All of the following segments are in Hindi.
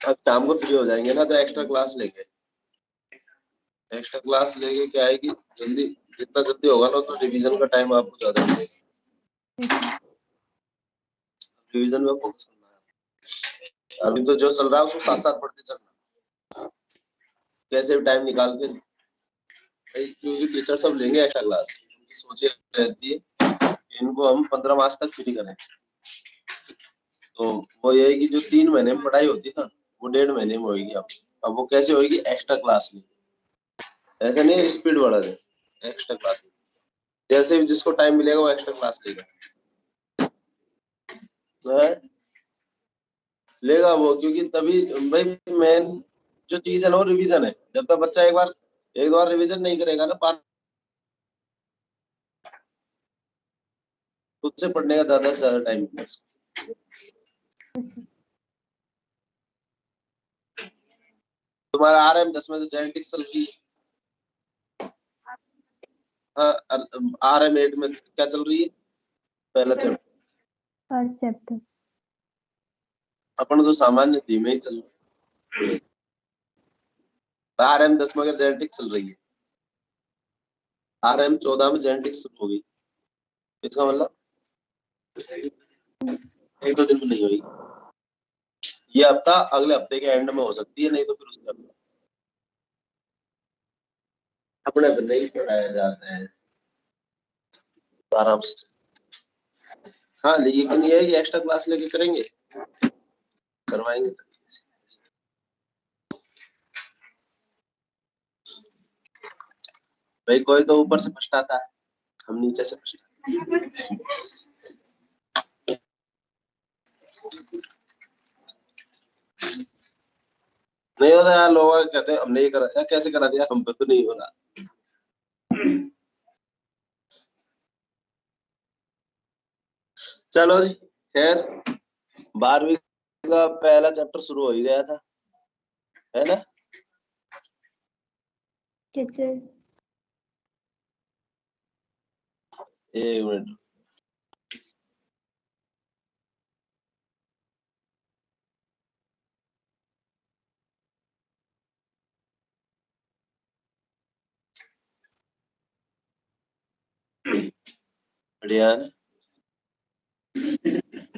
अब शाम को फ्री हो जाएंगे ना तो एक्स्ट्रा क्लास लेंगे। क्या है कि जल्दी जितना जल्दी होगा ना तो रिवीजन का टाइम आपको ज्यादा मिलेगा। रिवीजन में फोकस करना है। अभी तो जो चल रहा है उसको साथ साथ पढ़ते चलना, कैसे भी टाइम निकाल के, क्योंकि टीचर सब लेंगे एक्स्ट्रा क्लास। उनकी सोच ये रहती है कि इनको हम 15 मार्च तक फ्री करें। तो वो ये है कि जो 3 महीने में पढ़ाई होती है ना वो 1.5 महीने में होगी। अब वो कैसे होगी? एक्स्ट्रा क्लास में। ऐसा नहीं है स्पीड बढ़ा दे, एक्स्ट्रा क्लास में जैसे भी जिसको टाइम मिलेगा वो एक्स्ट्रा क्लास लेगा वो, क्योंकि तभी भाई मेन जो चीज है ना वो रिवीजन है। जब तक बच्चा एक दो बार रिवीजन नहीं करेगा ना खुद से पढ़ने का ज्यादा से ज्यादा टाइम मिलेगा। तुम्हारा RM 10 में तो जेनेटिक्स चल रही है। RM 8 में क्या चल रही है? पहला चैप्टर। अपन तो सामान्य धीमे ही चल रहा है। RM 10 में अगर जेनेटिक्स चल रही है, RM 14 में जेनेटिक्स शुरू हो गई, इसका मतलब एक दो दिन में नहीं होगी। ये हफ्ता अगले हफ्ते के एंड में हो सकती है, नहीं तो फिर उसके अगले। अपने तो नहीं पढ़ाया जाता है आराम से। हाँ लेकिन ये है कि एक्स्ट्रा क्लास लेके करेंगे, करवाएंगे। भाई कोई तो ऊपर से पछताता है, हम नीचे से पछताते। नहीं होता यार, लोग कहते हैं हमने ये करा दिया, कैसे करा दिया, हम पे तो नहीं हो रहा। चलो जी, खैर 12वीं का पहला चैप्टर शुरू हो ही गया था, है ना? कैसे? एक मिनट, बढ़िया है ना?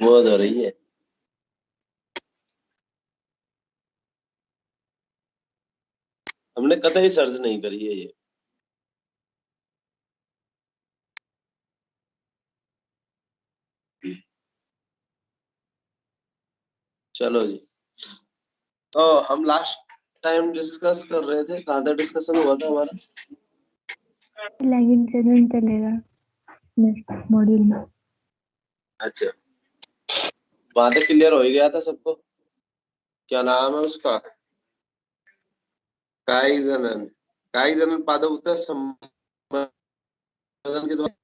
बहुत हो रही है। हमने कतई सर्च नहीं करी है ये। चलो जी, तो हम लास्ट टाइम डिस्कस कर रहे थे, कहाँ तक डिस्कशन हुआ था हमारा? लैगिंग चैनल चलेगा नेक्स्ट मॉड्यूल में। अच्छा, वहां तक क्लियर हो ही गया था सबको। क्या नाम है उसका? काई जनन पादप संवर्धन के द्वारा।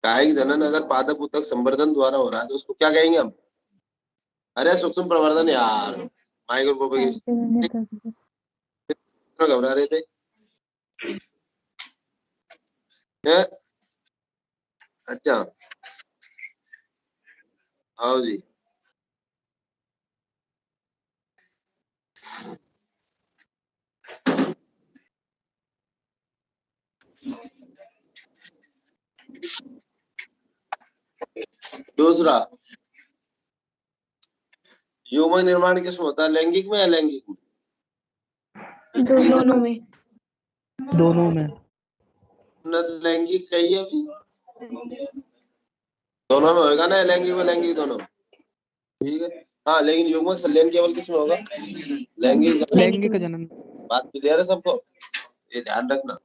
कायिक जनन अगर पादप उत्तक संवर्धन द्वारा हो रहा है तो उसको क्या कहेंगे हम? अरे सूक्ष्म प्रवर्धन यार, माइक्रोप्रोपेगेशन। घबरा रहे थे है? अच्छा, आओ जी। दूसरा, यौगिक निर्माण किसमें होता है? लैंगिक में या अलैंगिक में? दोनों में। दोनों में। लैंगिक कही है अभी? दोनों में होगा ना, लैंगिक में लैंगिक दोनों, ठीक है। हाँ लेकिन युग्मक संलयन केवल किसमें होगा? लैंगिक जनन। बात क्लियर है सबको? ये ध्यान रखना।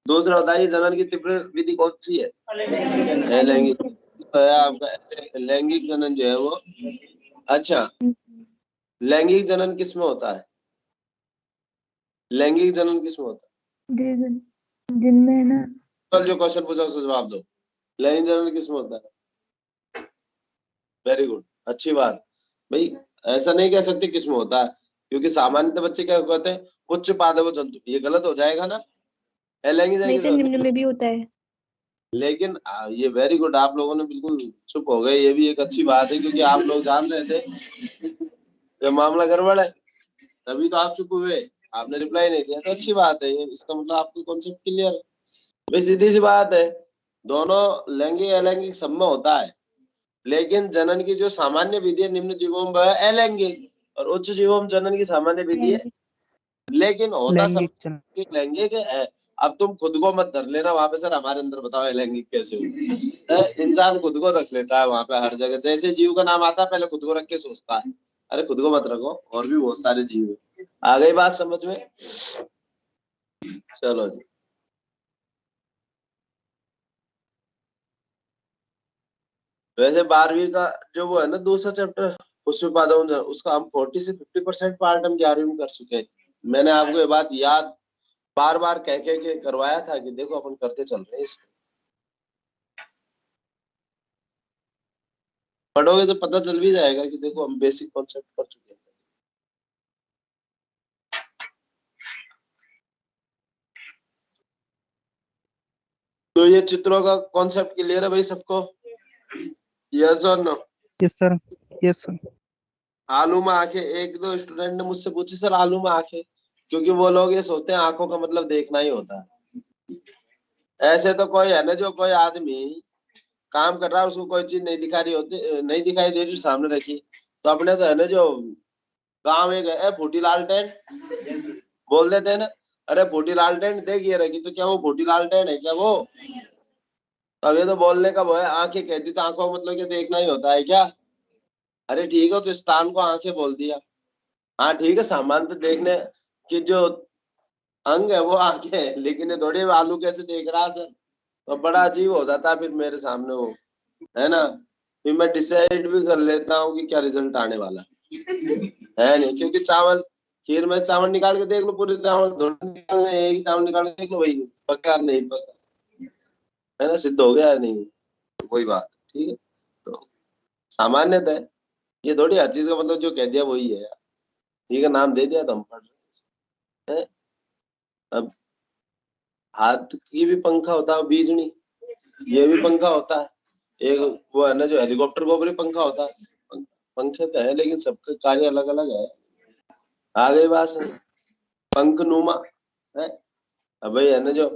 दूसरा बताइए, जनन की तीव्र विधि कौन सी है? लैंगिक। तो आपका लैंगिक जनन जो है वो, अच्छा लैंगिक जनन किसमें होता है? लैंगिक जनन किसमें होता है? जिनमें है ना, कल जो क्वेश्चन पूछा उसका जवाब दो। लैंगिक जनन किसमें होता है? वेरी गुड, अच्छी बात। भाई ऐसा नहीं कह सकते किसमें होता है, क्योंकि सामान्यतः बच्चे क्या कहते हैं उच्च पादप जंतु, ये गलत हो जाएगा ना। निम्न में भी होता है। लेकिन ये वेरी गुड, आप लोगों ने बिल्कुल चुप हो गए, ये भी एक अच्छी बात है, क्योंकि आप लोग जान रहे थे ये मामला गड़बड़ है, तभी तो आप चुप हुए, आपने रिप्लाई नहीं दिया, तो अच्छी बात है, ये इसका मतलब आपको कॉन्सेप्ट क्लियर है। भाई सीधी सी बात है, दोनों लैंगिक अलैंगिक सब में होता है, लेकिन जनन की जो सामान्य विधि है निम्न जीवों में वह अलैंगिक, और उच्च जीवों में जनन की सामान्य विधि है लेकिन होता सब लैंगिक जनन। लैंगिक है। अब तुम खुद को मत धर लेना वहां पे, सर हमारे अंदर बताओ लैंगिक कैसे हो। इंसान खुद को रख लेता है वहां पे, हर जगह जैसे जीव का नाम आता है पहले खुद को रख के सोचता है, अरे खुद को मत रखो, और भी बहुत सारे जीव है। आ गई बात समझ में? चलो जी, वैसे 12वीं का जो वो है ना दूसरा चैप्टर, उसमें पादप, उसका हम 40 से 50% पार्ट हम 11वीं में कर चुके हैं। मैंने आपको ये बात याद बार बार कह के करवाया था कि देखो अपन करते चल रहे हैं इसको, पढ़ोगे तो पता चल भी जाएगा कि देखो हम बेसिक कॉन्सेप्ट कर चुके हैं। तो ये चित्रों का कॉन्सेप्ट क्लियर है भाई सबको? यस और no? Yes sir, yes sir. आलू में आंखें, एक दो स्टूडेंट ने मुझसे पूछी सर आलू में आंखें, क्योंकि वो लोग ये सोचते हैं आंखों का मतलब देखना ही होता है। ऐसे तो कोई है ना, जो कोई आदमी काम कर रहा है उसको कोई चीज नहीं दिखा रही होती, नहीं दिखाई दे रही सामने रखी, तो अपने तो है ना जो गाँव में गए फूटी लालटेन बोल देते हैं ना, अरे फूटी लालटेन देख ये रखी, तो क्या वो फूटी लालटेन है क्या वो? अब ये तो बोलने का वो है, आंखें कहती तो आंखों का मतलब क्या देखना ही होता है क्या? अरे ठीक है, तो स्थान को आंखें बोल दिया, हाँ ठीक है, सामान तो देखने की जो अंग है वो आंखें है, लेकिन ये थोड़ी आलू कैसे देख रहा है सर, तो बड़ा अजीब हो जाता है फिर मेरे सामने वो, है ना? फिर मैं डिसाइड भी कर लेता हूँ कि क्या रिजल्ट आने वाला है नहीं, क्योंकि चावल खीर में चावल निकाल के देख लो, पूरे चावल निकालने, एक ही चावल निकाल के देख लो, वही पका नहीं पका, है ना, सिद्ध हो गया नहीं, कोई बात, ठीक है। तो सामान्यतः है, ये थोड़ी हर चीज का मतलब जो कह दिया वही है, ठीक है, नाम दे दिया तो हम पढ़ रहे हैं। अब हाथ की भी पंखा होता है बीजनी, ये भी पंखा होता है, एक वो है ना जो हेलीकॉप्टर को भी पंखा होता है, पंखे तो है लेकिन सबके कार्य अलग अलग है। आ गई बात समझ? पंख नुमा है, अब भाई है ना जो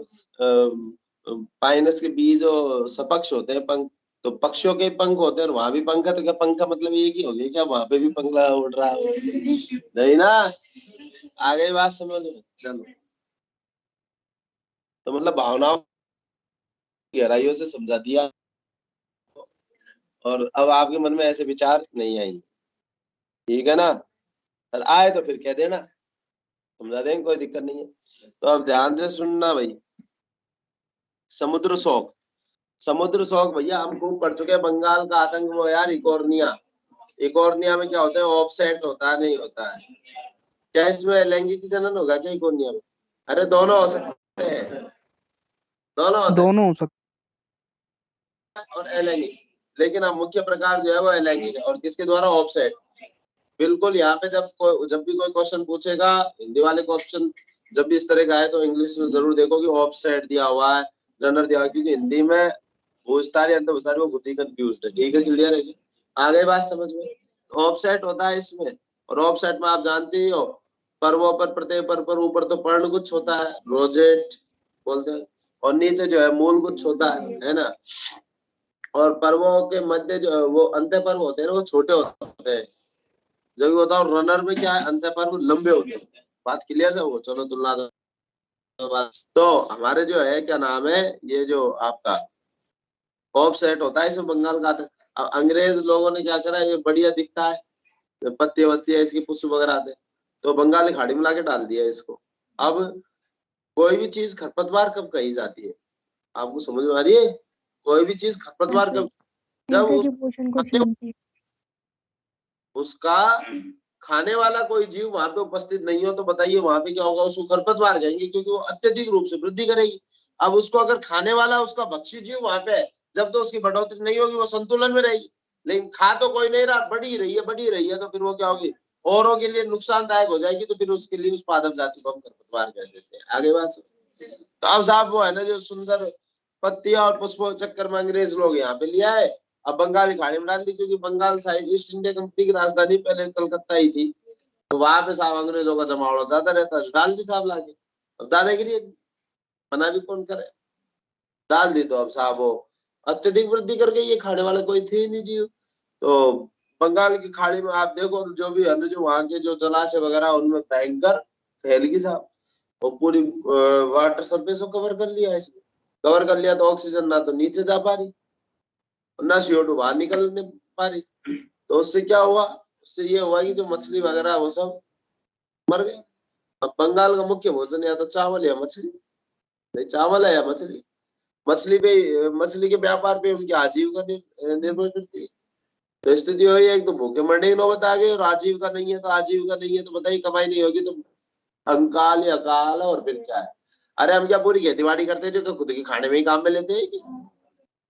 पाइनस के बीज और सपक्ष होते हैं पंख, तो पक्षियों के पंख होते हैं और वहां भी पंखा, तो क्या पंखा मतलब एक ही हो गया क्या, वहां पे भी पंखा उड़ रहा है? नहीं ना, आ गई बात समझ में? चलो, तो मतलब भावनाओं की गहराइयों से समझा दिया, और अब आपके मन में ऐसे विचार नहीं आएंगे, ठीक है ना? और आए तो फिर कह देना, समझा देंगे, कोई दिक्कत नहीं है। तो अब ध्यान से सुनना भाई, समुद्र शौक, समुद्र शौक भैया हम खूब पढ़ चुके हैं, बंगाल का आतंक वो यार इकोर्निया, इकोर्निया में क्या होता है, ऑफसेट होता है नहीं होता है क्या, इसमें लैंगिक जनन होगा क्या इकोर्निया में? अरे दोनों हो सकते हैं, दोनों होते हैं, दोनों हो सकते और अलैंगिक, लेकिन अब मुख्य प्रकार जो है वो अलैंगिक है, और किसके द्वारा, ऑफसेट। बिल्कुल, यहाँ पे जब भी कोई क्वेश्चन पूछेगा हिंदी वाले क्वेश्चन, जब भी इस तरह का है तो इंग्लिश में जरूर देखो कि ऑफसेट दिया हुआ है, जनर दिया हुआ है, क्योंकि हिंदी में भूजतारी अंतभूजतारी वो खुद ही कंफ्यूज है, ठीक है, क्लियर है जी? आगे बात समझ में? ऑफसेट होता है इसमें, और ऑफसेट में आप जानते ही हो, पर्वों पर प्रत्येक पर ऊपर तो पर्णगुच्छ होता है, रोजेट बोलते हैं, और नीचे जो है मूल गुच्छ होता है ना, और पर्वों के मध्य जो वो अंत्य पर्व होते हैं ना वो छोटे होते हैं, जब बताओ रनर में क्या है, अंत्य पर्व लंबे होते हैं, बात क्लियर है वो? चलो तुलना तो हमारे जो है क्या नाम है, ये जो आपका ऑफसेट होता है इसमें बंगाल का आता है। अब अंग्रेज लोगों ने क्या करा, ये बढ़िया दिखता है, पत्ती वत्ती है इसकी, पुष्प वगैरह आते, तो बंगाली खाड़ी में लाके डाल दिया इसको। अब कोई भी चीज खरपतवार कब कही जाती है, आपको समझ में आ रही है? कोई भी चीज खरपतवार कब, जब उसका खाने वाला कोई जीव वहां पे उपस्थित नहीं हो, तो बताइए वहां पे क्या होगा, उसको खरपतवार कहेंगे, क्योंकि वो अत्यधिक रूप से वृद्धि करेगी। अब उसको अगर खाने वाला उसका भक्षी जीव वहां पे है, जब तो उसकी बढ़ोतरी नहीं होगी, वो संतुलन में रहेगी, लेकिन खा तो कोई नहीं रहा, बढ़ी रही है, तो फिर वो क्या होगी, औरों के लिए नुकसानदायक हो जाएगी, तो फिर उसके लिए उस पादप जाति को हम खरपतवार कह देते हैं। आगे बात, तो अब साहब वो है ना जो सुंदर पत्तियां और पुष्पों के चक्कर में अंग्रेज लोग यहाँ पे लिया है, अब बंगाल की खाड़ी में डाल दी, क्योंकि Bengal side East India Company की राजधानी पहले कलकत्ता ही थी, तो वहां पे साहब अंग्रेजों का जमावड़ा ज्यादा रहता है, डाल दी साहब लाके। अब दादागिरी मना भी कौन करे, डाल दी तो अब साहब वो अत्यधिक वृद्धि कर गई, ये खाने वाले कोई थे ही नहीं जीव। तो बंगाल की खाड़ी में आप देखो जो भी है, जो वहां के जो जलाशय वगैरह उनमें भयंकर फैल गई साहब, वो पूरी वाटर सरफेस को कवर कर लिया, इसने कवर कर लिया, तो ऑक्सीजन ना तो नीचे जा पा रही ना CO2 बाहर निकलने पा रही। तो उससे क्या हुआ, उससे ये हुआ कि जो मछली वगैरह वो सब मर गए। अब बंगाल का मुख्य भोजन या तो चावल या मछली, नहीं चावल है या मछली, मछली के व्यापार पे उनकी आजीविका निर्भर करती है। तो स्थिति वही है, एक तो भूखे मरने की नौबत आ गई, और आजीविका नहीं है, तो आजीविका नहीं है तो बताइए कमाई नहीं होगी तो अंकाल या अकाल, और फिर क्या है। अरे हम क्या पूरी खेती बाड़ी करते हैं जो खुद के खाने में ही काम में लेते हैं,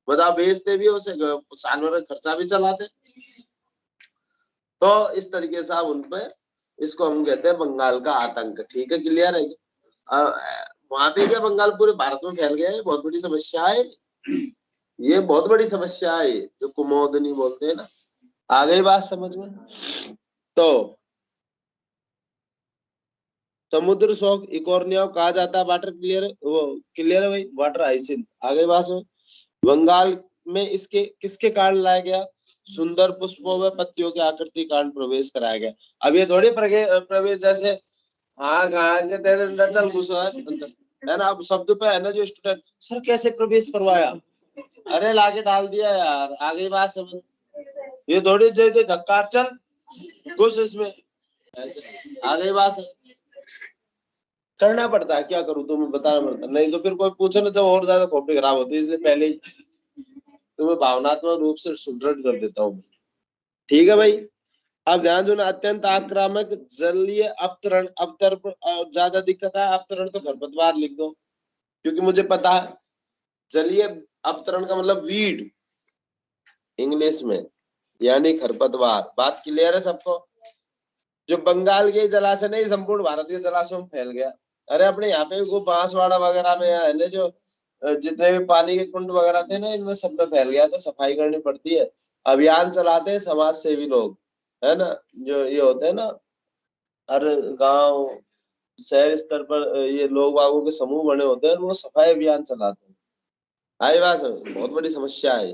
बताओ बेचते भी उसे, साल भर का खर्चा भी चलाते। तो इस तरीके से आप उनपे, इसको हम कहते हैं बंगाल का आतंक। ठीक है, क्लियर है। वहां पे क्या बंगाल पूरे भारत में फैल गया है, बहुत बड़ी समस्या है ये, बहुत बड़ी समस्या है जो कुमोदनी बोलते हैं ना। आ गई बात समझ में। तो समुद्र शौक इकोर्निया कहा जाता है, वाटर क्लियर है, वो क्लियर है भाई, वाटर हाइसिंथ। आ गई बात समझ। बंगाल में इसके किसके कारण लाया गया, सुंदर पुष्पों व पत्तियों के आकृति कारण प्रवेश कराया गया। अब ये थोड़ी प्रवेश जैसे हाँ के तेरे चल घुसो है ना, अब शब्द पे है ना जो स्टूडेंट सर कैसे प्रवेश करवाया, अरे लाके डाल दिया यार। आ गई बात समझ। ये थोड़ी जैसे धक्का चल घुस इसमें, आ गई बात। करना पड़ता है, क्या करूं, तुम्हें बताना पड़ता, नहीं तो फिर कोई पूछे ना तो और ज्यादा कॉपी खराब होती है, इसलिए पहले ही तुम्हें भावनात्मक रूप से सुदृढ़ कर देता हूँ। ठीक है भाई। अब ध्यान दो ना, अत्यंत आक्रामक जलीय अपतरण, ज्यादा दिक्कत है, अपतरण तो खरपतवार लिख दो, क्योंकि मुझे पता है जलीय अपतरण का मतलब वीड इंग्लिश में, यानी खरपतवार। बात क्लियर है सबको। जो बंगाल के जलाशय नहीं, संपूर्ण भारतीय जलाशयों में फैल गया। अरे अपने यहाँ पे वो बांसवाड़ा वगैरह में है ना, जो जितने भी पानी के कुंड वगैरह थे ना, इनमें सब में फैल गया, तो सफाई करनी पड़ती है। अभियान चलाते हैं समाज सेवी लोग, है ना, जो ये होते हैं ना, हर गांव शहर स्तर पर ये लोग बागों के समूह बने होते हैं, वो सफाई अभियान चलाते हैं। आई बात, बहुत बड़ी समस्या है।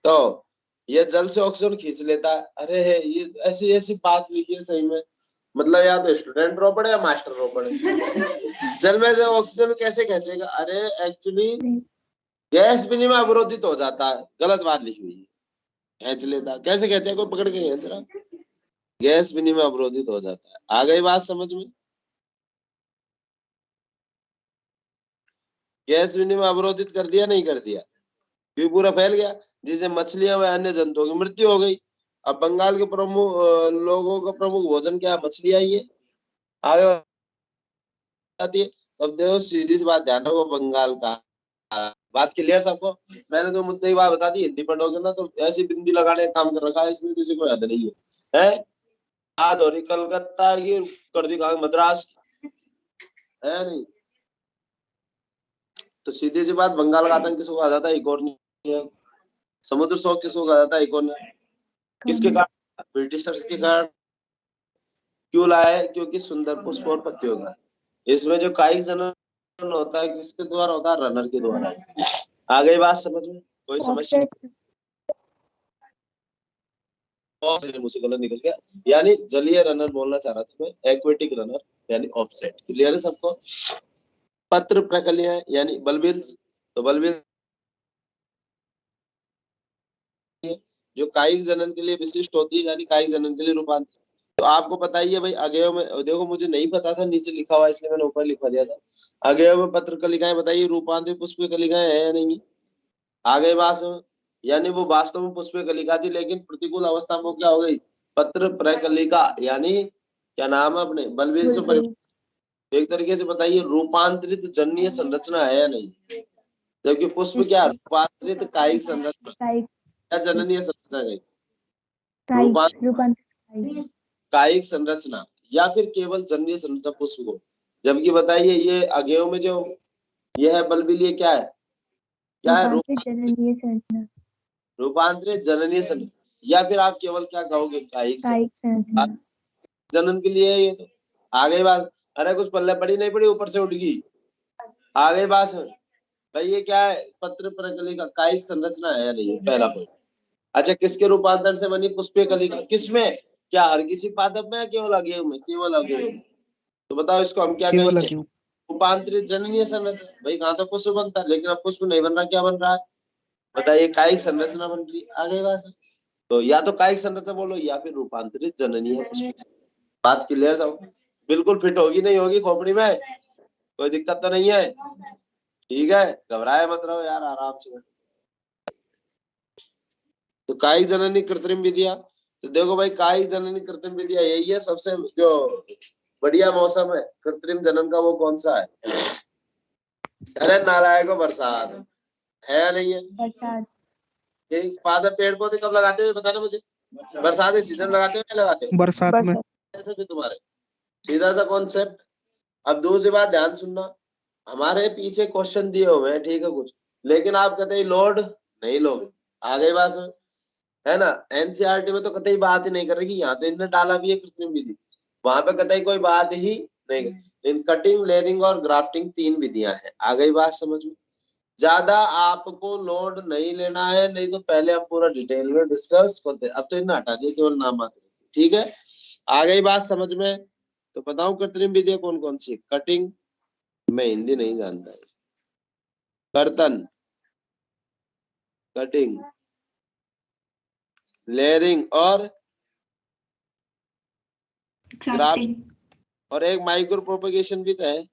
तो ये जल से ऑक्सीजन खींच लेता है। अरे है ये ऐसी ऐसी बात लिखी है सही में, मतलब या तो स्टूडेंट रो पड़े या मास्टर रो पड़े। जल में से ऑक्सीजन कैसे खींचेगा, अरे एक्चुअली गैस विनिमय अवरोधित हो जाता है, गलत बात लिखी हुई है, खींच लेता। कैसे खींचेगा, कोई पकड़ के खींच रहा, गैस विनिमय अवरोधित हो जाता है। आ गई बात समझ में। गैस विनिमय अवरोधित कर दिया, नहीं कर दिया, क्योंकि पूरा फैल गया, जिससे मछलियां व अन्य जंतुओं की मृत्यु हो गई। अब बंगाल के प्रमुख लोगों का प्रमुख भोजन क्या है, मछलियां ही है। आगे आती है। तब देखो सीधी सी बात, ध्यान रखो, बंगाल का बात क्लियर सबको। मैंने तो मुद्दे की बात बता दी, हिंदी पढ़ोगे ना तो ऐसी बिंदी लगाने का काम कर रखा है, इसमें किसी को याद नहीं है। याद हो रही कलकत्ता की, कर दी कहा मद्रास की, है नहीं। तो सीधी सी बात, बंगाल का आतंक किसको कहा जाता है, इकोर्निया। समुद्र शौक किसको कहा जाता है, इकोर्निया। किसके कारण, ब्रिटिशर्स के कारण। क्यों लाए, क्योंकि सुंदर पुष्प और पत्तियों का। इसमें जो कायिक जनन होता है किसके द्वारा होता है, रनर के द्वारा। आ गई बात समझ में, कोई समस्या मुझसे गलत निकल गया, यानी जलीय रनर बोलना चाह रहा था मैं, एक्वेटिक रनर यानी ऑफसेट। क्लियर है सबको। पत्र प्रकलियां यानी बल्बिल्स, तो बल्बिल्स जो कायिक जनन के लिए विशिष्ट होती है, यानी कायिक जनन के लिए रूपांतर। तो आपको पता ही है भाई, अगेयों में देखो, मुझे नहीं पता था, नीचे लिखा हुआ इसलिए मैंने ऊपर लिखवा दिया था। अगेयों में पत्र कलिकाएं बताइए, रूपांतरित पुष्प कलिकाएं है या नहीं। आ गई बात, यानी वो वास्तव में पुष्प कलिका थी, लेकिन प्रतिकूल अवस्था में क्या हो गई, पत्र प्रकलिका, यानी क्या नाम है अपने बलबील से। एक तरीके से बताइए, रूपांतरित जन्य संरचना है या नहीं। जबकि पुष्प क्या, रूपांतरित कायिक संरचना या जननीय संरचना गई, कायिक संरचना या फिर केवल जन्य संरचना पुष्प को। जबकि बताइए ये अगेयों में जो ये है बल्बिल, ये क्या है, क्या है, रूपांतरित जननीय संरचना, या फिर आप केवल क्या कहोगे, कायिक कायिक संरचना। जनन के लिए है ये तो। आगे बात, अरे कुछ पल्ले पड़ी नहीं पड़ी, ऊपर से उठ गई। आगे बात है भाई, ये क्या है, पत्र प्रकलिका कायिक संरचना है या नहीं, पहला पॉइंट। अच्छा, किसके रूपांतर से बनी पुष्पीय कलिका, किसमें, क्या हर किसी पादप में, केवल अवयव में, केवल अवयव में। तो बताओ इसको हम क्या केवल कहेंगे, अवयव। रूपांतरित जननीय संरचना। भाई कहाँ तो पुष्प बनता है, लेकिन अब पुष्प नहीं बन रहा, क्या बन रहा है बताइए, कायिक संरचना बन रही है। आगे बात है, तो या तो कायिक संरचना बोलो या फिर रूपांतरित जननीय। बात क्लियर सब, बिल्कुल फिट होगी नहीं होगी खोपड़ी में, कोई दिक्कत तो नहीं है, ठीक है, घबराए मत रहो यार, आराम से। तो कायिक जननी कृत्रिम विधियां, तो देखो भाई कायिक जननी कृत्रिम विधियां यही है, सबसे जो बढ़िया मौसम है कृत्रिम जनन का वो कौन सा है, अरे नारायण को बरसात है या नहीं है। बरसात। एक पादप पेड़ पौधे कब लगाते हो बताना मुझे, बरसात के सीजन लगाते हो क्या लगाते हो, बरसात में। ऐसे भी तुम्हारे सीधा सा कॉन्सेप्ट। अब दूसरी बात ध्यान सुनना, हमारे पीछे क्वेश्चन दिए हुए हैं, ठीक है कुछ, लेकिन आप कहते हैं लोड नहीं लोगे। आगे बात है ना, एनसीईआरटी में तो कतई बात ही नहीं कर रही, यहाँ तो इनने डाला भी है कृत्रिम विधि, वहां पे कतई कोई बात ही नहीं। इन कटिंग, लेयरिंग और ग्राफ्टिंग 3 विधियां हैं। आ गई बात समझ में, ज्यादा आपको लोड नहीं लेना है, नहीं तो पहले हम पूरा डिटेल में डिस्कस करते। अब तो इन्हें हटा दिया, केवल नाम मात्र, ठीक है। आ गई बात समझ में, तो बताऊं कृत्रिम विधियां कौन कौन सी, कटिंग, मैं हिंदी नहीं जानता, कर्तन, कटिंग, लेयरिंग और ग्राफ्ट, और एक माइक्रो प्रोपगेशन भी तो है,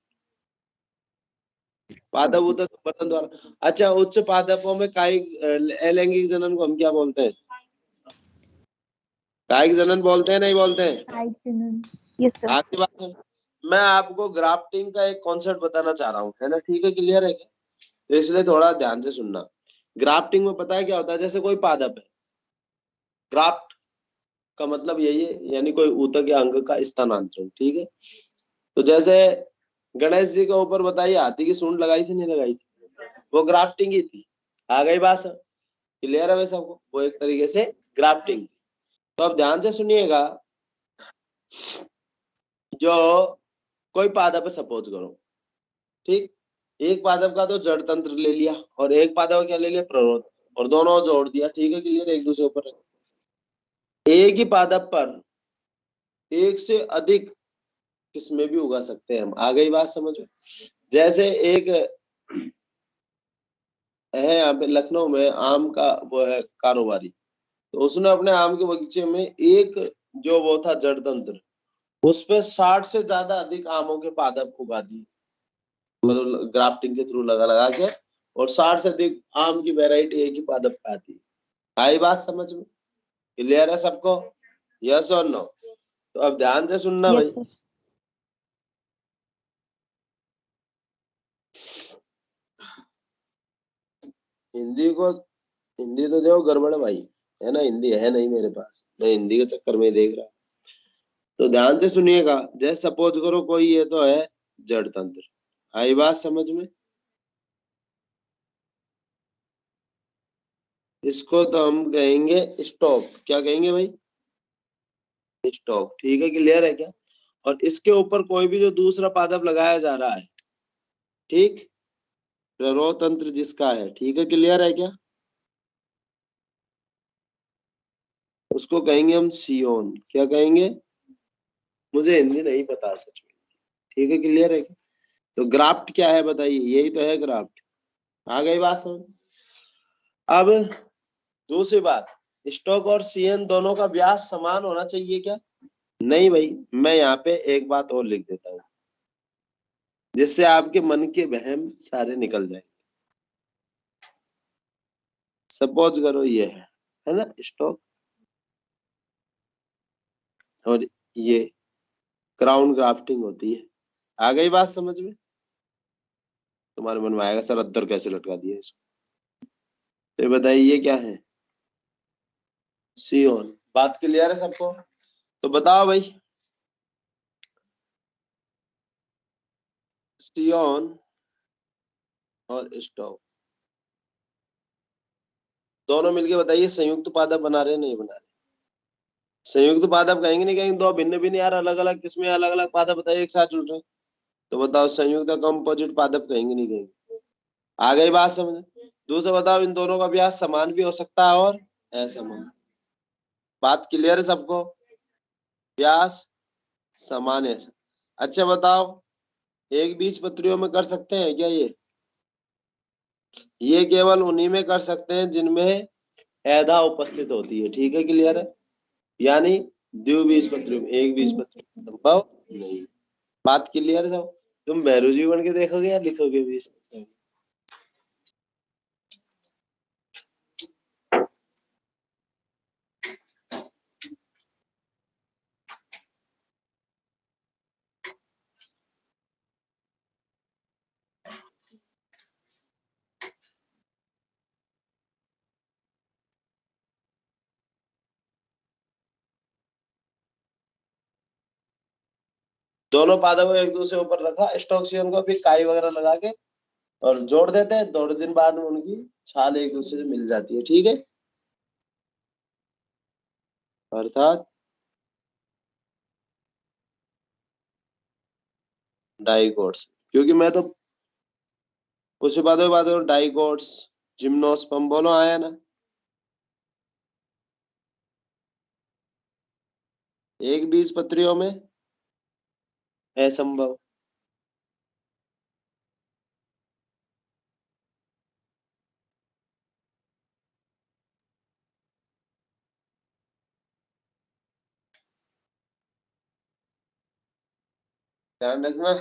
पादप उत संवर्धन द्वारा। अच्छा, उच्च पादपों में कायिक अलैंगिक जनन को हम क्या बोलते हैं, कायिक जनन बोलते हैं नहीं बोलते हैं। कायिक जनन। Yes sir. आगे बात है, मैं आपको ग्राफ्टिंग का एक कॉन्सेप्ट बताना चाह रहा हूँ, है ना, ठीक है, क्लियर है क्या, तो इसलिए थोड़ा ध्यान से सुनना। ग्राफ्टिंग में पता है क्या होता है, जैसे कोई पादप है, ग्राफ्ट का मतलब यही है, यानी कोई ऊतक या अंग का स्थानांतरण, ठीक है। तो जैसे गणेश जी के ऊपर बताइए हाथी की सूंड लगाई थी नहीं लगाई थी, वो ग्राफ्टिंग ही थी। आ गई बात, सब क्लियर है वैसे सबको, वो एक तरीके से ग्राफ्टिंग थी। तो अब ध्यान से सुनिएगा, जो कोई पादप है सपोज करो, ठीक, एक पादप का तो जड़ तंत्र ले लिया और एक पादप क्या ले लिया, प्ररोध, और दोनों जोड़ दिया, ठीक है, क्लियर, एक दूसरे ऊपर। एक ही पादप पर एक से अधिक किस्में भी उगा सकते हैं हम। आ गई बात समझ में, जैसे एक है यहाँ पे लखनऊ में आम का वो है कारोबारी, तो उसने अपने आम के बगीचे में एक जो वो था जड़ तंत्र, उस पे 60 से ज्यादा अधिक आमों के पादप उगा दिए, मतलब ग्राफ्टिंग के थ्रू लगा लगा के, और 60 से अधिक आम की वेराइटी एक ही पादप पे आती है। आई बात समझ में, क्लियर है सबको, यस और नो। तो अब ध्यान से सुनना भाई, यस सर। हिंदी तो देखो गड़बड़ है भाई, है ना, हिंदी है नहीं मेरे पास, मैं हिंदी के चक्कर में देख रहा हूँ। तो ध्यान से सुनिएगा, जैसे सपोज करो कोई ये तो है जड़ तंत्र, आई बात समझ में, इसको तो हम कहेंगे स्टॉक, क्या कहेंगे भाई, स्टॉक, ठीक है, क्लियर है क्या। और इसके ऊपर कोई भी जो दूसरा पादप लगाया जा रहा है, ठीक, प्ररोह तंत्र जिसका है, ठीक है, क्लियर है क्या, उसको कहेंगे हम सियोन, क्या कहेंगे, मुझे हिंदी नहीं पता सच में, ठीक है, क्लियर है क्या। तो ग्राफ्ट क्या है बताइए, यही तो है ग्राफ्ट। आ गई बात समझ। अब दूसरी बात, स्टॉक और सीएन दोनों का व्यास समान होना चाहिए क्या, नहीं भाई, मैं यहाँ पे एक बात और लिख देता हूँ, जिससे आपके मन के वहम सारे निकल जाए। सपोज करो ये है ना स्टॉक, और ये क्राउन ग्राफ्टिंग होती है। आ गई बात समझ में, तुम्हारे मन में आएगा सर अद्दर कैसे लटका दिया इसको, तो ये बताइए ये क्या है, सियोन। बात क्लियर है सबको, तो बताओ भाई, सियोन और स्टॉक, दोनों मिलके बताइए संयुक्त पादप बना रहे नहीं बना रहे? संयुक्त पादप कहेंगे नहीं, कहेंगे दो भिन्न भिन्न यार अलग अलग किस्में अलग अलग पादप बताइए एक साथ जुड़ रहे हैं। तो बताओ संयुक्त कंपोजिट पादप कहेंगे नहीं कहेंगे? आ गई बात समझ? दूसरा बताओ इन दोनों का व्यास समान भी हो सकता है और असमान। बात क्लियर है सबको? व्यास समान है। अच्छा बताओ एक बीजपत्रियों में कर सकते हैं क्या ये केवल उन्हीं में कर सकते हैं जिनमें ऐधा उपस्थित होती है। ठीक है क्लियर है? यानी द्विबीजपत्रियों में एक बीजपत्री संभव नहीं। बात क्लियर है सब? तुम भैरूजी बन के देखोगे या लिखोगे भी? दोनों पादों को एक दूसरे ऊपर रखा स्टॉक्सियन को, फिर काई वगैरह लगा के और जोड़ देते हैं। थोड़े दिन बाद में उनकी छाल एक दूसरे से मिल जाती है। ठीक है? अर्थात डाइकोट्स। क्योंकि मैं तो उसके बाद में बात करूं डाइकोट्स जिम्नोस्पर्म बोलो आया ना? एक बीजपत्रियों में असंभव। ध्यान रखना।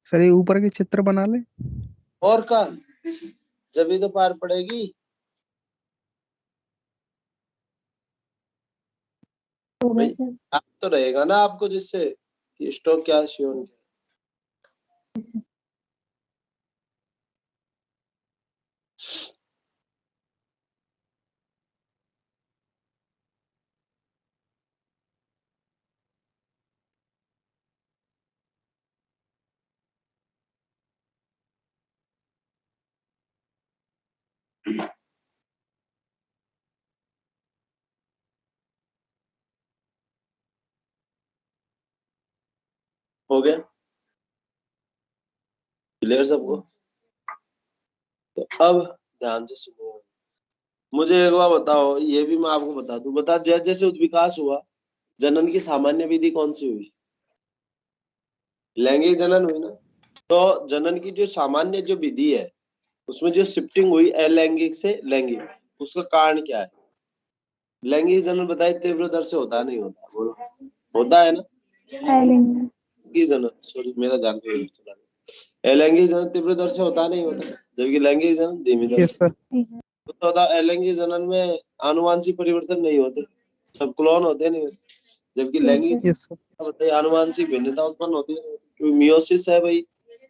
सर ये ऊपर के चित्र बना ले। और का जब ही तो पार पड़ेगी। हो गया भाई सर। आप तो रहेगा ना आपको जिससे कि स्टॉक क्या श्योर। हो गया क्लियर सबको? तो अब ध्यान से सुनो। मुझे एक बार बताओ, ये भी मैं आपको बता दूं। बता जैसे जैसे विकास हुआ जनन की सामान्य विधि कौन सी हुई? लैंगिक जनन हुई ना? तो जनन की जो सामान्य जो विधि है उसमें जो शिफ्टिंग हुई अलैंगिक से लैंगिक, उसका कारण क्या है? लैंगिक जनन बताए तीव्र दर से होता नहीं होता? बोलो। होता है ना? आइलैंड। लैंगिक जनन सॉरी मेरा ध्यान चला गया। अलैंगिक जनन तीव्र दर से होता नहीं होता, जबकि लैंगिक जनन धीमी दर यस से। सर। तो होता अलैंगिक जनन में आनुवांशिक परिवर्तन नहीं होते, सब क्लोन होते नहीं होते। जबकि लैंगिक यस सर। बताइए आनुवांशिक भिन्नता उत्पन्न होती है क्योंकि मियोसिस है भाई।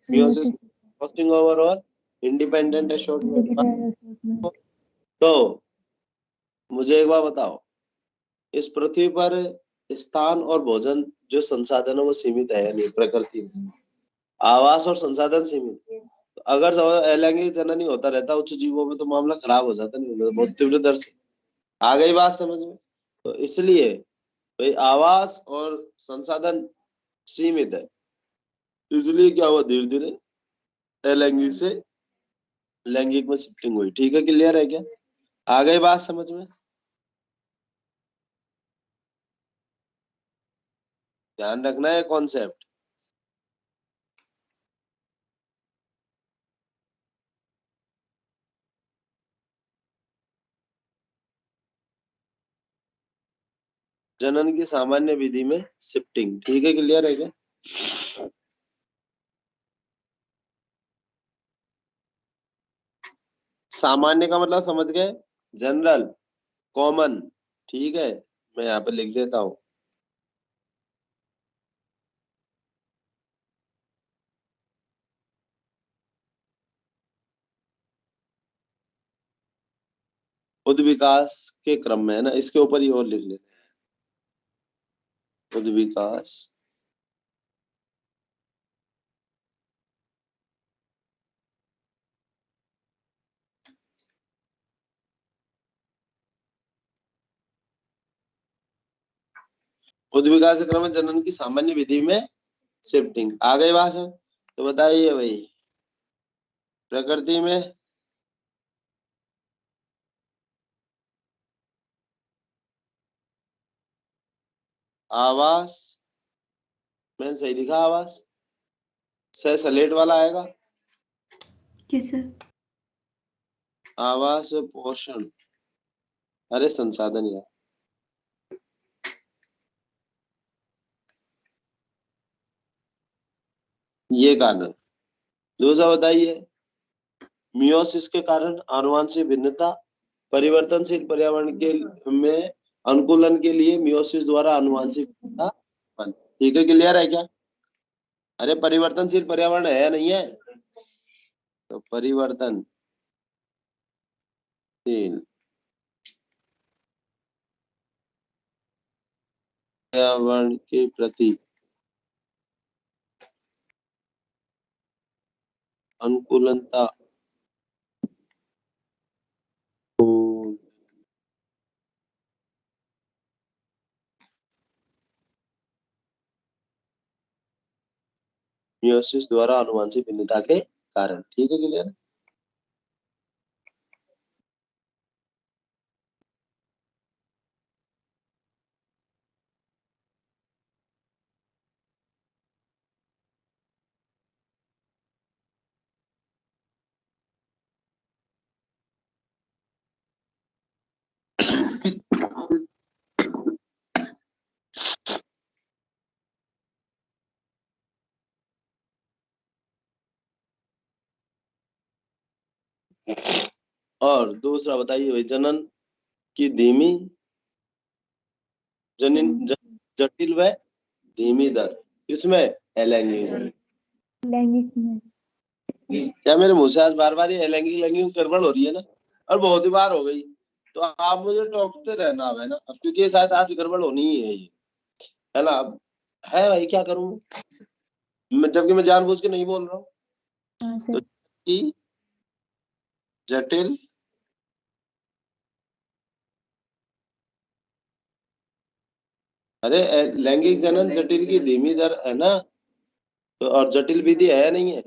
मियोसिस क्रॉसिंग ओवर और इंडिपेंडेंट एशॉर्टमेंट। तो मुझे एक बार बताओ इस पृथ्वी पर स्थान और भोजन जो संसाधनों को सीमित है, यानी प्रकृति में आवास और संसाधन सीमित है। तो अगर अलैंगिक जनन ही होता रहता उच्च जीवों में तो मामला खराब हो जाता, नहीं होता बहुत तीव्र दर से। आ गई बात समझ में? तो इसलिए भाई आवास और संसाधन सीमित है, इसलिए क्या हुआ धीरे धीरे अलैंगिक से लैंगिक में शिफ्टिंग हुई। ठीक है क्लियर है क्या? आ गई बात समझ में? ध्यान रखना है कॉन्सेप्ट। जनन की सामान्य विधि में शिफ्टिंग। ठीक है क्लियर है क्या? सामान्य का मतलब समझ गए? General, common. ठीक है मैं यहाँ पे लिख देता हूँ। उद्विकास के क्रम में है ना, इसके ऊपर ही और लिख लेते हैं, उद्विकास उद्विकास के क्रम में जनन की सामान्य विधि में शिफ्टिंग आ गई बात है। तो बताइए भाई, प्रकृति में आवास, मैंने सही लिखा आवास, से सलेट वाला आएगा, यस सर। आवास पोषण, अरे संसाधन यार, ये कारण। दूसरा बताइए, मियोसिस के कारण आनुवंशिक भिन्नता, परिवर्तनशील पर्यावरण के में अनुकूलन के लिए मियोसिस द्वारा आनुवंशिक भिन्नता। ठीक है, क्लियर है क्या? अरे परिवर्तनशील पर्यावरण है या नहीं है? तो परिवर्तनशील पर्यावरण के प्रति अनुकूलनता मियोसिस द्वारा आनुवंशिक भिन्नता के कारण। ठीक है, क्लियर? और दूसरा बताइए भाई, जनन की धीमी जटिल व धीमी दर, इसमें लैंगिक लैंगिक में क्या मेरे मुंह से आज बार बार ये लैंगिक गड़बड़ हो रही है ना, और बहुत ही बार हो गई, तो आप मुझे टोकते रहना है ना, अब क्योंकि शायद आज गड़बड़ होनी ही है ये, है ना? अब है भाई, क्या करूं मैं, जबकि मैं जानबूझ के नहीं बोल रहा हूँ। हाँ तो सर। जटिल अरे लैंगिक जनन जटिल की धीमी दर है ना, तो और जटिल विधि है नहीं है?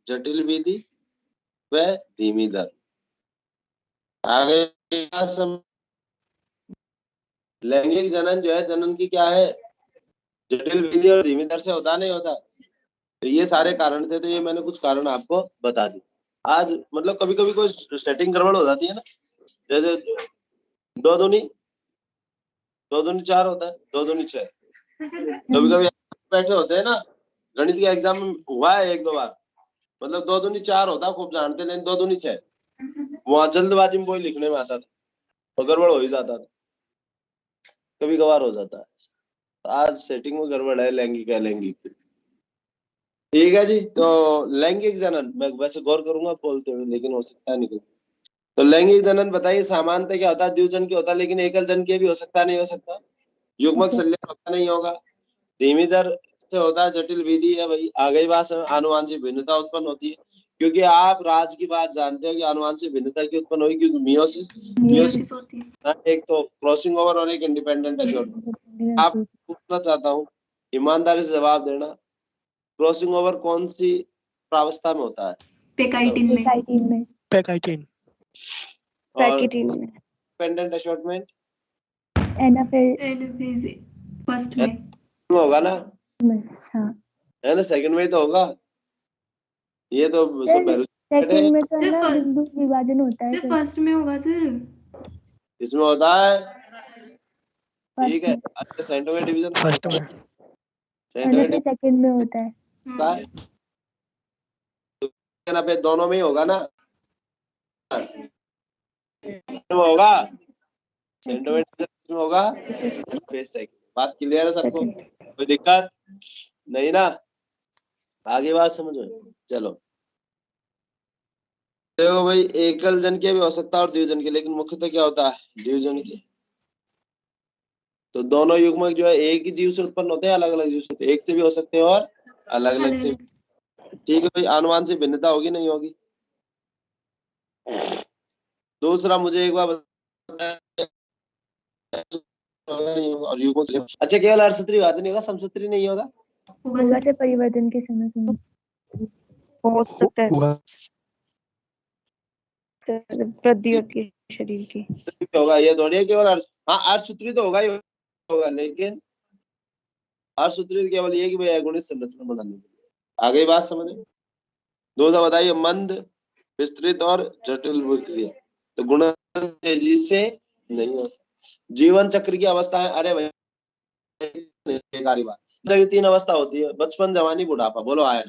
जटिल विधि व धीमी दर आगे। लैंगिक जनन जो है, जनन की क्या है, जटिल विधि और धीमी दर से होता नहीं होता। तो ये सारे कारण थे, तो ये मैंने कुछ कारण आपको बता दी आज। मतलब कभी कभी कोई सेटिंग गड़बड़ हो जाती है ना, जैसे दो दूनी 4 होता है, 2 दूनी 6। कभी कभी बैठे होते हैं ना, गणित के एग्जाम में हुआ है 1-2 बार, मतलब 2 दूनी 4 होता है, खूब जानते, लेकिन 2 दूनी 6 वहां जल्दबाजी में कोई लिखने में आता था तो गड़बड़ हो ही जाता था, कभी कभार हो जाता है। तो आज सेटिंग में गड़बड़ है, लैंगिक। ठीक है जी, तो लैंगिक जनन मैं वैसे गौर करूंगा बोलते हुए, लेकिन हो सकता है नहीं। तो लैंगिक जनन बताइए, सामान्यतः क्या होता है, द्विजन के होता है, लेकिन एकल जन के भी हो सकता है, नहीं हो सकता, युग्मक संलयन होता नहीं होगा, धीमी दर से होता है, जटिल विधि है भाई, आ गई बात, आनुवंशिक भिन्नता उत्पन्न होती है, क्योंकि आप राज की बात जानते हो कि आनुवंशिक भिन्नता की उत्पन्न होगी, क्योंकि मियोसिस होती है। एक तो क्रॉसिंग ओवर और एक इंडिपेंडेंट एशोर्ट। आप पूछना चाहता हूँ, ईमानदारी से जवाब देना, क्रॉसिंग ओवर कौन सी प्रावस्था में होता है? पेकाइटिन में। पैकाइटिन और पैकेटिन में इंडिपेंडेंट एशोर्टमेंट एनाफेज फर्स्ट में होगा ना, हाँ है ना? सेकंड में तो होगा, ये तो सब सेकंड में तो है ना, सिर्फ- बिंदु विभाजन होता है सिर्फ सर। फर्स्ट में होगा सर। इसमें होता है। ठीक है, फर्स्ट अच्छा सेंटोमेर डिवीजन फर्स्ट में, सेंटोमेर में सेकंड में होता है। होता है, तो पे दोनों में ही होगा ना, तो होगा सेंटोमेर डिवीजन में होगा, फेस सेकंड। बात क्लियर है सबको? कोई दिक्कत नहीं ना? आगे बात समझ में? चलो देखो भाई, एकल जन के भी हो सकता है और द्विजन के, लेकिन मुख्यतः क्या होता है, द्विजन के। तो दोनों युग्मक जो है एक ही जीव से उत्पन्न होते हैं, अलग अलग जीव से होते हैं, एक से भी हो सकते हैं और अलग अलग से। ठीक है भाई, अनुमान से भिन्नता होगी नहीं होगी? दूसरा मुझे एक बार बताया, और युग्मों से अच्छा केवल अर्धसूत्री विभाजन नहीं होगा, समसूत्री नहीं होगा? होगा होगा सर। से परिवर्तन के समय हो सकता है, वृद्धि होती है शरीर की। होगा ये थोड़ी है केवल हाँ, अर्धसूत्री तो होगा ही होगा, लेकिन अर्धसूत्री तो केवल ये कि भाई अगुणित संरचना बनानी है। आगे बात समझ में? दूसरा बताइए, मंद, विस्तृत और जटिल क्रिया। तो गुण तेजी से नहीं होता। जीवन चक्र की अवस्था है, अरे भाई बेकारी बात। तो तीन अवस्था होती है, बचपन, जवानी, बुढ़ापा। बोलो आया?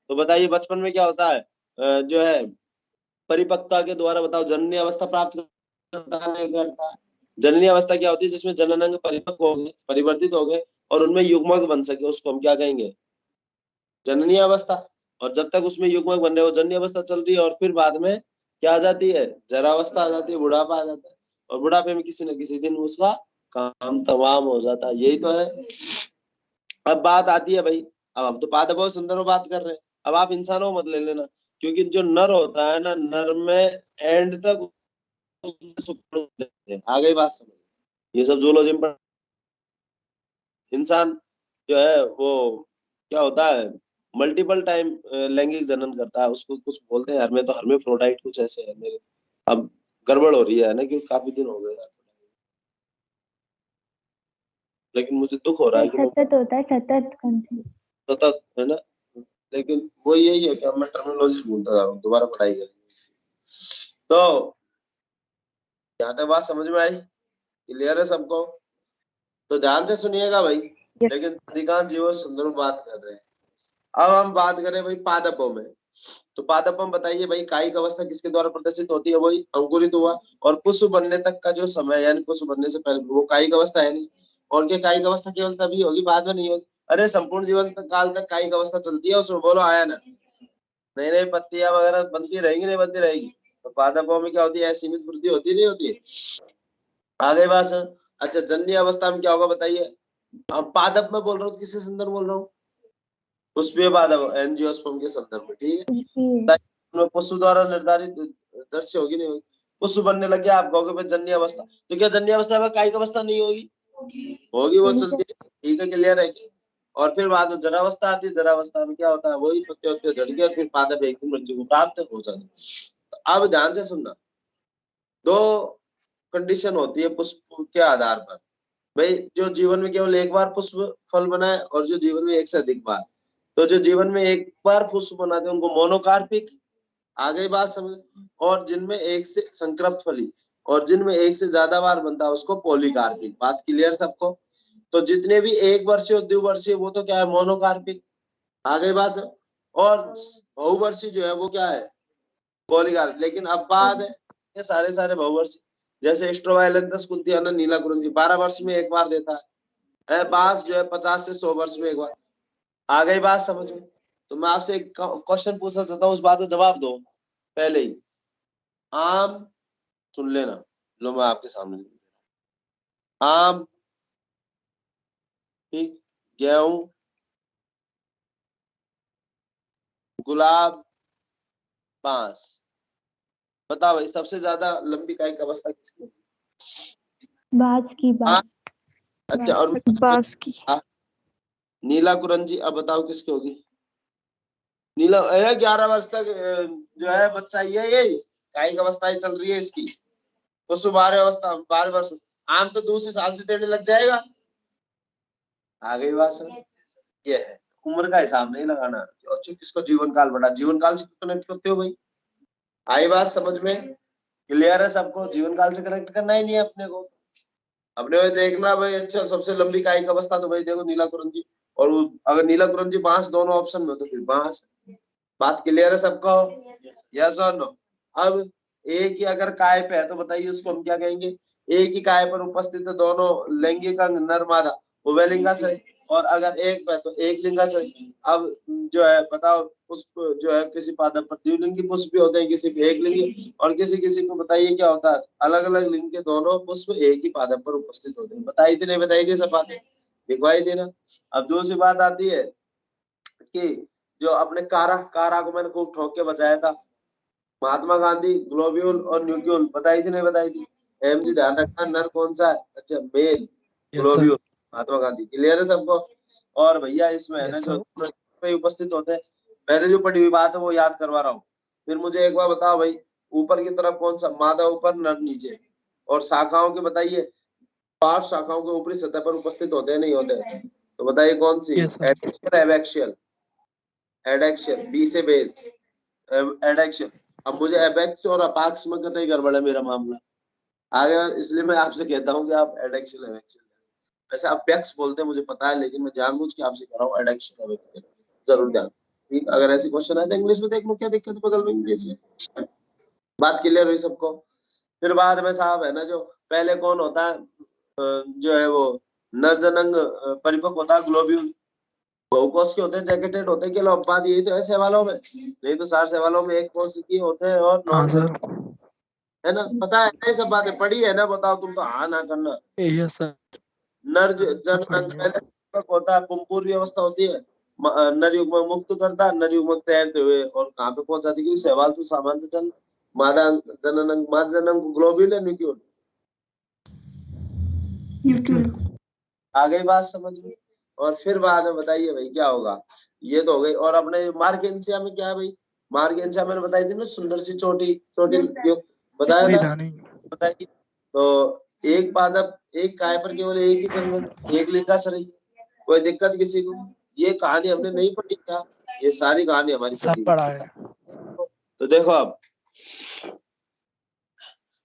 तो बताइए बचपन में क्या होता है, जो है परिपक्वता के द्वारा बताओ जननी अवस्था प्राप्त करता है। जननी अवस्था क्या होती है, जिसमें जननांग परिपक्व हो गए, परिवर्तित हो गए और उनमें युग्मक बन सके, उसको हम क्या कहेंगे, जननी अवस्था। और जब तक उसमें युग्मक बन रहे हो, जननी अवस्था चल रही है, और फिर बाद में क्या आ जाती है, जरावस्था आ जाती है, बुढ़ापा आ जाता है। और बुढ़ापे में किसी न किसी दिन उसका काम तमाम हो जाता है। यही तो है। अब बात आती है भाई, अब हम तो पादप सुंदर में बात कर रहे हैं, अब आप इंसानों को मत ले लेना, क्योंकि जो नर होता है ना, नर में एंड तक शुक्र होते हैं। आ गई बात समझ? ये सब जूलॉजी में इंसान जो है वो क्या होता है, मल्टीपल टाइम लैंगिक जनन करता है, उसको कुछ बोलते हैं हर्मेफ्रोडाइट कुछ ऐसे है मेरे। अब गड़बड़ हो रही है ना, क्योंकि काफी दिन हो गए यार, लेकिन मुझे दुख हो रहा है कि मैं सतत होता है, सतत कौन सी? सतत है ना, लेकिन वो यही है कि अब मैं टर्मिनोलॉजी भूलता जा रहा हूँ, दोबारा पढ़ाई करेंगे। तो यहाँ तक बात समझ में आई? क्लियर है सबको? तो ध्यान से सुनिएगा भाई। लेकिन अधिकांश जीवों संदर्भ में बात कर रहे हैं। अब हम बात करें भाई पादपों में। तो पादपों में बताइए भाई, कायिक अवस्था किसके द्वारा प्रदर्शित होती है? वही अंकुरित हुआ और पुष्प बनने तक का जो समय, यानी पुष्प बनने से पहले, वो कायिक अवस्था है नहीं। और क्या कायिक अवस्था केवल तभी होगी, बाद में नहीं होगी? अरे संपूर्ण जीवन काल तक कायिक अवस्था चलती है उसमें। बोलो आया ना? नई नई पत्तियां वगैरह बनती रहेंगी, नहीं बनती रहेगी? तो पादपों में क्या होती है, सीमित वृद्धि होती नहीं होती है? आगे बात। अच्छा, जन्य अवस्था में क्या होगा बताइए? हम पादप में बोल रहा हूँ, किसके संदर्भ बोल रहा हूँ? पुष्पीय पादप, एंजियोस्पर्म के संदर्भ में। ठीक है, पुष्प द्वारा निर्धारित दृश्य होगी नहीं होगी? पुष्प बनने लग गया, आप कहोगे भाई जन्य अवस्था, तो क्या जन्य अवस्था में कायिक अवस्था नहीं होगी? होगी, वो चलती है। ठीक है, क्लियर है कि? और फिर बाद में जरावस्था आती है। जरावस्था में क्या होता है, वही पत्ते होते झड़ गए, फिर पादप एक दिन मृत्यु को प्राप्त हो जाता है। अब ध्यान से सुनना, दो कंडीशन होती है पुष्प के आधार पर भाई, जो जीवन में केवल एक बार पुष्प फल बनाए और जो जीवन में एक से अधिक बार। तो जो जीवन में एक बार पुष्प बनाते हैं उनको मोनोकार्पिक, आ गई बात समझ? और जिनमें एक से संक्रप्त फली और जिनमें एक से ज्यादा बार बनता है उसको पॉलीकार्पिक। बात क्लियर सबको? तो जितने भी एक वर्षीय और द्विवर्षीय वो तो क्या है, मोनोकार्पिक। आ गई बात समझ? और बहुवर्षीय जो है वो क्या है, पॉलीकार्पिक। लेकिन अब बात है, ये सारे बहुवर्षीय, जैसे स्ट्रोबाइलेंथस कुंतियाना नीला कुरंजी 12 वर्ष में एक बार देता है। बांस जो है 50 से 100 वर्ष में एक बार। आ गई बात समझ में? तो मैं आपसे एक क्वेश्चन पूछना चाहता हूँ, उस बात का जवाब दो पहले ही। आम, सुन लेना, लो मैं आपके सामने आम, ठीक, गेहूं, गुलाब, बांस। बताओ भाई सबसे ज्यादा लंबी कायिक अवस्था किसकी? बांस की बात। अच्छा, और बांस की। नीला कुरंजी, अब बताओ किसकी होगी? नीला 11 वर्ष तक जो है बच्चा ये कायिक अवस्था ही चल रही है इसकी। उसको 12 अवस्था, 12 वर्ष। आम तो दूसरे साल से देने लग जाएगा। आ गई बात समझ? ये है, उम्र का हिसाब नहीं लगाना। अच्छा, किसको जीवन काल बढ़ा, जीवन काल से कनेक्ट करते हो भाई? आई बात समझ में? क्लियर है सबको? जीवन काल से कनेक्ट करना ही नहीं है अपने को। अपने को देखना भाई, अच्छा सबसे लंबी कायिक अवस्था तो भाई देखो नीला कुरंजी, और अगर नीला कुरंजी बांस दोनों ऑप्शन में तो फिर बांस। बात क्लियर है सबको? यस और नो? अब एक ही अगर काय पे है तो बताइए उसको हम क्या कहेंगे? एक ही काय पर उपस्थित दोनों लैंगिक अंग नर मादा उभयलिंगाश्रय, और अगर एक में तो एक लिंगा से। अब जो है बताओ पुष्प जो है किसी पादप पर द्विलिंगी पुष्प भी होते हैं, किसी पे एक लिंगी, और किसी किसी को बताइए क्या होता है, अलग अलग लिंग के दोनों पुष्प एक ही पादप पर उपस्थित होते हैं। बताई थी नहीं बताई थी सब बातें, दिखवाई थी ना। अब दूसरी बात आती है कि जो अपने कारा को मैंने खूब ठोक के बचाया था, महात्मा गांधी ग्लोब्यूल और न्यूक्लियोल, बताई थी नहीं बताई थी। एमजी ध्यान रखना, नर कौन सा है, अच्छा mail globule, Mahatma Gandhi, clear है सबको। और भैया इसमें है ना जो पे उपस्थित होते हैं, पहले जो पढ़ी हुई बात है वो याद करवा रहा हूँ। फिर मुझे एक बार बताओ भाई, ऊपर की तरफ कौन सा, मादा ऊपर नर नीचे, और शाखाओं के बताइए, 5 शाखाओं के ऊपरी सतह पर उपस्थित होते हैं नहीं होते, तो बताइए कौन सी, एडेक्सियल एबैक्सियल, एडेक्सियल बी से बेस, एडेक्सियल। अब मुझे एबैक्स और अपाक्स में कतई गड़बड़ है मेरा मामला आगे, इसलिए मैं आपसे कहता हूँ कि आप एडेक्सियल एबैक्सियल, वैसे अपेक्स बोलते हैं मुझे पता है, लेकिन मैं जानबूझ के आपसे कर रहा हूँ एडेक्सियल एबैक्सियल, जरूर ध्यान। ठीक, अगर ऐसी क्वेश्चन आए तो इंग्लिश में देख लो, क्या दिक्कत है, बगल में इंग्लिश है। बात क्लियर हुई सबको। फिर बाद में साहब है ना जो पहले कौन होता है, जो है वो नरजनंग परिपक्व होता है ग्लोब्यूल, बहुकोष के होते हैं, जैकेटेड होते हैं, केवल बात यही तो है सवालों में, नहीं तो 4 सवालों में एक कोष की होते हैं और हाँ सर, है ना, पता है ये सब बातें पढ़ी है ना, बताओ तुम तो हाँ ना करना। यस सर, नर जनन पहले होता है, पुंपूर्वी अवस्था होती है, नर युग्मक मुक्त करता है, नर युग्मक तैरते हुए, और कहाँ पे पहुंच जाती है, सवाल तो सामान्य चल, मादा जनन, मादा जनन ग्लोब्यूल है न्यूक्लियोल, न्यूक्लियोल। आ गई बात समझ में। और फिर बाद में बताइए भाई क्या होगा, ये तो हो गई। और अपने मार्केंसिया में क्या है भाई, मार्केंसिया मैंने बताई थी ना, सुंदर सी छोटी छोटी युक्त, बताया था, बताइए। तो एक पादप एक काय पर केवल एक ही जन्म, एक लिंगा शरीर, कोई दिक्कत किसी को, ये कहानी हमने नहीं पढ़ी क्या, ये सारी कहानी हमारी सब पढ़ा है। तो देखो अब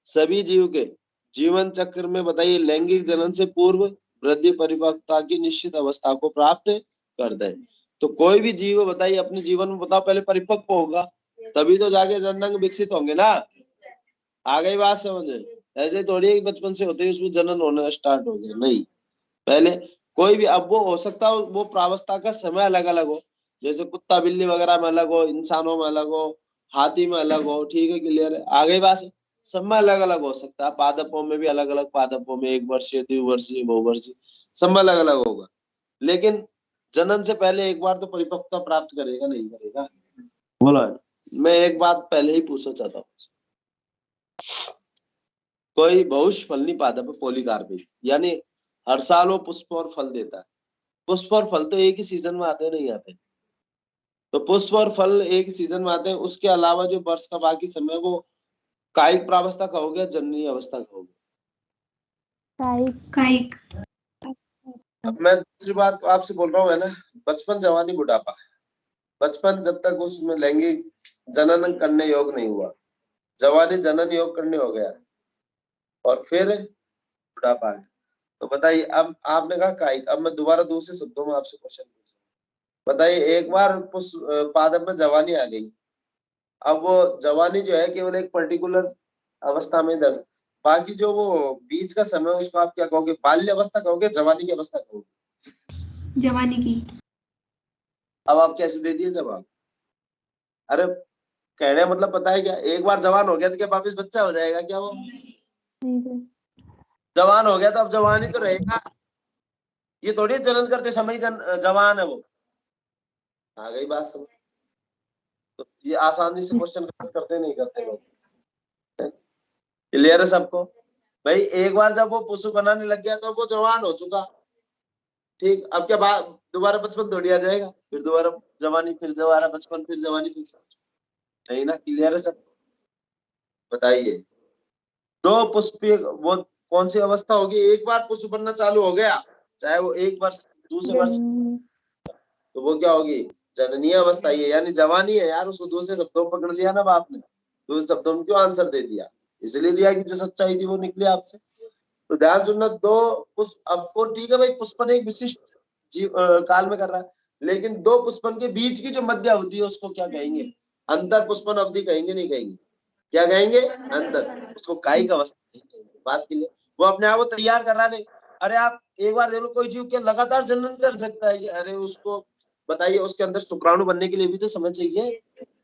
सभी जीव के जीवन चक्र में बताइए लैंगिक जनन से पूर्व वृद्धि परिपक्वता की निश्चित अवस्था को प्राप्त करते हैं। तो कोई भी जीव बताइए अपने जीवन में बताओ पहले परिपक्व होगा, तभी तो जाके जननांग विकसित होंगे ना। आ गई बात समझ, ऐसे थोड़ी एक बचपन से होते ही उसमें जनन होना स्टार्ट हो गया, नहीं, पहले कोई भी, अब वो हो सकता हो वो प्रावस्था का समय अलग अलग हो, जैसे कुत्ता बिल्ली वगैरह में अलग हो, इंसानों में अलग हो, हाथी में अलग हो, ठीक है क्लियर है, आ गई बात, सब में अलग अलग हो सकता है, पादपों में भी अलग अलग, पादपों में 1 वर्षीय 2 वर्षीय बहुवर्षीय सब में अलग अलग होगा, लेकिन जनन से पहले एक बार तो परिपक्वता प्राप्त करेगा नहीं करेगा, बोला है। मैं एक बात पहले ही पूछना चाहता हूँ, कोई बहुशफलनी पादप पॉलीकार्पिक, यानी हर साल वो पुष्प और फल देता है, पुष्प और फल तो एक ही सीजन में आते नहीं आते, तो पुष्प और फल एक ही सीजन में आते हैं, उसके अलावा जो वर्ष का बाकी समय वो कायिक प्रावस्था कहोगे, जननी अवस्था कहोगे, कायिक। अब मैं दूसरी बात आपसे बोल रहा हूँ है ना, बचपन जवानी बुढ़ापा, बचपन जब तक उसमें लैंगिक जनन करने योग नहीं हुआ, जवानी जनन योग करने हो गया, और फिर बुढ़ापा है, तो बताइए अब आपने कहा कायिक, अब मैं दोबारा दूसरे शब्दों में आपसे क्वेश्चन पूछ रहा हूँ, बताइए एक बार पादप में जवानी आ गई, अब वो जवानी जो है केवल एक पर्टिकुलर अवस्था में दर, बाकी जो वो बीच का समय उसको आप क्या कहोगे, बाल्य अवस्था कहोगे, जवानी की अवस्था कहोगे, जवानी की। अब आप कैसे दे दिए जवाब, अरे कहने मतलब पता है क्या, एक बार जवान हो गया तो क्या वापिस बच्चा हो जाएगा क्या, वो जवान हो गया तो अब जवानी तो रहेगा, ये थोड़ी जनन करते समय जवान है वो, आ गई बात समझ। तो ये आसानी से क्वेश्चन करते नहीं करते लोग, क्लियर है सबको भाई, एक बार जब वो पुष्प बनाने लग गया तो वो जवान हो चुका, ठीक, अब क्या बात दोबारा बचपन थोड़ी आ जाएगा, फिर दोबारा जवानी, फिर दोबारा बचपन, फिर जवानी, फिर नहीं ना, क्लियर है सब, बताइए। दो पुष्पीय वो कौन सी अवस्था होगी, एक बार पुष्प बनना चालू हो गया, चाहे वो 1 वर्ष दूसरे वर्ष, तो वो क्या होगी, जननीय अवस्था, ये यानी जवानी है यार, उसको दूसरे शब्दों में पकड़ लिया ना आपने, दूसरे शब्दों में क्यों आंसर दे दिया, इसलिए दिया कि जो सच्चाई थी वो निकली आपसे। तो ध्यान सुनना, दो पुष्प, आपको ठीक है भाई, पुष्पन एक विशिष्ट काल में कर रहा है, लेकिन 2 पुष्पन के बीच की जो मध्य अवधि है उसको क्या कहेंगे, अंतर पुष्पन अवधि कहेंगे, नहीं कहेंगे, क्या कहेंगे, अंतर, उसको कायिक अवस्था कहेंगे, बात के लिए वो अपने आप को तैयार कर रहा नहीं, अरे आप एक बार देख लो, कोई जीव क्या लगातार जनन कर सकता है कि अरे उसको बताइए, उसके अंदर शुक्राणु बनने के लिए भी तो समय चाहिए।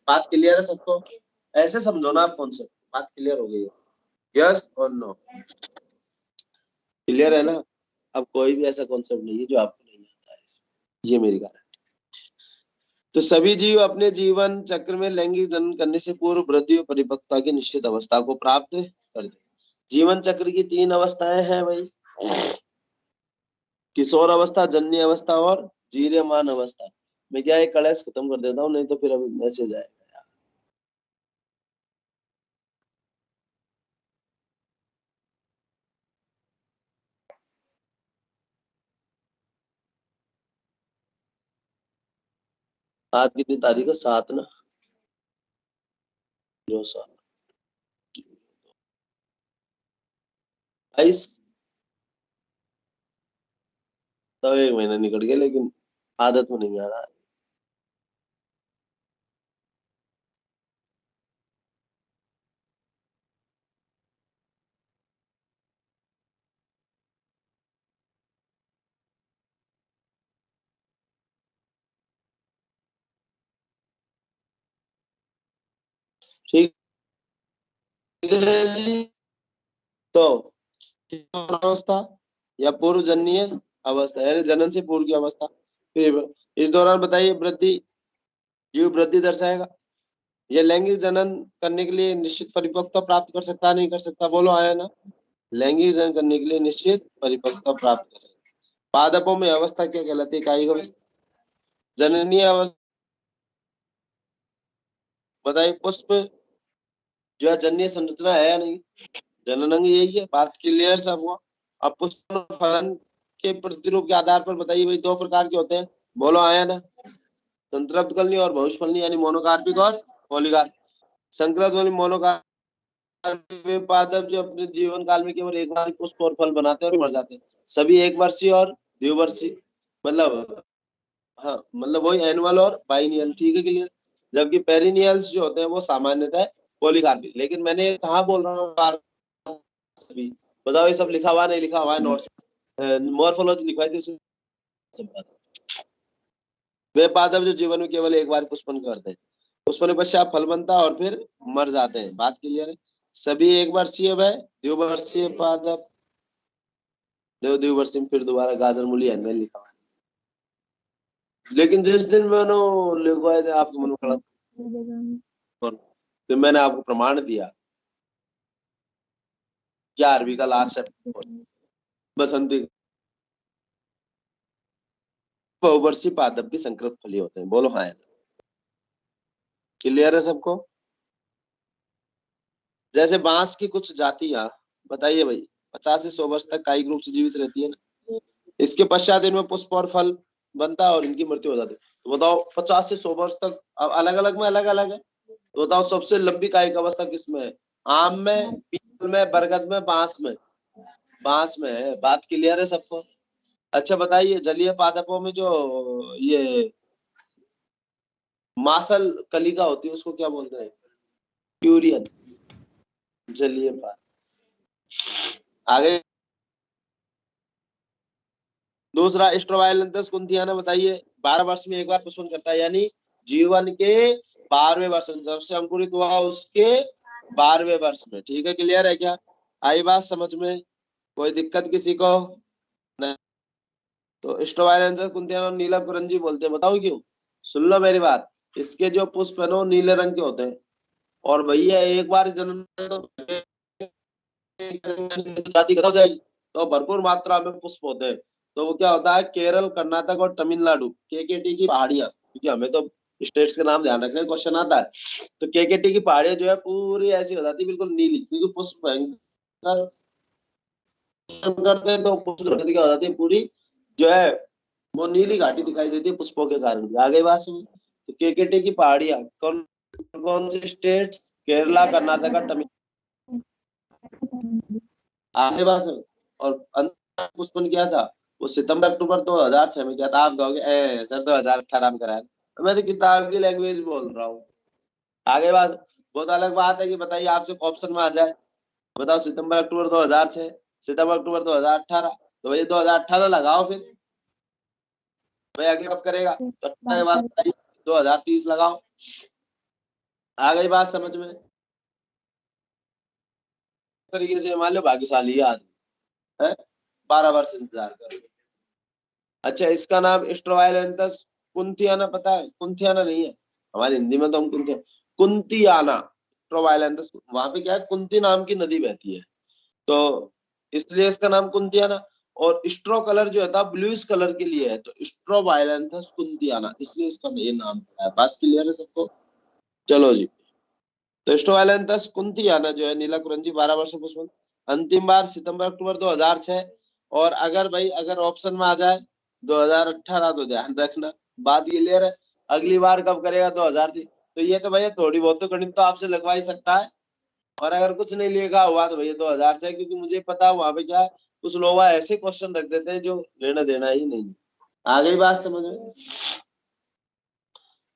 बात क्लियर है सबको? ऐसे समझो ना आप कॉन्सेप्ट, बात क्लियर हो गई है? यस और नो? क्लियर है ना? अब कोई भी ऐसा कॉन्सेप्ट नहीं है जो आपको नहीं आता है, ये मेरी गारंटी। तो सभी जीव अपने जीवन चक्र में लैंगिक जनन करने से पूर्व वृद्धि और परिपक्वता की निश्चित अवस्था को प्राप्त करते। जीवन चक्र की 3 अवस्थाएं हैं भाई, किशोर अवस्था, जन्य अवस्था और जीर्यमान अवस्था। मैं क्या एक कलेश खत्म कर देता हूँ, नहीं तो फिर अभी मैसेज आएगा। आज कितनी तारीख है? 7 ना? जो 7 22 तो 1 महीना निकल गया, लेकिन आदत में नहीं आ रहा। ठीक है जी। तो किशोर अवस्था या पूर्व जन्य अवस्था, यानी जनन से पूर्व की अवस्था। फिर इस दौरान बताइए वृद्धि, जीव वृद्धि दर्शाएगा। ये लैंगिक जनन करने के लिए निश्चित परिपक्वता प्राप्त कर सकता है, नहीं कर सकता? बोलो आया ना? लैंगिक जनन करने के लिए निश्चित परिपक्वता प्राप्त कर सकता। पादपों में अवस्था क्या कहलाती है? कायिक अवस्था। जननीय अवस्था बताइए, पुष्प जो है जन्य संरचना है या नहीं? जननांग यही है, बात क्लियर सब हुआ। अब पुष्प फलन के प्रतिरूप के आधार पर बताइए भाई, 2 प्रकार के होते हैं। बोलो आया ना? संतृप्त कलनी और बहुष्फलनी, यानी मोनोकार्पिक और पॉलीकार्पिक। संकृत वाली मोनोकार्पिक पादप जो अपने जीवन काल में केवल एक बार पुष्प और फल बनाते हैं और मर जाते हैं। सभी एक वर्षीय और द्विवर्षीय, मतलब हाँ, मतलब वही एनुअल और बाइनियल। ठीक है, क्लियर? जबकि पेरिनियल्स जो होते हैं वो सामान्यतः पॉलीकार्पिक। लेकिन मैंने कहाँ बोल रहा हूँ, बताओ ये सब लिखा हुआ नहीं लिखा हुआ है नोट्स? मॉर्फोलॉजी लिखवाई थी उसमें सब बात। वे पादप जो जीवन में केवल एक बार पुष्पन करते हैं, पुष्पन के पश्चात फल बनता है और फिर मर जाते हैं। बात क्लियर है? सभी एक वर्षीय व द्विवर्षीय पादप, द्विवर्षीय फिर दोबारा गाजर मूली अन्य लिखा हुआ है। लेकिन जिस दिन मैंने लिखवाए थे आपको मन खड़ा, फिर मैंने आपको प्रमाण दिया 11वीं का लास्ट चैप्टर बसंती बहुवर्षीय पादप की संकृत फली होते हैं। बोलो हाँ, क्लियर है सबको? जैसे बांस की कुछ जातियां बताइए भाई 50 से 100 वर्ष तक कायिक रूप से जीवित रहती है ना, इसके पश्चात इनमें पुष्प और फल बनता है और इनकी मृत्यु हो जाती है। तो बताओ 50 से 100 वर्ष तक, अब अलग अलग में अलग अलग है, तो बताओ सबसे लंबी कायिक अवस्था किसमें है? आम में, पीपल में, बरगद में, बांस में? बांस में है। बात क्लियर है सबको? अच्छा बताइए, जलीय पादपों में जो ये मासल कलिका होती है उसको क्या बोलते हैं? ट्यूरियन, जलीय पादप। आगे दूसरा स्ट्रोबाइलेंथस कुंथियाना, बताइए 12 वर्ष में एक बार पुष्पन करता है, यानी जीवन के 12वें वर्ष में, जब से अंकुरित हुआ उसके 12वें वर्ष में। ठीक है, क्लियर है क्या? आई बात समझ में? कोई दिक्कत किसी को? नहीं। तो स्ट्रोबाइलेंथस कुंथियाना नीलम करंजी बोलते हैं, बताओ क्यों? सुन लो मेरी बात, इसके जो पुष्प है ना नीले रंग के होते हैं, और भैया एक बार जन्म जाति खत्म हो जाएगी तो भरपूर मात्रा में पुष्प होते हैं। तो वो क्या होता है, केरल, कर्नाटक और तमिलनाडु केकेटी की पहाड़ियां, क्योंकि हमें तो स्टेट्स के नाम ध्यान रखने का क्वेश्चन आता है, तो केकेटी की पहाड़ियां जो है पूरी ऐसी हो जाती है बिल्कुल नीली, क्योंकि पुष्प भयंकर करते हैं तो पुष्प क्या हो जाती है पूरी जो है वो नीली घाटी दिखाई देती है पुष्पों के कारण भी। आगे बात सुन, तो केकेटी की पहाड़ियां कौन कौन से स्टेट्स? केरला, कर्नाटक और तमिलनाडु। आगे बात सुन, और अंतिम पुष्पन किया था वो सितंबर अक्टूबर 2006 में किया था। आप कहोगे सर 2018 में कराया, तो मैं तो किताब की लैंग्वेज बोल रहा हूँ। आगे बात, बहुत अलग बात है कि बताइए आपसे ऑप्शन में आ जाए, बताओ सितंबर अक्टूबर 2006, सितंबर अक्टूबर 2018, तो भाई 2018 लगाओ फिर। भाई अगले कब करेगा? तो 18 के बाद 2030 लगाओ। आ गई बात समझ में? तरीके से मान लो भाग्यशाली आदमी है, 12 वर्ष इंतजार करो। अच्छा, इसका नाम स्ट्रोवाइलेंथस कुंथियाना पता है? कुंथियाना नहीं है, हमारी हिंदी में तो हम कुंतियाना। स्ट्रोवाइलेंथस, वहां पे क्या है, कुंती नाम की नदी बहती है, तो इसलिए इसका नाम कुंतियाना। और स्ट्रो कलर जो है ब्लूइश कलर के लिए है, तो स्ट्रोवाइलेंथस कुंतियाना, इसलिए इसका ये नाम है। बात क्लियर है सबको? चलो जी, तो स्ट्रोवाइलेंथस कुंतियाना जो है नीला कुरंजी 12 वर्षों पुष्पन, अंतिम बार सितंबर अक्टूबर 2006। और अगर भाई अगर ऑप्शन में आ जाए 2018 तो ध्यान रखना, बात क्लियर है। अगली बार कब करेगा? 2030। तो ये तो भैया थोड़ी बहुत तो गणित तो आपसे लगवा ही सकता है, और अगर कुछ नहीं लिखा हुआ तो भैया 2006, क्योंकि मुझे पता है वहां पे क्या है, कुछ लोग ऐसे क्वेश्चन रख देते हैं जो लेना देना ही नहीं। आ गई बात समझ में?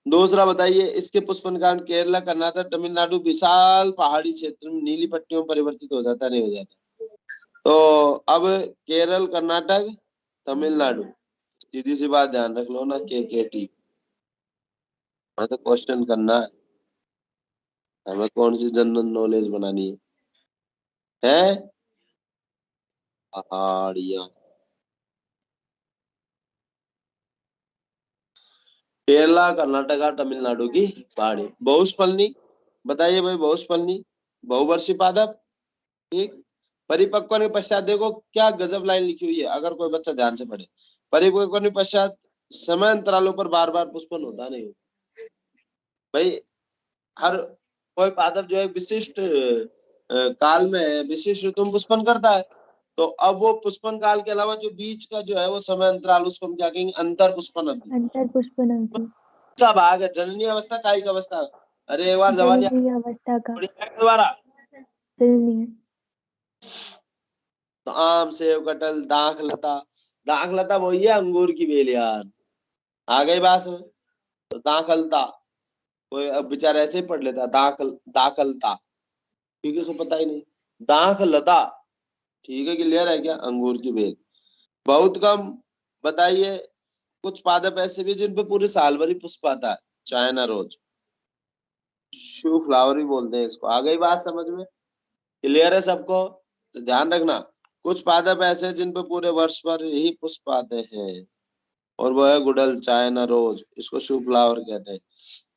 दूसरा बताइए, इसके पुष्पन कांड केरला, कर्नाटक, तमिलनाडु विशाल पहाड़ी क्षेत्र में नीली पट्टियों में परिवर्तित हो जाता नहीं हो जाता? तो अब केरल, कर्नाटक, तमिलनाडु, सीधी सी बात ध्यान रख लो ना, के तो क्वेश्चन करना है हमें, कौन सी जनरल नॉलेज बनानी है? पहाड़ियां, केरला, कर्नाटका, तमिलनाडु की पहाड़ी। बहुस्पलनी बताइए भाई, बहुस्पलनी बहुवर्षीय पादप, ठीक। परिपक्व के पश्चात देखो क्या गजब लाइन लिखी हुई है, अगर कोई बच्चा ध्यान से पढ़े। परिपक्व के पश्चात समय अंतरालों पर बार बार पुष्पन होता नहीं भाई। हर कोई पादप जो है विशिष्ट काल में विशिष्ट ऋतु में पुष्पन करता है, तो अब वो पुष्पन काल के अलावा जो बीच का जो है वो समय अंतराल, उसको हम क्या कहेंगे? अंतर पुष्पन अवधि। अंतर पुष्पन अवधि का भाग है जननी अवस्था, कायिक अवस्था। अरे एक बार जवानी जननी अवस्था का दोबारा। जननी। तो आम, सेब, कटहल, दाख लता। दाख लता वही है अंगूर की बेल यार। आ गई बात में? तो दाखलता, कोई अब बेचारा ऐसे ही पढ़ लेता दाखलता, क्योंकि उसको पता ही नहीं। दाख लता, ठीक है, क्लियर है क्या? अंगूर की बेल। बहुत कम बताइए, कुछ पादप ऐसे भी जिन पे पूरे साल भर ही पुष्प आता है। चाइना रोज, शू फ्लावर भी बोलते हैं इसको। आ गई बात समझ में? क्लियर है सबको? तो ध्यान रखना, कुछ पादप ऐसे हैं जिन पे पूरे वर्ष भर ही पुष्प आते हैं, और वो है गुड़हल, चाइना रोज, इसको शू फ्लावर कहते हैं।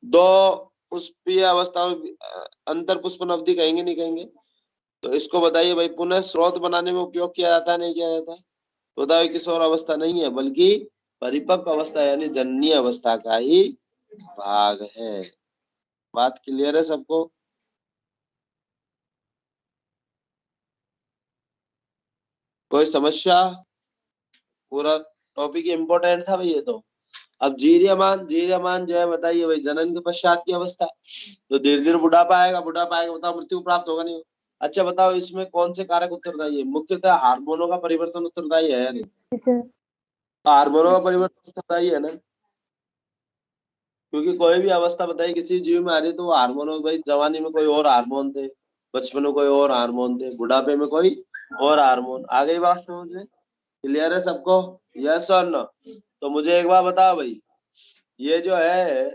दो पुष्पीय अवस्था में अंतर पुष्पन अवधि कहेंगे नहीं कहेंगे? तो इसको बताइए भाई, पुनः स्रोत बनाने में उपयोग किया जाता है नहीं किया जाता? तो बताइए, किशोर अवस्था नहीं है, बल्कि परिपक्व अवस्था यानी जननीय अवस्था का ही भाग है। बात क्लियर है सबको? कोई समस्या? पूरा टॉपिक इम्पोर्टेंट था भाई ये तो। अब जीर्यमान जो है बताइए भाई, जनन के पश्चात की अवस्था। तो धीरे धीरे बुढ़ापा आएगा, बताओ मृत्यु प्राप्त होगा नहीं? अच्छा बताओ, इसमें कौन से कारक उत्तरदायी है? मुख्यतः हार्मोनों का परिवर्तन उत्तरदायी है या नहीं? हार्मोनों का परिवर्तन उत्तरदायी है ना, क्योंकि कोई भी अवस्था बताइए किसी जीव में आ रही है तो वो हार्मोनों, भाई जवानी में कोई और हार्मोन थे, बचपन में कोई और हार्मोन थे, बुढ़ापे में कोई और हार्मोन। आ गई बात समझ में? क्लियर है सबको? यस और नो? तो मुझे एक बार बताओ भाई, ये जो है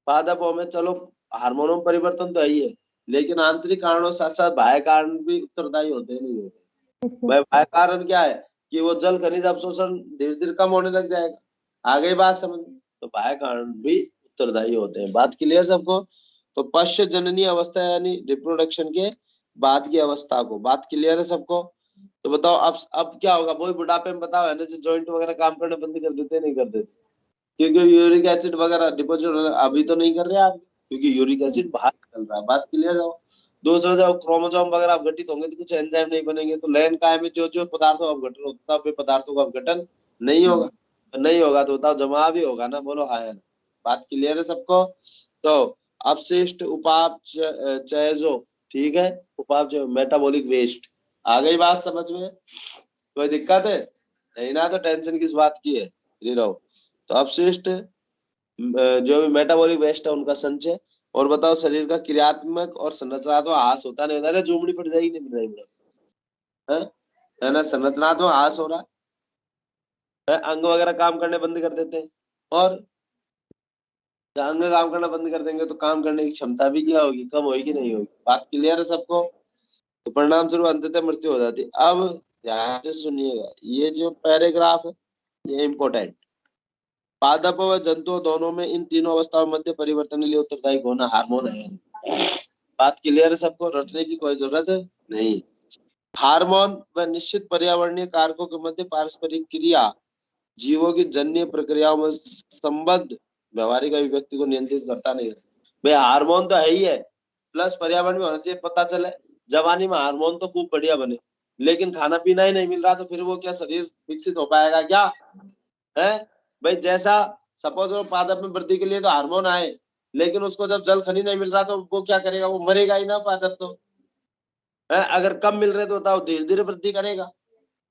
पादपों में, चलो हार्मोनों में परिवर्तन तो है ही है, लेकिन आंतरिक कारणों साथ साथ बाह्य कारण भी उत्तरदायी होते नहीं होते? भाई बाह्य कारण क्या है कि वो जल खनिज अवशोषण धीरे धीरे कम होने लग जाएगा। आ गई बात समझ? तो बाह्य कारण भी उत्तरदायी होते हैं। बात क्लियर सबको? तो पश्च जननी अवस्था यानी रिप्रोडक्शन के बाद की अवस्था को, बात क्लियर है सबको? तो बताओ अब क्या होगा? वही बुढ़ापे में बताओ है ना, जो जॉइंट वगैरह काम करना बंद कर देते नहीं कर देते, क्योंकि यूरिक एसिड वगैरह डिपोजिट अभी तो नहीं कर रहे आप, क्योंकि यूरिक एसिड बाहर निकल रहा है। बात क्लियर है? दूसरा, जब क्रोमोसोम वगैरह अपघटित होंगे तो कुछ एंजाइम नहीं बनेंगे, तो लैन काय में जो जो पदार्थों का अपघटन होता है वे पदार्थों का अपघटन नहीं होगा। नहीं होगा तो बताओ जमा भी होगा ना? बोलो हाँ। बात क्लियर है सबको? तो अपशिष्ट उपापचय, ठीक है, उपापचय मेटाबॉलिक वेस्ट। आ गई बात समझ में? कोई दिक्कत है नहीं ना? तो टेंशन किस बात की है, फ्री रहो। तो अपशिष्ट जो भी मेटाबॉलिक वेस्ट है उनका संचय। और बताओ, शरीर का क्रियात्मक और संरचनात्मक ह्रास होता नहीं होता? जुमड़ी फट जाएगी नहीं फट जाएगी? है ना? संरचनात्मक ह्रास हो रहा है, अंग वगैरह काम करने बंद कर देते हैं, और जब अंग काम करना बंद कर देंगे तो काम करने की क्षमता भी क्या होगी, कम होगी कि नहीं होगी। बात क्लियर है सबको। तो परिणाम स्वरूप अंततः मृत्यु हो जाती है। अब ध्यान से सुनिएगा, ये जो पैराग्राफ है ये इम्पोर्टेंट। पादप व जंतु दोनों में इन तीनों अवस्थाओं मध्य परिवर्तन के लिए उत्तरदायी होना हार्मोन है। बात क्लियर है सबको, रटने की कोई जरूरत नहीं। हार्मोन व निश्चित पर्यावरणीय कारकों के मध्य पारस्परिक क्रिया जीवों की जन्य प्रक्रियाओं में संबद्ध व्यवहारिक अभिव्यक्ति को नियंत्रित करता नहीं है। भाई हार्मोन तो है ही है, प्लस पर्यावरण में होना चाहिए। पता चले जवानी में हार्मोन तो खूब बढ़िया बने, लेकिन खाना पीना ही नहीं मिल रहा, तो फिर वो क्या शरीर विकसित हो पाएगा क्या है? भाई जैसा सपोज पादप में वृद्धि के लिए तो हार्मोन आए, लेकिन उसको जब जल खनिज नहीं मिल रहा तो वो क्या करेगा, वो मरेगा ही ना पादप तो है। अगर कम मिल रहे तो बताओ धीरे धीरे वृद्धि करेगा।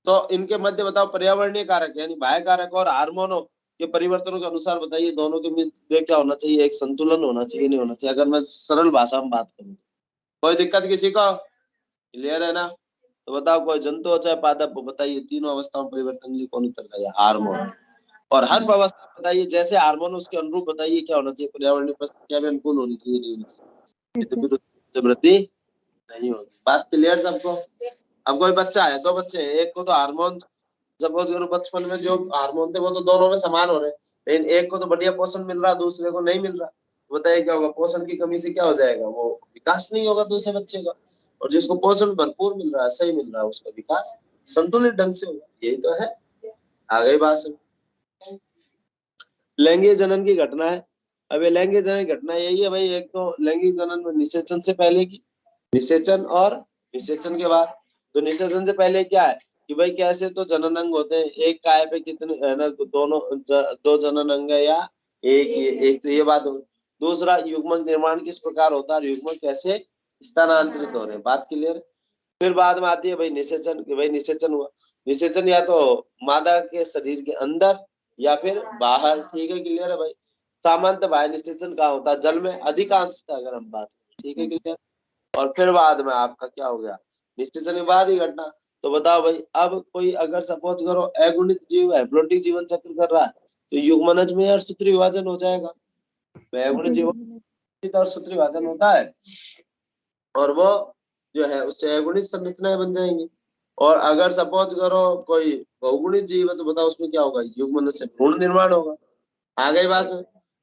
तो इनके मध्य बताओ पर्यावरणीय कारक यानी बाह्य कारक और हार्मोनों के परिवर्तनों के अनुसार बताइए दोनों के मध्य क्या होना चाहिए, एक संतुलन होना चाहिए, नहीं होना चाहिए। अगर मैं सरल भाषा में बात करूं, कोई दिक्कत किसी को? क्लियर है ना? तो बताओ कोई जंतु हो चाहे पादप हो, बताइए तीनों अवस्थाओं में परिवर्तन के लिए कौन उत्तरदायी है? हार्मोन। और हर अवस्था बताइए जैसे हार्मोन उसके अनुरूप बताइए क्या होना चाहिए, पर्यावरणीय परिस्थितियां भी अनुकूल होनी चाहिए, नहीं होनी चाहिए, तो फिर उससे वृद्धि नहीं होगी। बात क्लियर सबको? अब कोई बच्चा है, दो बच्चे हैं, एक को तो हार्मोन सपोज करो बचपन में जो हार्मोन थे वो तो दोनों में समान हो रहे, लेकिन एक को तो बढ़िया पोषण मिल रहा, दूसरे को नहीं मिल रहा। बताइए क्या होगा? पोषण की कमी से क्या हो जाएगा, वो विकास नहीं होगा दूसरे बच्चे का। और जिसको पोषण भरपूर मिल रहा है, सही मिल रहा है, उसका विकास संतुलित ढंग से होगा। यही तो है। आ गई बात समझ? लैंगिक जनन की घटना है। अब ये लैंगिक जनन की घटना यही है भाई, एक तो लैंगिक जनन में निषेचन से पहले की, निषेचन और निषेचन के बाद। तो निषेचन से पहले क्या है कि भाई कैसे तो जनन अंग होते हैं, एक काय पे कितने है ना, दोनों दो जनन अंग है या एक तो ये बात हो। दूसरा युग्मक निर्माण किस प्रकार होता है, युग्मक कैसे स्थानांतरित हो रहे हैं। बात क्लियर? फिर बाद में आती है भाई निषेचन, कि भाई निषेचन हुआ, निषेचन या तो मादा के शरीर के अंदर या फिर बाहर। ठीक है, क्लियर है भाई? सामान्यतः बाह्य निषेचन कहाँ होता है? जल में अधिकांशतः, अगर हम बात करें। ठीक है, क्लियर? और फिर बाद में आपका क्या हो गया, निषेचन के बाद ही घटना। तो बताओ भाई, अब कोई अगर सपोज करो अगुणित जीव है, प्लोटिक जीवन चक्र कर रहा है, तो युग्मनज में और सूत्र विभाजन हो जाएगा। अगुणित जीवन और सूत्र विभाजन होता है, और वो जो है उससे अगुणित संरचनाएं बन जाएंगी। और अगर सपोज करो कोई बहुगुणित जीव है, तो बताओ उसमें क्या होगा, युग्मनज से भ्रूण निर्माण होगा। आ गई बात?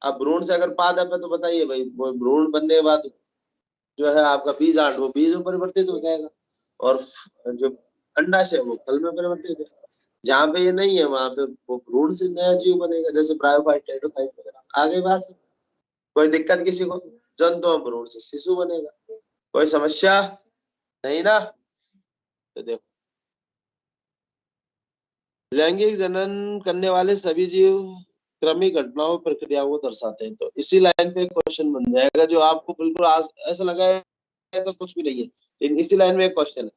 अब भ्रूण से अगर पादप है तो बताइए भाई, वो भ्रूण बनने के बाद जो है आपका बीजांड, वो बीज में परिवर्तित हो जाएगा, और जो अंडाशय वो फल में परिवर्तित हो जाएगा। जहाँ पे ये नहीं है वहां पे वो भ्रूण से नया जीव बनेगा, जैसे ब्रायोफाइट, टेरिडोफाइट वगैरह। आगे बात? कोई दिक्कत किसी को? जंतु भ्रूण से शिशु बनेगा, कोई समस्या नहीं ना? तो देखो, लैंगिक जनन करने वाले सभी जीव क्रमिक घटनाओं प्रक्रियाओं को दर्शाते हैं। तो इसी लाइन पे एक क्वेश्चन बन जाएगा जो आपको बिल्कुल ऐसा लगा है तो कुछ भी नहीं है, लेकिन इसी लाइन में एक क्वेश्चन है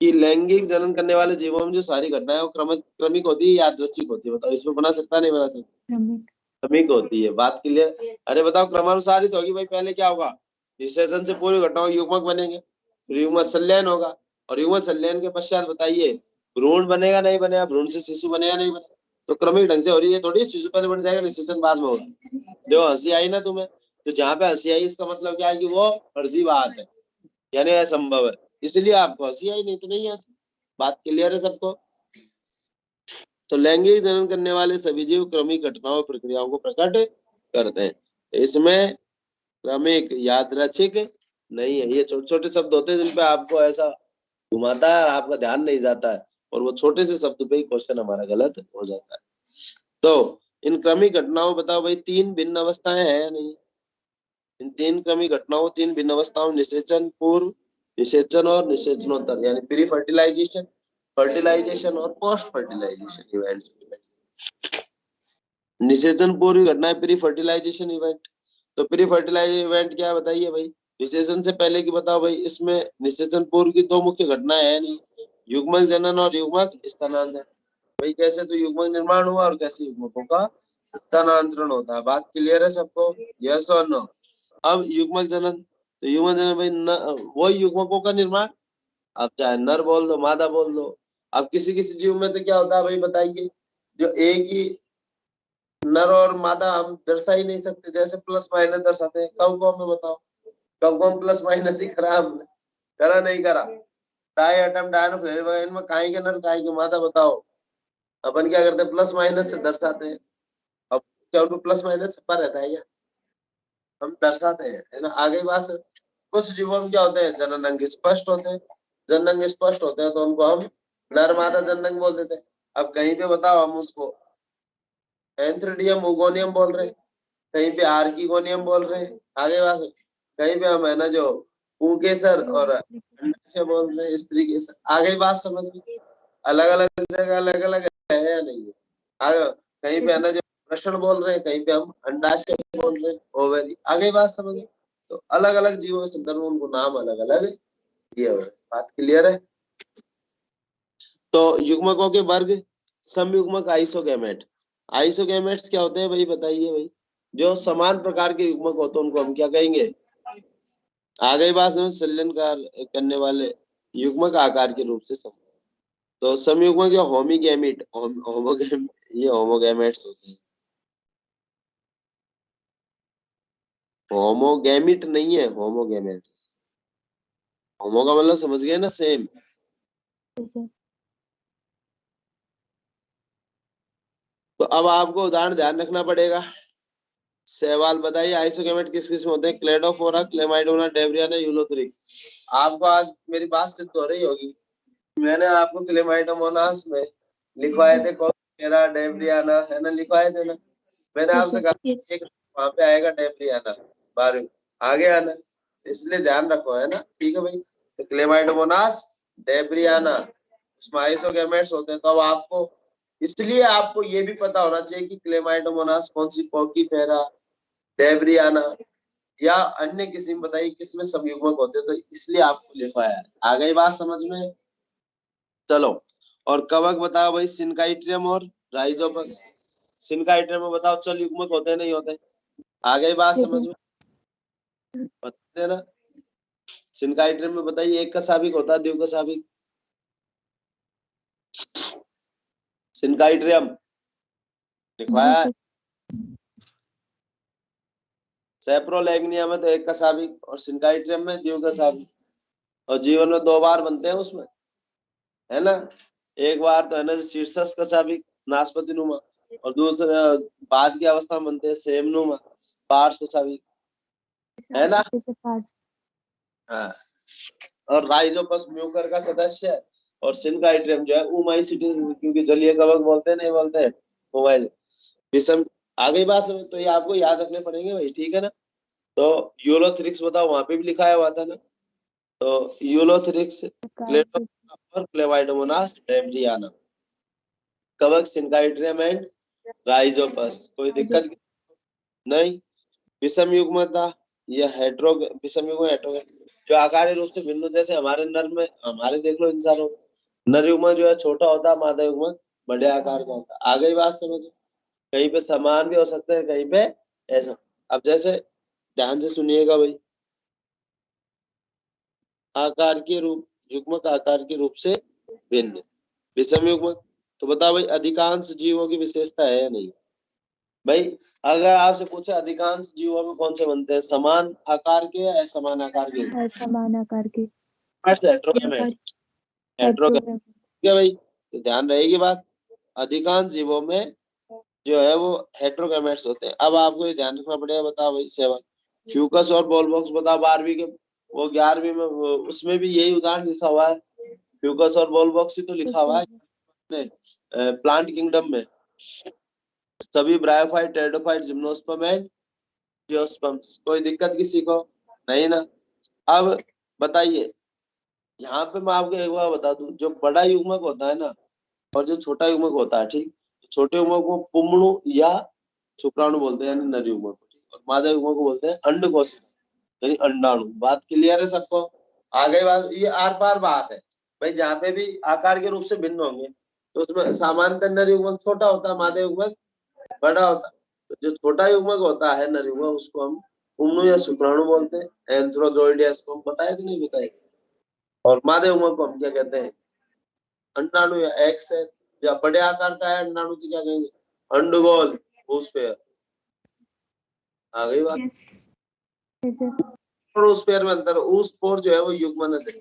कि लैंगिक जनन करने वाले जीवों में जो सारी घटनाएं वो क्रमिक होती है या यादृच्छिक होती है? बताओ, इसमें बना सकता नहीं बना सकता? क्रमिक होती है। बात क्लियर? अरे बताओ, क्रमानुसारित होगी भाई। पहले क्या होगा, निषेचन से पूरी घटनाओं युग्मक बनेंगे, फिर युग्मक संलयन होगा, और युग्मक संलयन के पश्चात बताइए भ्रूण बनेगा नहीं बनेगा, भ्रूण से शिशु बनेगा नहीं बनेगा। तो क्रमिक ढंग से हो रही है, थोड़ी शिशु पहले बन जाएगा, निषेचन बाद में होगा। देखो हंसी आई ना तुम्हें? तो जहाँ पे हंसी आई इसका मतलब क्या है कि वो फर्जी बात है, यानी असंभव है, इसलिए आपको हंसी आई, नहीं तो नहीं आती। बात क्लियर है सबको? तो लैंगिक जनन करने वाले सभी जीव क्रमिक घटनाओं प्रक्रियाओं को प्रकट करते हैं। इसमें क्रमिक यादृच्छिक नहीं है। ये छोटे छोटे शब्द होते हैं जिन पे आपको ऐसा घुमाता है, आपका ध्यान नहीं जाता है, और वो छोटे से शब्द पे ही क्वेश्चन हमारा गलत हो जाता है। तो इन क्रमिक घटनाओं बताओ भाई, तीन भिन्न अवस्थाएं हैं या नहीं? इन तीन क्रमिक घटनाओं, तीन भिन्न अवस्थाओं, निषेचन पूर्व, निषेचन और निषेचनोत्तर, यानी प्री फर्टिलाइजेशन, फर्टिलाइजेशन और पोस्ट फर्टिलाइजेशन इवेंट्स। निषेचन पूर्व घटना है प्री फर्टिलाइजेशन इवेंट। तो प्री फर्टिलाइजेशन इवेंट क्या है बताइए भाई? निषेचन से पहले की बताओ भाई। इसमें निषेचन पूर्व की दो मुख्य घटनाएं है नहीं, युग्मक जनन और युग्मक स्थानांतरण। भाई कैसे तो युग्मक निर्माण हुआ और कैसे युग्मकों का स्थानांतरण होता है। बात क्लियर है सबको? यस और नो? अब युग्मक जनन, तो युग्मक जनन भाई वो युग्मकों का निर्माण, आप चाहे नर बोल दो मादा बोल दो। अब किसी किसी जीव में तो क्या होता है भाई बताइए, जो एक ही नर और मादा हम दर्शा ही नहीं सकते, जैसे प्लस माइनस दर्शाते हैं। कब को हमें बताओ, कब को हम प्लस माइनस ही करा, हमने करा नहीं करा? डाई एटम डायनो इनमें काहे के नर काहे के मादा बताओ? अपन क्या करते हैं, प्लस माइनस से दर्शाते हैं। अब क्या उनको प्लस माइनस छपा रहता है या हम दर्शाते हैं, है ना? आगे बात है। कुछ जीवों में क्या होते हैं, जननांग स्पष्ट होते हैं। जननांग स्पष्ट होते हैं तो उनको हम नर मादा जननांग बोल देते हैं। अब कहीं पे बताओ हम उसको एंथ्रेडियम ओगोनियम बोल रहे हैं, कहीं पे आर्किगोनियम बोल रहे हैं, आगे बात है। कहीं पे हम है ना जो पुंकेसर और अंडाशय बोल रहे हैं, स्त्री केसर। आगे बात समझ में? अलग अलग जगह अलग अलग है या नहीं है? आगे कहीं पे है ना जो प्रश्न बोल रहे हैं, कहीं पे हम अंडाशय बोल रहे हैं, ओवरी। आगे बात समझ में? तो अलग अलग जीवों के संदर्भ में उनको नाम अलग अलग दिए हुए। बात क्लियर है? तो युग्मकों के वर्ग, समयुग्मक आइसोगैमेट। आइसोगैमेट्स क्या होते हैं भाई, बताइए भाई? जो समान प्रकार के युग्मक होते हैं उनको हम क्या कहेंगे? आगे बात में संलयन करने वाले युग्मक आकार के रूप से सम। तो समयुग्मक या होमीगैमिट, ये होमोगैमेट्स होते हैं। होमोगैमिट नहीं है, होमोगैमेट। होमो का मतलब समझ गए ना, सेम। सर। तो अब आपको उदाहरण ध्यान रखना पड़ेगा। सवाल बताइए, आइसोगैमेट किस किस में होते हैं? क्लेडोफोरा, क्लेमाइडोना, डेब्रियाना, यूलोथ्रिक्स। आपको आज मेरी बात सिद्ध हो रही होगी। मैंने आपको क्लेमाइडोमोनास में लिखवाए थे कोलेरा, डेब्रियाना, है ना? लिखवाए थे ना? मैंने आपसे कहा एक वहां पे आएगा डेब्रियाना, 12 आगे आना, इसलिए ध्यान रखो, है ना? ठीक है भाई। तो क्लेमाइडोमोनास, डेब्रियाना, उसमें आइसोगैमेट्स होते हैं। तो अब आपको, इसलिए आपको ये भी पता होना चाहिए कि क्लेमाइडोमोनास कौन सी कोकीफेरा, डेब्रियाना या अन्य किसी में बताइए किसमें समयुग्मक होते हैं। तो इसलिए आपको लिखवाया है। आ गई बात समझ में? चलो, और कवक बताओ भाई, सिनकाइट्रियम और राइजोपस। सिनकाइट्रियम में बताओ चल युग्मक होते हैं नहीं होते? आ गई बात समझ में? बताते ना। सिनकाइट्रियम में बताइए एक कसाबिक होता है, द्विकसाबिक? सिनकाइट्रियम लिखवाया है। सेप्रोलैंगनिया में तो एक कसाबिक और सिनकाइट्रियम में द्विकसाबिक। और जीवन में 2 बार बनते हैं उसमें, है ना? एक बार तो है ना शीर्षस कसाबिक, नाशपति नुमा, और दूसरे बाद की अवस्था में बनते हैं सेमनुमा, पार्श्व कसाबिक, है ना? हाँ। और राइजोपस म्यूकर का सदस्य है, और सिनकाइट्रियम जो है उमाइसिटिस, क्योंकि जलीय कवक बोलते हैं, नहीं बोलते हैं उमाइस विषम। आ गई बात समझ? तो ये आपको याद रखने पड़ेंगे भाई, ठीक है ना? तो यूलोथ्रिक्स बताओ, वहां पे भी लिखाया हुआ था ना? तो यूलोथ्रिक्स, और क्लेमाइडोमोनास, डेब्रियाना, कवक, सिनकाइट्रियम एंड राइजोपस। कोई दिक्कत नहीं? विषम युग्मता या हेट्रो, विषम युग्म हेट्रो जो आकार रूप से भिन्न, जैसे हमारे नर में, हमारे देख लो इंसानों में, नर युग्म जो है छोटा होता है, मादा युग्म बड़े आकार का होता है। आ गई बात समझ? कहीं पे समान भी हो सकते हैं, कहीं पे ऐसा। अब जैसे ध्यान से सुनिएगा भाई, आकार के रूप, युग्मक आकार के रूप से भिन्न, विषम युग्मक। तो बताओ भाई, अधिकांश जीवों की विशेषता है या नहीं भाई? अगर आपसे पूछे अधिकांश जीवों में कौन से बनते हैं, समान आकार के या असमान आकार के? समान आकार के। हेट्रोगैमेट, हेट्रोगैमेट, ठीक है भाई? तो ध्यान रहेगी बात, अधिकांश जीवों में जो है वो हेट्रोगैमेट्स होते हैं। अब आपको ये ध्यान रखना पड़ेगा। बताओ भाई 7 फ्यूकस और बॉल बॉक्स बताओ, 12वीं के वो 11वीं में उसमें भी यही उदाहरण लिखा हुआ है, फ्यूकस और बॉल बॉक्स ही तो लिखा हुआ है प्लांट किंगडम में। सभी ब्रायोफाइट, टेरिडोफाइट, जिम्नोस्पर्म एंड जियोस्पर्म्स। कोई दिक्कत किसी को नहीं ना? अब बताइए, यहाँ पे मैं आपको एक बार बता दूं, जो बड़ा युग्मक होता है ना और जो छोटा युग्मक होता है, ठीक, छोटे युग्मक को पुंगणु या शुक्राणु बोलते हैं, यानी नर युग्मक को, ठीक, और मादा युग्मक को बोलते हैं अंडकोशिका यानी अंडाणु। बात क्लियर है सबको? आगे बात, ये आर पार बात है भाई। जहाँ पे भी आकार के रूप से भिन्न होंगे तो उसमें सामान्यतः नर युग्मक छोटा होता है, मादा युग्मक बड़ा होता है। तो जो छोटा युग्मक होता है नर युग्मक, उसको हम पुंगणु या शुक्राणु बोलते हैं, एंथ्रोजोइडियस को हम बताए थे नहीं बताए? और मादा युग्मक को हम क्या कहते हैं? अंडाणु या एग सेल। या बड़े आकार का है अंडाणु तो क्या कहेंगे? अंडगोल, ऊसपेयर। आ गई बात। यस yes sir, और ऊसपेयर में अंतर, ऊसपोर जो है वो युग्मनज है,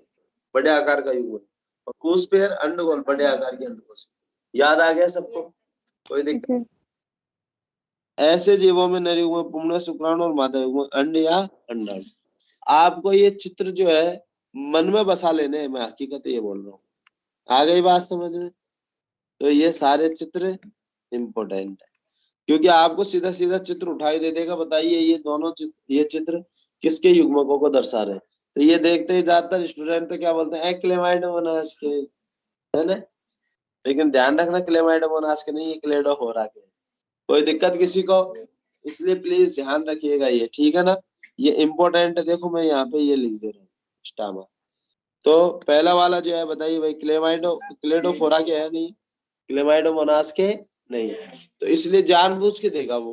बड़े आकार का युग्मन, और ऊसपेयर अंडगोल, बड़े आकार के अंडकोश। याद आ गया सबको? कोई yes दिक्कत? sir, ऐसे जीवों में नर युग्म, पुंगड़, शुक्राणु और मादा युग्म, अंड या अंडाणु। आपको ये चित्र जो है मन में बसा लेने हैं, मैं हकीकत ये बोल रहा हूँ। आ गई बात समझ में? तो ये सारे चित्र इम्पोर्टेंट है, क्योंकि आपको सीधा सीधा चित्र उठाई दे देगा, बताइए ये दोनों ये चित्र किसके युग्मकों को दर्शा रहे हैं। तो ये देखते ही ज्यादातर स्टूडेंट तो क्या बोलते हैं, क्लेमाइडोमोनास के, है ना? लेकिन ध्यान रखना क्लेमाइडोमोनास के नहीं, ये क्लेडोफोरा के। कोई दिक्कत किसी को? इसलिए प्लीज ध्यान रखिएगा ये, ठीक है ना? ये इम्पोर्टेंट है। देखो मैं यहाँ पे ये लिख दे रहा हूँ, स्टामा। तो पहला वाला जो है बताइए भाई, क्लेडोफोरा के है नहीं, क्लेमाइडोमोनास के नहीं। तो इसलिए जानबूझ के देगा वो,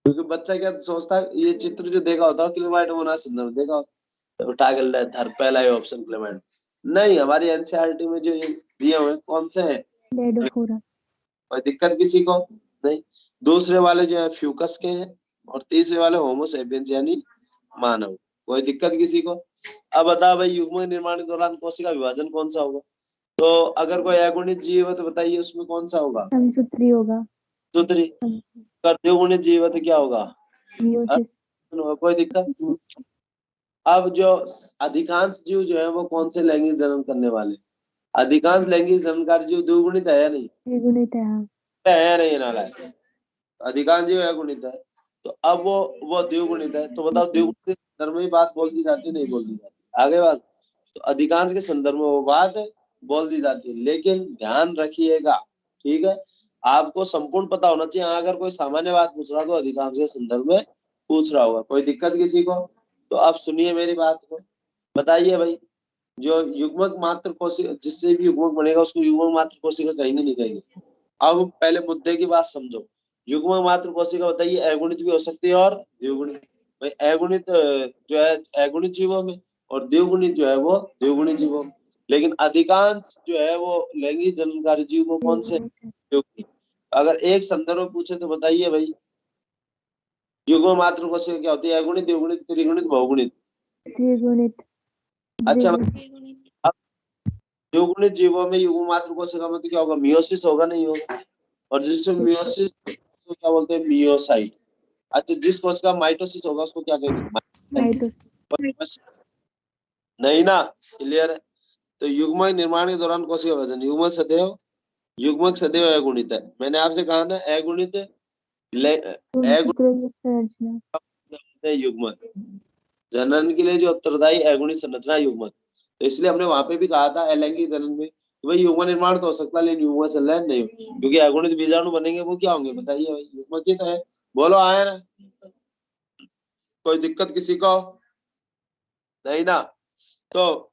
क्योंकि बच्चा क्या सोचता है, ये चित्र जो देखा होता है क्लेमाइडोमोनास सिंड्रोम देखा होता, तो उठा के ले धर पहला ही ऑप्शन क्लेमाइड। नहीं, हमारी एनसीईआरटी में जो ये दिए हुए कौन से हैं? क्लेडोफोरा। कोई दिक्कत किसी को? नहीं। दूसरे वाले जो है फ्यूकस के हैं, और तीसरे वाले होमो सेपियंस यानी मानव। कोई दिक्कत किसी को? अब बताओ भाई, युग्म निर्माण के दौरान कोशिका विभाजन कौन सा होगा? तो अगर कोई अगुणित जीव है तो बताइए उसमें कौन सा होगा? समसूत्री होगा। सूत्री। अगर द्विगुणित जीव है तो क्या होगा? मियोसिस। कोई दिक्कत? अब जो अधिकांश जीव जो है वो कौन से लैंगिक जन्म करने वाले? अधिकांश लैंगिक जन्मकारी जीव द्विगुणित है या नहीं? द्विगुणित है हाँ। है या नहीं नालायक? अधिकांश जीव अगुणित है, तो अब वो द्विगुणित है, तो बताओ द्विगुणित के संदर्भ में बात बोल दी जाती नहीं बोल दी जाती? आगे बात, तो अधिकांश के संदर्भ में वो बात बोल दी जाती है, लेकिन ध्यान रखिएगा, ठीक है? आपको संपूर्ण पता होना चाहिए। अगर कोई सामान्य बात पूछ रहा तो अधिकांश के संदर्भ में पूछ रहा होगा। कोई दिक्कत किसी को? तो आप सुनिए मेरी बात को, बताइए भाई, जो युग्मक मात्र कोशिका, जिससे भी युग्मक बनेगा उसको युग्मक मात्र कोशिका कहेंगे नहीं कहेंगे? अब पहले मुद्दे की बात समझो। युग्मक मात्र कोशिका बताइए अगुणित भी हो सकती है और द्विगुणित। भाई अगुणित जो है अगुणित जीवों में, और द्विगुणित जो है वो द्विगुणित जीवों में, लेकिन अधिकांश जो है वो लैंगिक जन्मकारी जीव को कौन से? द्विगुणित। अगर एक संदर्भ पूछे तो बताइए भाई, युग्म मात्र कोशिका क्या होती है? अगुणित, द्विगुणित, त्रिगुणित, बहुगुणित? द्विगुणित। अच्छा, द्विगुणित जीवों में युग्म मात्र कोशिका में तो क्या होगा? मियोसिस होगा नहीं होगा? और जिसमें मियोसिस तो क्या बोलते हैं? मियोसाइट। अच्छा, जिस कोशिका माइटोसिस होगा उसको क्या कहेंगे? नहीं ना? क्लियर है? तो युग्मक निर्माण के दौरान कोशिका विभाजन, युग्मक सदैव अगुणित है। मैंने आपसे कहा ना अगुणित युग्मक जनन के लिए जो उत्तरदायी अगुणित संरचना युग्मक। तो इसलिए हमने वहां पे भी कहा था अलैंगिक जनन में, भाई युग्म निर्माण तो हो सकता है लेकिन युग्म संलयन नहीं, क्योंकि अगुणित बीजाणु बनेंगे वो क्या होंगे बताइए भाई? युग्मक ही तो है। बोलो आया ना? कोई दिक्कत किसी को? नहीं ना? तो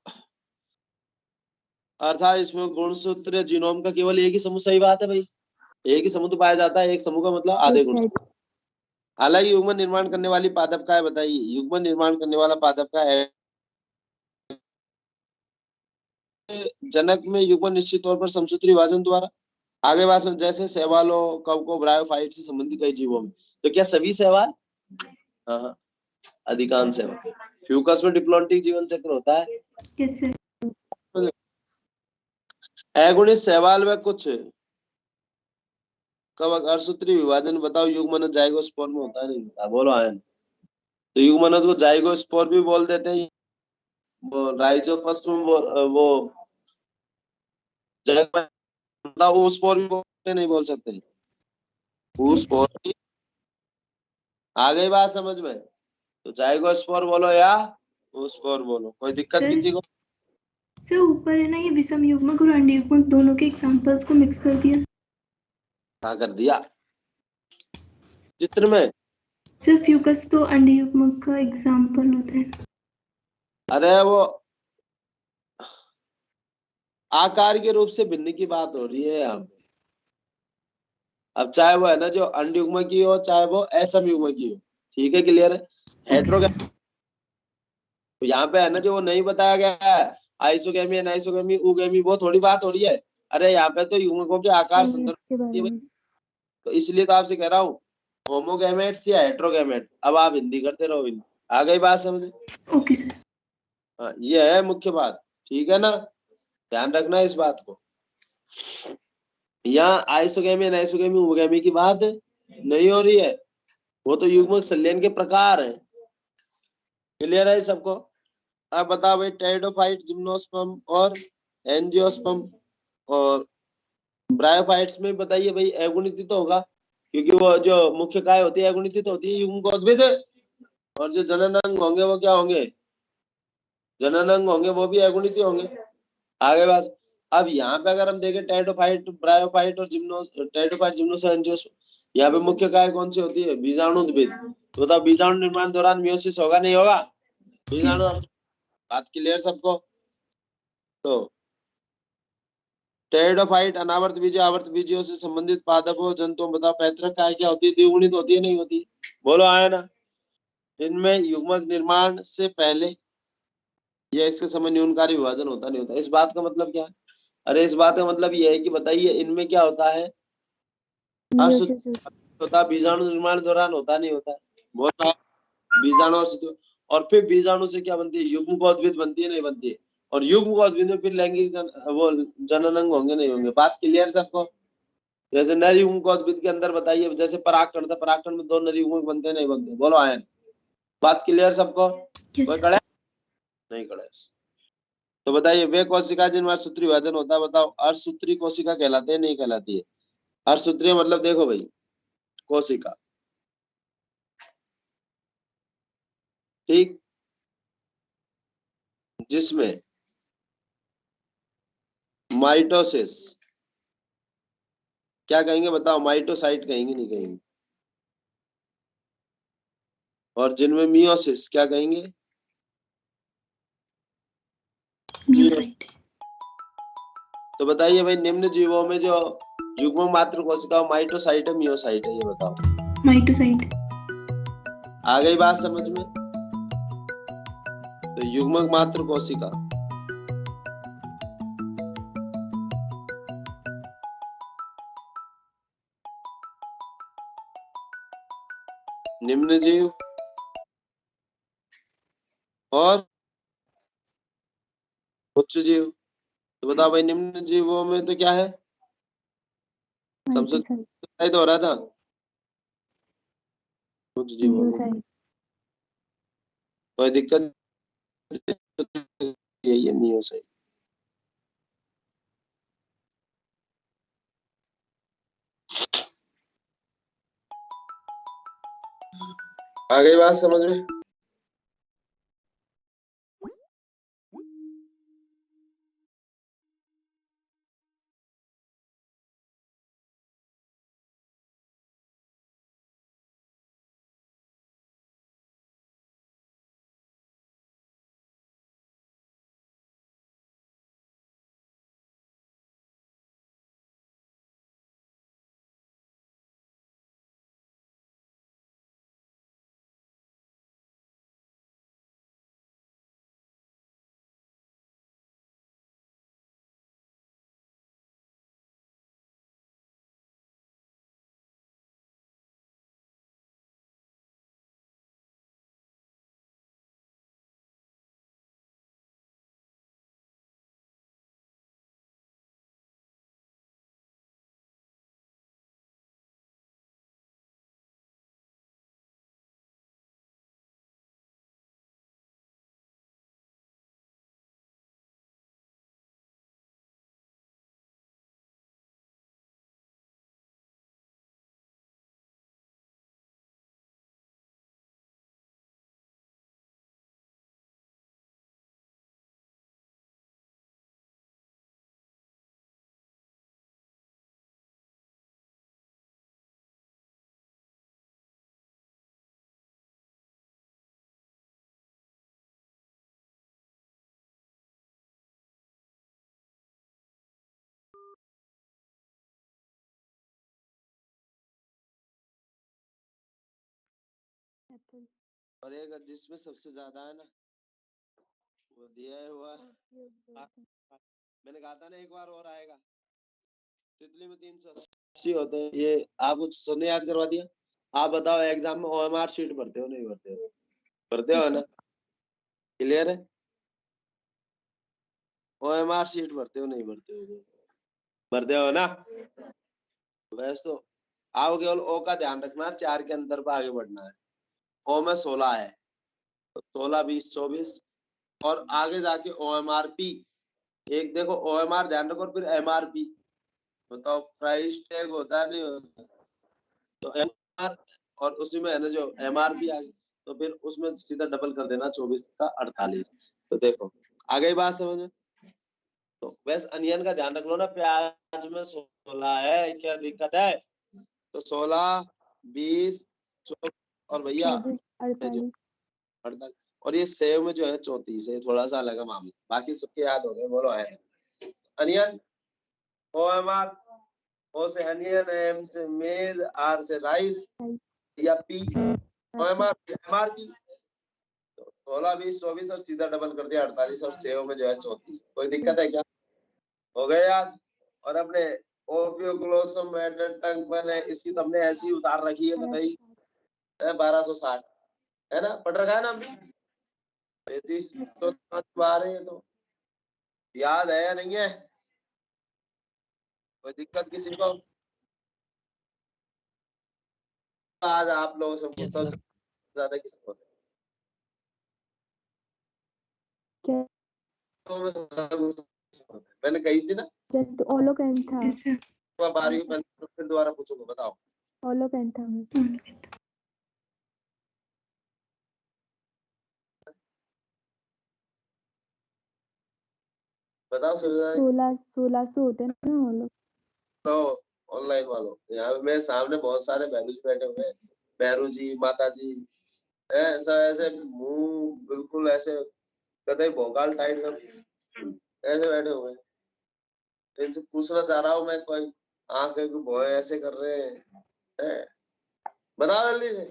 अर्थात इसमें गुणसूत्र जीनोम का केवल एक ही समूह, सही बात है भाई, एक ही समूह तो पाया जाता है, एक समूह का मतलब आधे गुण। हालांकि युग्म निर्माण करने वाली पादप का है, बताइए युग्म निर्माण करने वाला पादप का है। जनक में युग्म निश्चित तौर पर समसूत्री विभाजन द्वारा। आगे बात में जैसे शैवालों, कवकों, ब्रायोफाइट से संबंधित कई जीवों में। तो क्या सभी शैवाल? हाँ, अधिकांश शैवाल। फ्यूकस में डिप्लॉन्टिक जीवन चक्र होता है। Yes sir. अगुणित शैवाल में कुछ कवक अर्धसूत्री विभाजन बताओ। युग्मनज जाइगोस्पोर में होता है नहीं? बोलो आयन। तो युग्मनज को जाइगोस्पोर भी बोल देते हैं, वो राइजोपस में वो स्पोर भी बोलते नहीं बोल सकते? स्पोर। आ गई बात समझ में? तो जाइगोस्पोर बोलो या स्पोर बोलो, कोई दिक्कत सर? किसी को? सर ऊपर है ना ये विषम युग्मक और अंड युग्मक दोनों के एग्जांपल्स को मिक्स कर दिया। क्या कर दिया चित्र में? सर फ्यूकस तो अंड युग्मक का एग्जांपल होता है। अरे वो आकार के रूप से भिन्न की बात हो रही है यहाँ पे। अब चाहे वो है ना जो अंड युग्म की हो, चाहे वो असम युग्म की हो, ठीक है? क्लियर है? हेट्रोगैमी तो यहाँ पे है ना जो वो नहीं बताया गया है, आइसोगैमी, एनाइसोगैमी, ऊगैमी, वो थोड़ी बात हो रही है। अरे यहाँ पे तो युग्मकों के आकार यूनिट्स संदर्भ के बारे में। तो इसलिए तो आपसे कह रहा हूँ होमोगैमेट्स या हेट्रोगैमेट। अब आप हिंदी करते रहो हिंदी। आ गई बात समझ? Okay sir. हाँ, ये है मुख्य बात। ठीक है ना, ध्यान रखना इस बात को। यहाँ आइसोगेमी अनआइसोगेमी उभगामी की बात नहीं हो रही है, वो तो युग्मक संलयन के प्रकार है। क्लियर है सबको? अब बताओ भाई, टेरिडोफाइट, जिम्नोस्पर्म और एंजियोस्पर्म और ब्रायोफाइट्स में बताइए भाई, अगुणित तो होगा क्योंकि वो जो मुख्य काय होती है अगुणित होती है युग्मकोद्भिद, और जो जननांग होंगे वो क्या होंगे? जननांग होंगे, वो भी अगुणित होंगे। आगे बात। अब यहाँ पे अगर हम देखें टेरिडोफाइट, ब्रायोफाइट और टेरिडोफाइट, जिम्नोस, एंजियोस्पर्म, यहाँ पे मुख्य काय कौन सी होती है? बीजाणुद्भिद। तो बताओ बीजाणु निर्माण दौरान मियोसिस होगा नहीं होगा? बीजाणु। बात क्लियर सबको? तो टेरिडोफाइट अनावर्त बीज, आवर्त बीजियों से संबंधित पादपों जंतुओं, बताओ पैतृक काय क्या होती है? द्विगुणित होती है नहीं होती? बोलो आया ना? इनमें युग्मक निर्माण से पहले या इसके समय न्यूनकारी विभाजन होता नहीं होता? इस बात का मतलब क्या है? अरे इस बात का मतलब यह है कि बताइए इनमें क्या होता है? मियोसिस होता, बीजाणु निर्माण दौरान होता नहीं होता? बोलता बीजाणु से, और फिर बीजाणु से क्या बनती है? युग्मकोद्भिद बनती है नहीं बनती है? और युग्मकोद्भिद में फिर लैंगिक वो जननांग होंगे नहीं होंगे? बात क्लियर सबको? जैसे नर युग्मकोद्भिद के अंदर बताइए, जैसे परागकण था, परागकण में दो नर युग्मक बनते नहीं बनते? बोलो आयन। बात क्लियर सबको? कोई कड़े नहीं कड़े? तो बताइए वे कोशिका जिनमें अर्धसूत्री विभाजन होता है, बताओ अर्धसूत्री कोशिका कहलाते हैं नहीं कहलाती है? अर्धसूत्री मतलब देखो भाई, कोशिका, ठीक, जिसमें माइटोसिस, क्या कहेंगे बताओ? माइटोसाइट कहेंगे नहीं कहेंगे? और जिनमें मियोसिस, क्या कहेंगे? मियोसाइट। तो बताइए भाई, निम्न जीवों में जो युग्म मात्र कोशिका माइटोसाइट है मियोसाइट है, ये बताओ? माइटोसाइट। आ गई बात समझ में? तो युग्मक मात्र कोशिका निम्न जीव और उच्च जीव। तो बताओ भाई, निम्न जीवों में तो क्या है? सबसे माइटोसाइट तो हो रहा था उच्च जीवों में, मियोसाइट कोई दिक्कत? यही है मियोसाइट। आ गई बात समझ में? और एक जिसमें सबसे ज्यादा है ना, वो दिया हुआ। मैंने कहा था ना एक बार और आएगा। तितली में 380 होते हैं। ये आपको सर ने याद करवा दिया। आप बताओ एग्जाम में ओएमआर शीट भरते हो नहीं भरते हो? भरते हो ना? क्लियर है? ओएमआर शीट भरते हो नहीं भरते हो? भरते हो ना? वैसे तो आप केवल ओ का ध्यान रखना, 4 के अंतर पर आगे बढ़ना है। ओ में 16 है तो 16, 20, 24 और आगे जाके ओएमआर पी। एक देखो ओएमआर ध्यान रखो और फिर एमआरपी। बताओ प्राइस टैग होता है नहीं होता? तो एमआर और उसी में है ना जो एमआरपी आ गई तो फिर उसमें सीधा डबल कर देना 24 का 48। तो देखो आ गई बात समझ में? तो वैसे अनियन का ध्यान रख लो ना, प्याज में 16 है, क्या दिक्कत है? तो 16, 20, 24 और भैया 48 48 और ये सेव में जो है 34 है, थोड़ा सा अलग है मामला। बाकी सबके याद हो गए, बोलो है अनियन। ओएमआर, ओ से अनियन, एम से मेज, आर से राइस या पी ओएमआर एमआरपी। 16, 20, 24 और सीधा डबल कर दिया 48 और सेव में जो है 34। कोई दिक्कत है क्या? हो गए याद? और अपने ओपियोग्लोसम टंग पर है, इसकी तो हमने ऐसी उतार रखी है बताइए 1260 है ना, पढ़ रखा है ना हमने। 33 बार है तो याद है या नहीं है? कोई दिक्कत किसी को? आज आप लोगों से पूछता हूँ ज्यादा किसको होता क्या? है? मैंने कही थी ना जस्ट ओलोकेंथा ऐसे 12वीं पहले फिर दोबारा पूछूंगा, बताओ। ओलोकेंथा में बताओ सुविधा 1600 होते हैं ना ओलो। तो ऑनलाइन वालों यहाँ पे मेरे सामने बहुत सारे बहरू जी बैठे हुए हैं। बहरू जी, माता जी, ऐसा ऐसे मुंह बिल्कुल ऐसे कतई भोकाल टाइट कर ऐसे बैठे हुए हैं। इनसे पूछना चाह रहा हूँ मैं, कोई आंखें को भोए ऐसे कर रहे हैं? बताओ जल्दी से।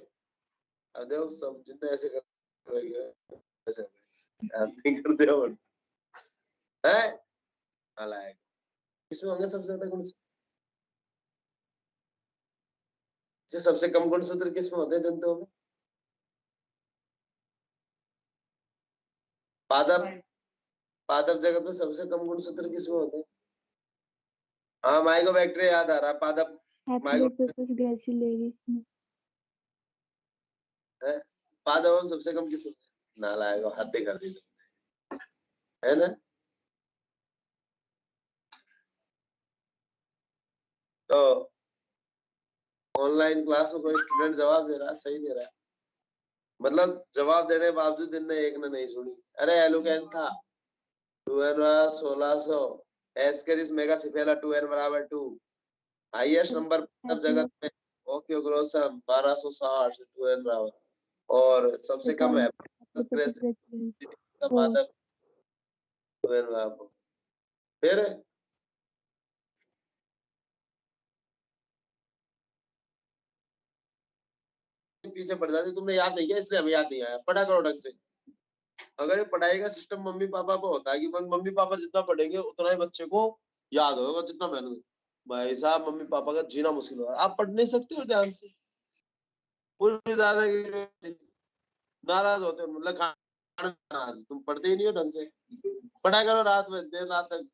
अब देखो सब जितने ऐसे कर रहे हैं ऐसे यार नहीं करते हो है नालायक। किसमें होंगे सबसे ज्यादा गुण? सबसे कम गुणसूत्र किसमें होते हैं जनताओं में? पादप, पादप जगत में सबसे कम गुणसूत्र किसमें होते हैं? हाँ माइकोबैक्टीरिया याद आ रहा है। पादप हैप्लोपिपस ग्रैसिलेरिस में है। पादप में सबसे कम किसमें? नालायक हत्या कर दी तुमने, है ना? तो ऑनलाइन क्लास में कोई स्टूडेंट जवाब दे रहा है, सही दे रहा है, मतलब जवाब देने के बावजूद इनने एक ने नहीं सुनी। अरे एलोकेन था 2n 1600 एस्केरिस मेगासिफेला 2n बराबर 2 हाईएस्ट नंबर सब जगत में ओकियोग्लोसम 1260 2n बराबर और सबसे कम है पादप 2n बराबर। फिर पीछे पड़ जाती, तुमने याद नहीं किया इसलिए हमें याद नहीं आया। पढ़ा करो ढंग से। अगर ये पढ़ाई का सिस्टम मम्मी पापा को होता है कि मम्मी पापा जितना पढ़ेंगे उतना ही बच्चे को याद होगा, जितना मेहनत। भाई साहब मम्मी पापा का जीना मुश्किल होगा। आप पढ़ नहीं सकते हो ध्यान से, पूरी दादागिरी नाराज होते हो, मतलब नाराज, तुम पढ़ते ही नहीं हो ढंग से। पढ़ा करो रात में देर रात तक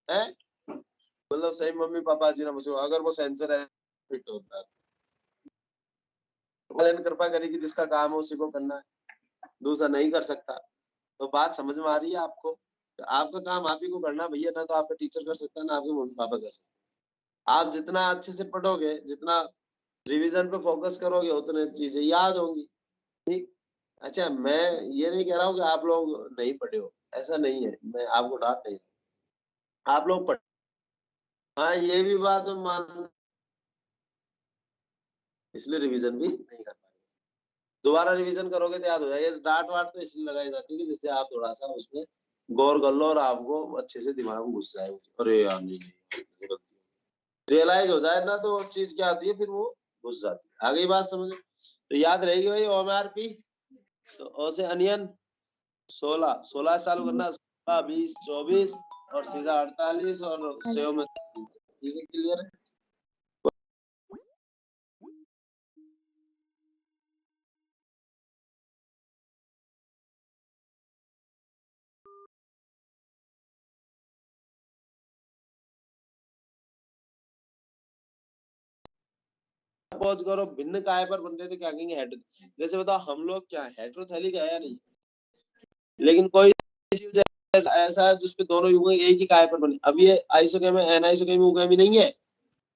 है, मतलब सही मम्मी पापा जीना मुश्किल। अगर वो सेंसर है फिट होता है। कृपा करेगी, जिसका काम है उसी को करना है, दूसरा नहीं कर सकता। तो बात समझ में आ रही है आपको? तो आपका काम आप ही को करना भैया, ना तो आपका टीचर कर सकता है ना आपके मम्मी पापा कर सकते हैं। आप जितना अच्छे से पढ़ोगे, जितना रिवीजन पे फोकस करोगे, उतने चीजें याद होंगी। ठीक। अच्छा मैं ये नहीं कह रहा हूँ कि आप लोग नहीं पढ़े हो, ऐसा नहीं है, मैं आपको डांट नहीं रहा, आप लोग पढ़। हाँ ये भी बात मैं मान, इसलिए रिवीजन भी नहीं कर पाए। दोबारा रिवीजन करोगे तो याद हो जाएगा। डांट वाट तो इसलिए लगाई जाती है कि जिससे आप थोड़ा सा उसमें गौर कर लो और आपको अच्छे से दिमाग में घुस जाए। अरे यार नहीं रियलाइज हो जाए ना तो चीज क्या आती है, फिर वो घुस जाती है। आ गई बात समझ? तो याद रहेगी भाई ओएमआरपी। तो ओ से अनियन 16 16 चालू करना, 16, 20, 24 और सीधा 48 और सेव में ठीक है, क्लियर है। सपोज करो भिन्न काय पर बन रहे थे, क्या कहेंगे हेड। जैसे बताओ हम लोग क्या हेट्रोथैलिक है या नहीं, लेकिन कोई जीव ऐसा है जिसपे दोनों युग्म एक ही काय पर बने। अब ये आइसोगेमी एनाइसोगेमी उगमी नहीं है।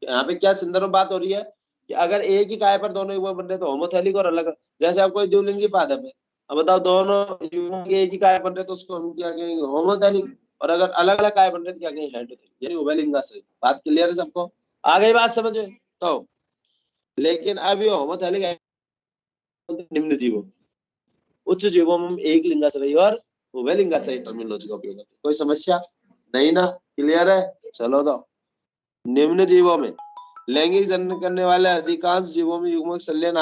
यहाँ पे क्या संदर्भ में बात हो रही है कि अगर एक ही काय पर दोनों युग्म बन रहे तो होमोथैलिक और अलग। जैसे आप कोई द्विलिंगी पादप है, अब बताओ दोनों युग्म एक ही काय बन रहे तो उसको हम क्या कहेंगे, होमोथैलिक। और अगर अलग अलग काय बन रहे तो क्या कहेंगे, हेट्रोथैलिक, यानी उभयलिंगाश्रयी। बात क्लियर है सबको, आ गई बात समझ में? तो लेकिन अब ये होमोथैलिक है निम्न जीवों, उच्च जीवों में एक लिंगाश्रयी और उभयलिंगाश्रयी टर्मिनोलॉजी का उपयोग करते हैं। कोई समस्या नहीं ना, क्लियर है? चलो तो निम्न जीवों में लैंगिक जनन करने वाले अधिकांश जीवों में युग्मक संलयन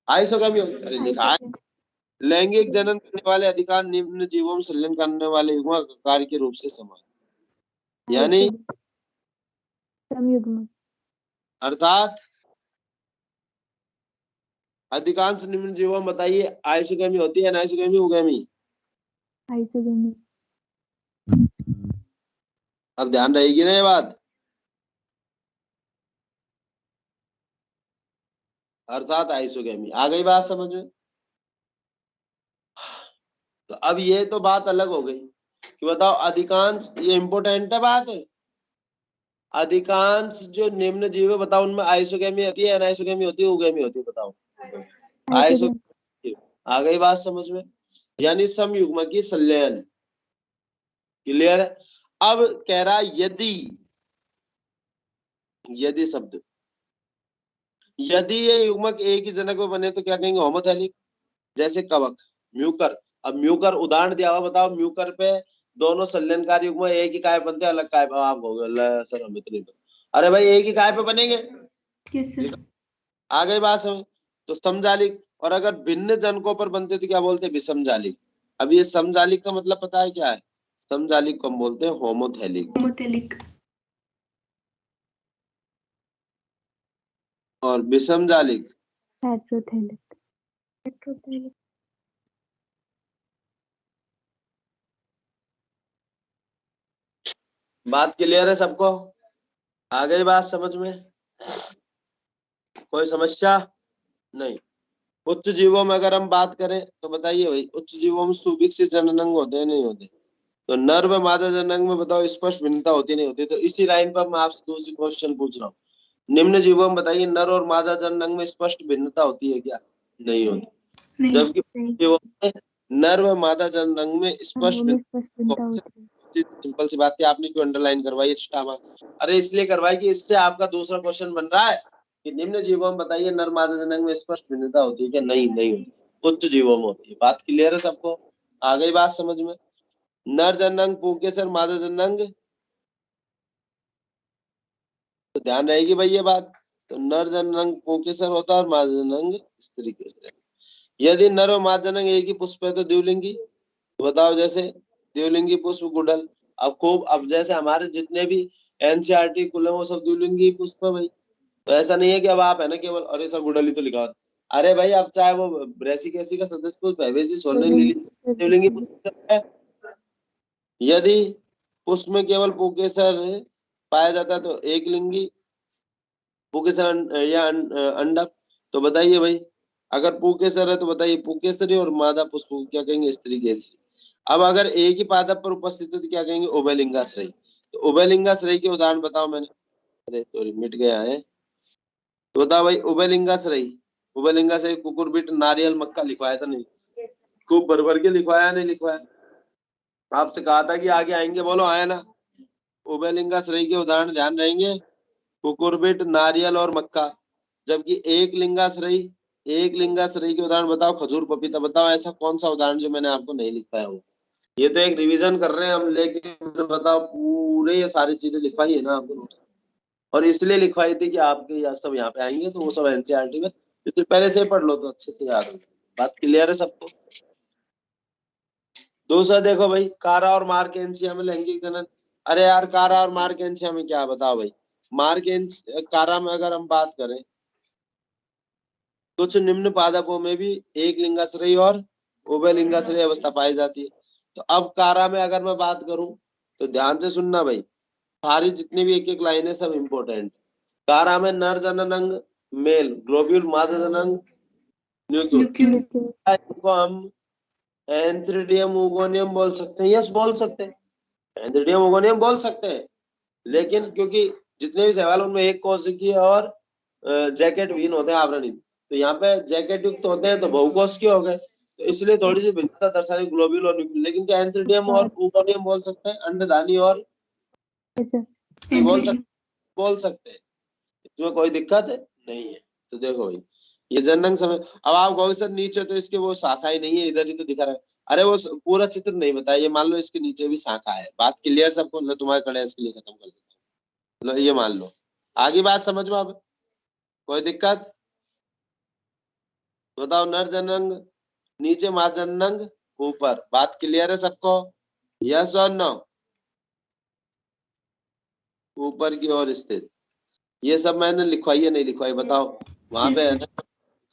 आइसोगेमी लिखा है। लैंगिक जनन करने वाले अधिकांश निम्न जीवों में संलयन करने वाले युग्मक कार्य के रूप से समान, यानी समयुग्म, अर्थात अधिकांश निम्न जीवों में बताइए आइसोगेमी होती है, अनाइसोगेमी, उगमी? आइसोगेमी। अब ध्यान रहेगी ना ये बात। अर्थात आइसोगेमी, आ गई बात समझ में? तो अब ये तो बात अलग हो गई कि बताओ अधिकांश, ये इंपोर्टेंट है बात। अधिकांश जो निम्न जीव है बताओ उनमें आइसोगेमी होती है, अनाइसोगेमी होती है, उगमी होती है? बताओ। आइसोगेमी। आ गई बात समझ में? यानी समयुग्म की संलयन। क्लियर है? अब कह रहा यदि शब्द, यदि ये युग्मक एक ही जनक में बने तो क्या कहेंगे, होमोथैलिक। जैसे कवक, म्यूकर। अब म्यूकर उदाहरण दिया हुआ, बताओ म्यूकर पे दोनों संलयनकारी युग्म एक ही काय बनते, अलग काय पे आप हो गए सर हम इतनी। अरे भाई एक ही काय पे बनेंगे। Yes sir. आ गई बात समझ? तो समजालिक। और अगर भिन्न जनकों पर बनते तो क्या बोलते, विषमजालिक। अब ये समजालिक का मतलब पता है क्या है? समजालिक को हम बोलते हैं होमोथैलिक, होमोथैलिक। और विषमजालिक हेट्रोथैलिक। हेट्रोथैलिक। बात क्लियर है सबको? आ गई बात समझ में? कोई समस्या नहीं। उच्च जीवों में अगर हम बात करें तो बताइए भाई, उच्च जीवों में सुविकसित जननांग होते हैं नहीं होते? तो नर व मादा जननांग में बताओ स्पष्ट भिन्नता होती नहीं होती? तो इसी लाइन पर मैं आपसे दूसरी क्वेश्चन पूछ रहा हूँ, निम्न जीवों में बताइए नर और मादा जननांग में स्पष्ट भिन्नता होती है क्या? नहीं होती। जबकि जीवों में नर व मादा जननांग में स्पष्ट भिन्नता होती है। सिंपल सी बात है, आपने क्यों अंडरलाइन करवाई है? अरे इसलिए करवाई कि इससे आपका दूसरा क्वेश्चन बन रहा है कि निम्न जीवों में बताइए नर मादा जननांग में स्पष्ट भिन्नता होती है क्या? नहीं होती, उच्च जीवों में होती है। बात क्लियर है सबको? आ गई बात समझ में? नर जननांग पुंकेसर, मादा जननांग, तो ध्यान रहेगी भाई ये बात। तो नर जननांग पुंकेसर होता है और मादा जननांग इस तरीके से। यदि नर और मादा जननांग एक ही पुष्प है तो द्विलिंगी। तो बताओ, जैसे द्विलिंगी पुष्प गुड़हल। अब जैसे हमारे जितने भी एनसीईआरटी कुल है वो सब द्विलिंगी पुष्प है भाई। तो ऐसा नहीं है कि अब आप है ना केवल अरे सर गुड़हल ही तो लिखा। अरे भाई अब चाहे वो ब्रेसिकेसी का सदस्य पुष्प, हैवेसी, सोलनम लिली द्विलिंगी पुष्प है। यदि पुष्प में केवल पुंकेसर पाया जाता है तो एक लिंगी पुंकेसर या अंडक। तो बताइए भाई, अगर पुंकेसर है तो बताइए पुंकेसरी, और मादा पुष्प को क्या कहेंगे, स्त्रीकेसरी। अब अगर एक ही पादप पर उपस्थित है तो क्या कहेंगे, उभयलिंगाश्रयी। तो उभयलिंगाश्रयी के उदाहरण बताओ मैंने, अरे सॉरी मिट गया है। तो बताओ भाई उभयलिंगाश्रयी कुकुरबिट, नारियल, मक्का लिखवाया था नहीं? खूब भर भर के लिखवाया नहीं लिखवाया? आपसे कहा था कि आगे आएंगे, बोलो आया ना? उभयलिंगाश्रयी के उदाहरण ध्यान रहेंगे, कुकुरबिट, नारियल और मक्का। जबकि एक लिंगाश्रयी के उदाहरण बताओ, खजूर, पपीता। बताओ ऐसा कौन सा उदाहरण जो मैंने आपको नहीं लिख पाया हो? ये तो एक रिवीजन कर रहे हैं हम, लेकिन बताओ पूरे ये सारी चीजें लिखवाई है ना आपको? और इसलिए लिखवाई थी कि आपके यहाँ सब यहाँ पे आएंगे तो वो सब एनसीईआरटी में तो पहले से ही पढ़ लो तो अच्छे से याद हो। बात क्लियर है सबको? दूसरा देखो भाई, कारा और मार्केंसिया में लैंगिक जनन। अरे यार, कारा और मार्केंसिया में क्या बताओ भाई। कारा में अगर हम बात करें, कुछ निम्न पादपों में भी एक लिंगाश्रयी और उभय लिंगाश्रयी अवस्था पाई जाती है। तो अब कारा में अगर मैं बात करूं तो ध्यान से सुनना भाई, सारी जितनी भी एक एक लाइन है सब इंपॉर्टेंट। कारा में नर जननांग मेल ग्लोब्यूल, मादा जननांग न्यूक्लियस। न्यूक्लियस। इनको हम एंथ्रीडियम ओगोनियम बोल सकते हैं। यस, बोल सकते हैं, एंथ्रीडियम ओगोनियम बोल सकते हैं। लेकिन क्योंकि जितने भी सवाल उनमें एक कोशिकीय और जैकेट विहीन होते हैं, आवरणहीन, तो यहाँ पे जैकेट युक्त होते हैं तो बहुकोशिकीय हो गए, तो इसलिए थोड़ी सी भिन्नता दर्शानी ग्लोब्यूल और न्यूक्लियस। लेकिन क्या एंथ्रीडियम और ओगोनियम बोल सकते हैं? अंडधानी और बोल सकते हैं, इसमें कोई दिक्कत नहीं है। तो देखो भाई, ये जननांग समय। अब आप कहोगे सर नीचे तो इसके वो शाखा ही नहीं है, इधर ही तो दिखा रहा है। अरे वो पूरा चित्र नहीं बताया, ये मान लो इसके नीचे भी शाखा है। बात क्लियर सबको? लो तुम्हारे कड़े इसके लिए खत्म कर देता हूँ। लो ये मान लो, आगे बात समझ में? अब कोई दिक्कत? बताओ, नर जननांग नीचे, मादा जननांग ऊपर। बात क्लियर है सबको? यस और नो? ऊपर की ओर स्थित। ये सब मैंने लिखवाई है नहीं लिखवाई बताओ? वहां पे है ना,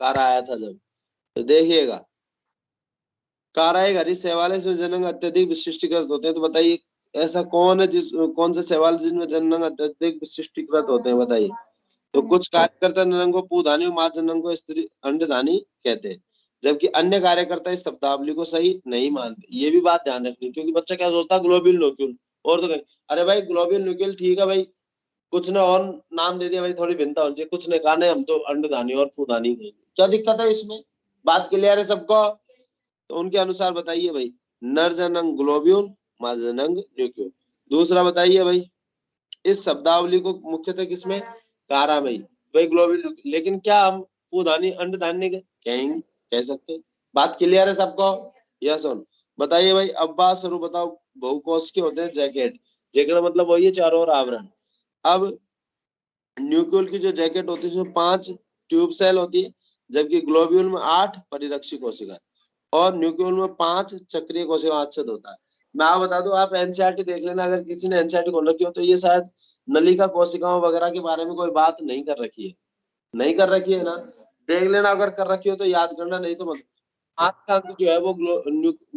कारा आया था जब, तो देखिएगा। कारा एक हरित शैवाल है, इसमें जननांग अत्यधिक विशिष्टीकृत होते हैं। तो बताइए ऐसा कौन है कौन से शैवाल जिनमें जननांग अत्यधिक विशिष्टीकृत होते हैं? बताइए। तो कुछ कार्यकर्ता जननांग को पुधानी और मादा जननांग को स्त्री अंडधानी कहते हैं, जबकि अन्य कार्यकर्ता इस शब्दावली को सही नहीं मानते। ये भी बात ध्यान रखनी, क्योंकि बच्चा क्या सोचता है ग्लोब्यूल न्यूक्लियल, और तो कहीं अरे भाई ग्लोब्यूल न्यूक्लियल ठीक है भाई, कुछ ने और नाम दे दिया भाई, थोड़ी भिन्नता होनी चाहिए। कुछ ने कहा नहीं हम तो अंडधानी और पुधानी कहेंगे, क्या दिक्कत है इसमें? बात क्लियर है सबको? तो उनके अनुसार बताइए भाई, नर जननांग ग्लोब्यूल, मादा जननांग न्यूक्लियल। दूसरा बताइए भाई, इस शब्दावली को मुख्यतः किसमें? कारा में भाई ग्लोब्यूल। लेकिन क्या हम पुधानी अंडधानी कहेंगे? कह सकते। बात क्लियर है सबको? Yes on? बताइए भाई, अब बात शुरू। बताओ, बहुकोश के होते हैं जैकेट। जैकेट मतलब वही है चारों ओर आवरण। अब न्यूक्लियल की जो जैकेट होती है उसमें 5 ट्यूब सेल होती है, जबकि ग्लोब्यूल में 8 परिरक्षी कोशिका और न्यूक्लियल में 5 चक्रीय कोशिका आच्छादित होता है। मैं आप बता दूं, आप एनसीईआरटी देख लेना, अगर किसी ने एनसीईआरटी खोल रखी हो तो ये शायद नलिका कोशिकाओं वगैरह के बारे में कोई बात नहीं कर रखी है। नहीं कर रखी है ना? देख लेना, अगर कर रखी हो तो याद करना, नहीं तो मत। 5 का अंक जो है वो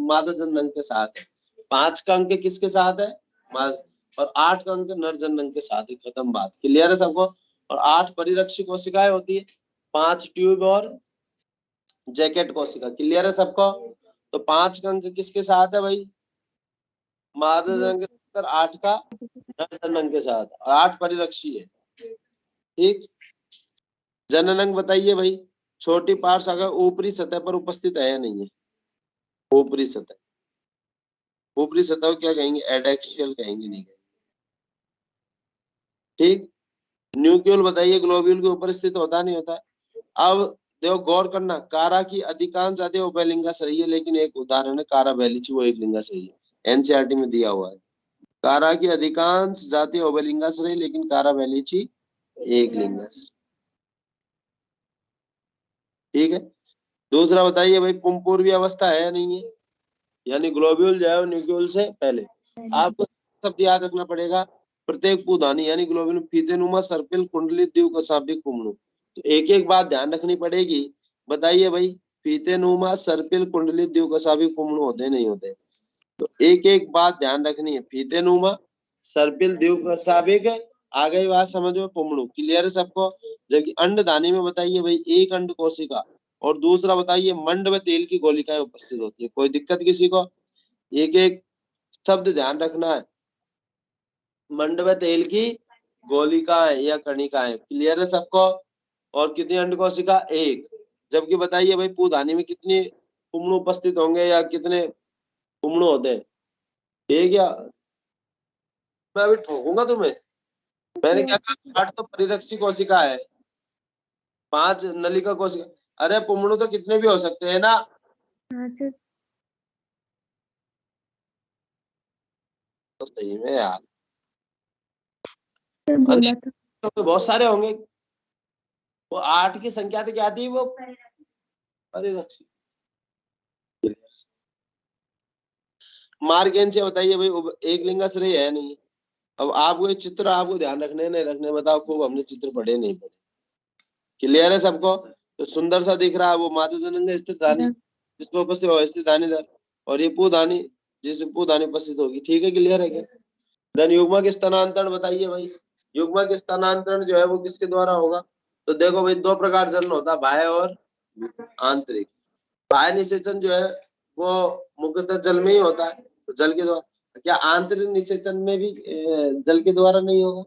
मादा जननांग के साथ है। 5 का अंक किसके साथ है? और 8 का अंक नर जननांग के साथ है। खत्म बात। क्लियर है सबको? और 8 परिरक्षी कोशिकाएं होती है, 5 ट्यूब और जैकेट कोशिका। क्लियर है सबको? तो 5 का अंक किसके साथ है भाई? मादा जननांग के साथ, 8 का नर जननांग के साथ, और 8 परिरक्षी है। ठीक। जननांग बताइए भाई, छोटी पार्श्व अगर ऊपरी सतह पर उपस्थित है या नहीं है? ऊपरी सतह, ऊपरी सतह को क्या कहेंगे? एडेक्सियल कहेंगे, नहीं कहेंगे। ठीक। न्यूक्लियल बताइए, ग्लोब्यूल के ऊपर स्थित होता नहीं होता? अब देखो, गौर करना, कारा की अधिकांश जाति उभयलिंगाश्रयी है, लेकिन एक उदाहरण है कारा बेलिची, वो एक लिंगाश्रयी है। एनसीईआरटी में दिया हुआ है, कारा की अधिकांश जाति उभयलिंगाश्रयी, लेकिन कारा बेलिची एक लिंगाश्रयी। ठीक है। दूसरा बताइए भाई, पुंपूर्वी अवस्था है या नहीं है? यानी ग्लोब्यूल जो है न्यूक्लियल से पहले। आपको शब्द याद रखना पड़ेगा, प्रत्येक पुधानी यानी ग्लोब्यूल फीतेनुमा सर्पिल कुंडली द्विकशाभिक पुंगणु। तो एक एक बात ध्यान रखनी पड़ेगी। बताइए भाई, फीतेनुमा सर्पिल कुंडली द्विकशाभिक पुंगणु होते नहीं होते? तो एक एक बात ध्यान रखनी है। फीतेनुमा सर्पिल द्विकशाभिक, आ गई बात समझ में? पुंगणु। क्लियर है सबको? जबकि अंडधानी में बताइए भाई, एक अंड कोशिका, और दूसरा बताइए मंड में तेल की गोलिकाएं उपस्थित होती है। कोई दिक्कत किसी को? एक एक शब्द ध्यान रखना है। मंड में तेल की गोलिकाएं या कणिकाएं। क्लियर है सबको? और कितनी अंड कोशिका? एक। जबकि बताइए भाई, पुधानी में कितने पुंगणु उपस्थित होंगे या कितने पुंगणु होते हैं? एक या? मैं अभी ठोकूंगा तुम्हें। मैंने क्या कहा? 8 तो परिरक्षी कोशिका है, 5 नलिका कोशिका। अरे पुंगणु तो कितने भी हो सकते हैं ना? तो सही में यार, बोला था होंगे, बहुत सारे होंगे। वो 8 की संख्या तो क्या आती है, वो परिरक्षी। मार्गेन से बताइए भाई, एक लिंगाश्रय है नहीं। अब आपको ये चित्र आपको ध्यान रखने नहीं रखने बताओ, खूब हमने चित्र पढ़े नहीं पढ़े, क्लियर है सबको? तो सुंदर सा दिख रहा है वो माता जनंग स्थित धानी, जिसमें उपस्थित स्थित धानीदार, और ये पूधानी जिसमें पूधानी उपस्थित होगी। ठीक है, क्लियर है क्या? धन युग्मक स्थानांतरण बताइए भाई। युग्मक स्थानांतरण जो है वो किसके द्वारा होगा? तो देखो भाई, 2 प्रकार जन्म होता है, बाह्य और आंतरिक। बाह्य निषेचन जो है वो मुख्यतः जल में ही होता है, तो जल के द्वारा। क्या आंतरिक निषेचन में भी जल के द्वारा नहीं होगा?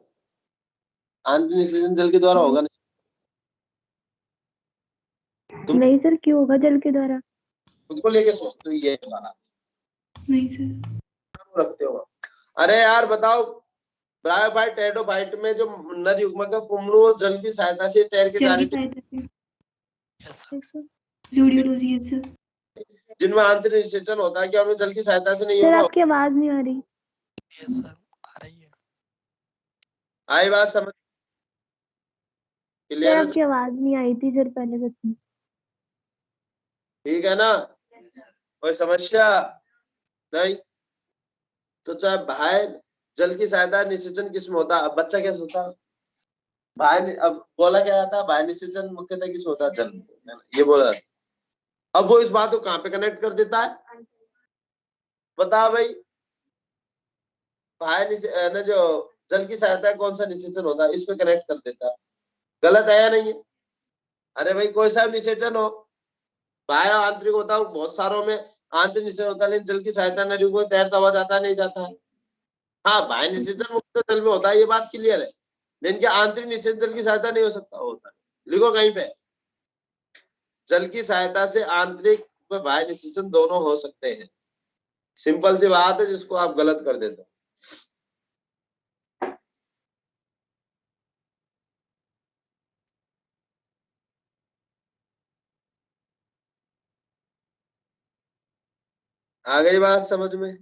आंतरिक निषेचन जल के द्वारा होगा नहीं? नहीं सर, क्यों होगा जल के द्वारा? खुद को लेके सोचते हो ये बात नहीं सर। रखते हो? अरे यार बताओ, ब्रायोफाइट टेरिडोफाइट में जो नर युग्मक है पुंगरू वो जल की सहायता से तैर के जल जाने की से, सहायता से जूडियोलॉजी है सर। जिनमें आंतरिक निषेचन होता है, क्या उनमें जल की सहायता से नहीं सर होगा? आपकी आवाज नहीं आ रही। यस सर, आ रही है। आई बात समझ? सर क्लियर है? आपकी आवाज नहीं आई थी सर पहले सच में। ठीक है ना? कोई समस्या नहीं? तो चाहे बाह्य जल की सहायता निषेचन किसमें होता है? अब बच्चा क्या सोचता है? बाह्य, अब बोला क्या जाता है, बाह्य निषेचन मुख्यतः किसमें होता है? जल में, ये बोला। अब वो इस बात को कहां पे कनेक्ट कर देता है? बता भाई, बाह्य जो जल की सहायता कौन सा निषेचन होता है, इस पे कनेक्ट कर देता है। गलत है या नहीं है? अरे भाई कोई सा निषेचन हो, बाह्य आंतरिक होता है, बहुत सारों में आंतरिक निषेचन होता है, लेकिन जल की सहायता नदी को तैरता हुआ जाता नहीं जाता है। हाँ, बाह्य निषेचन मुक्त जल में होता है, ये बात क्लियर है, लेकिन क्या आंतरिक निषेचन जल की सहायता नहीं हो सकता? होता है। लिखो कहीं पे, जल की सहायता से आंतरिक व बाह्य निषेचन दोनों हो सकते हैं। सिंपल सी बात है, जिसको आप गलत कर देते हो। आ गई बात समझ में?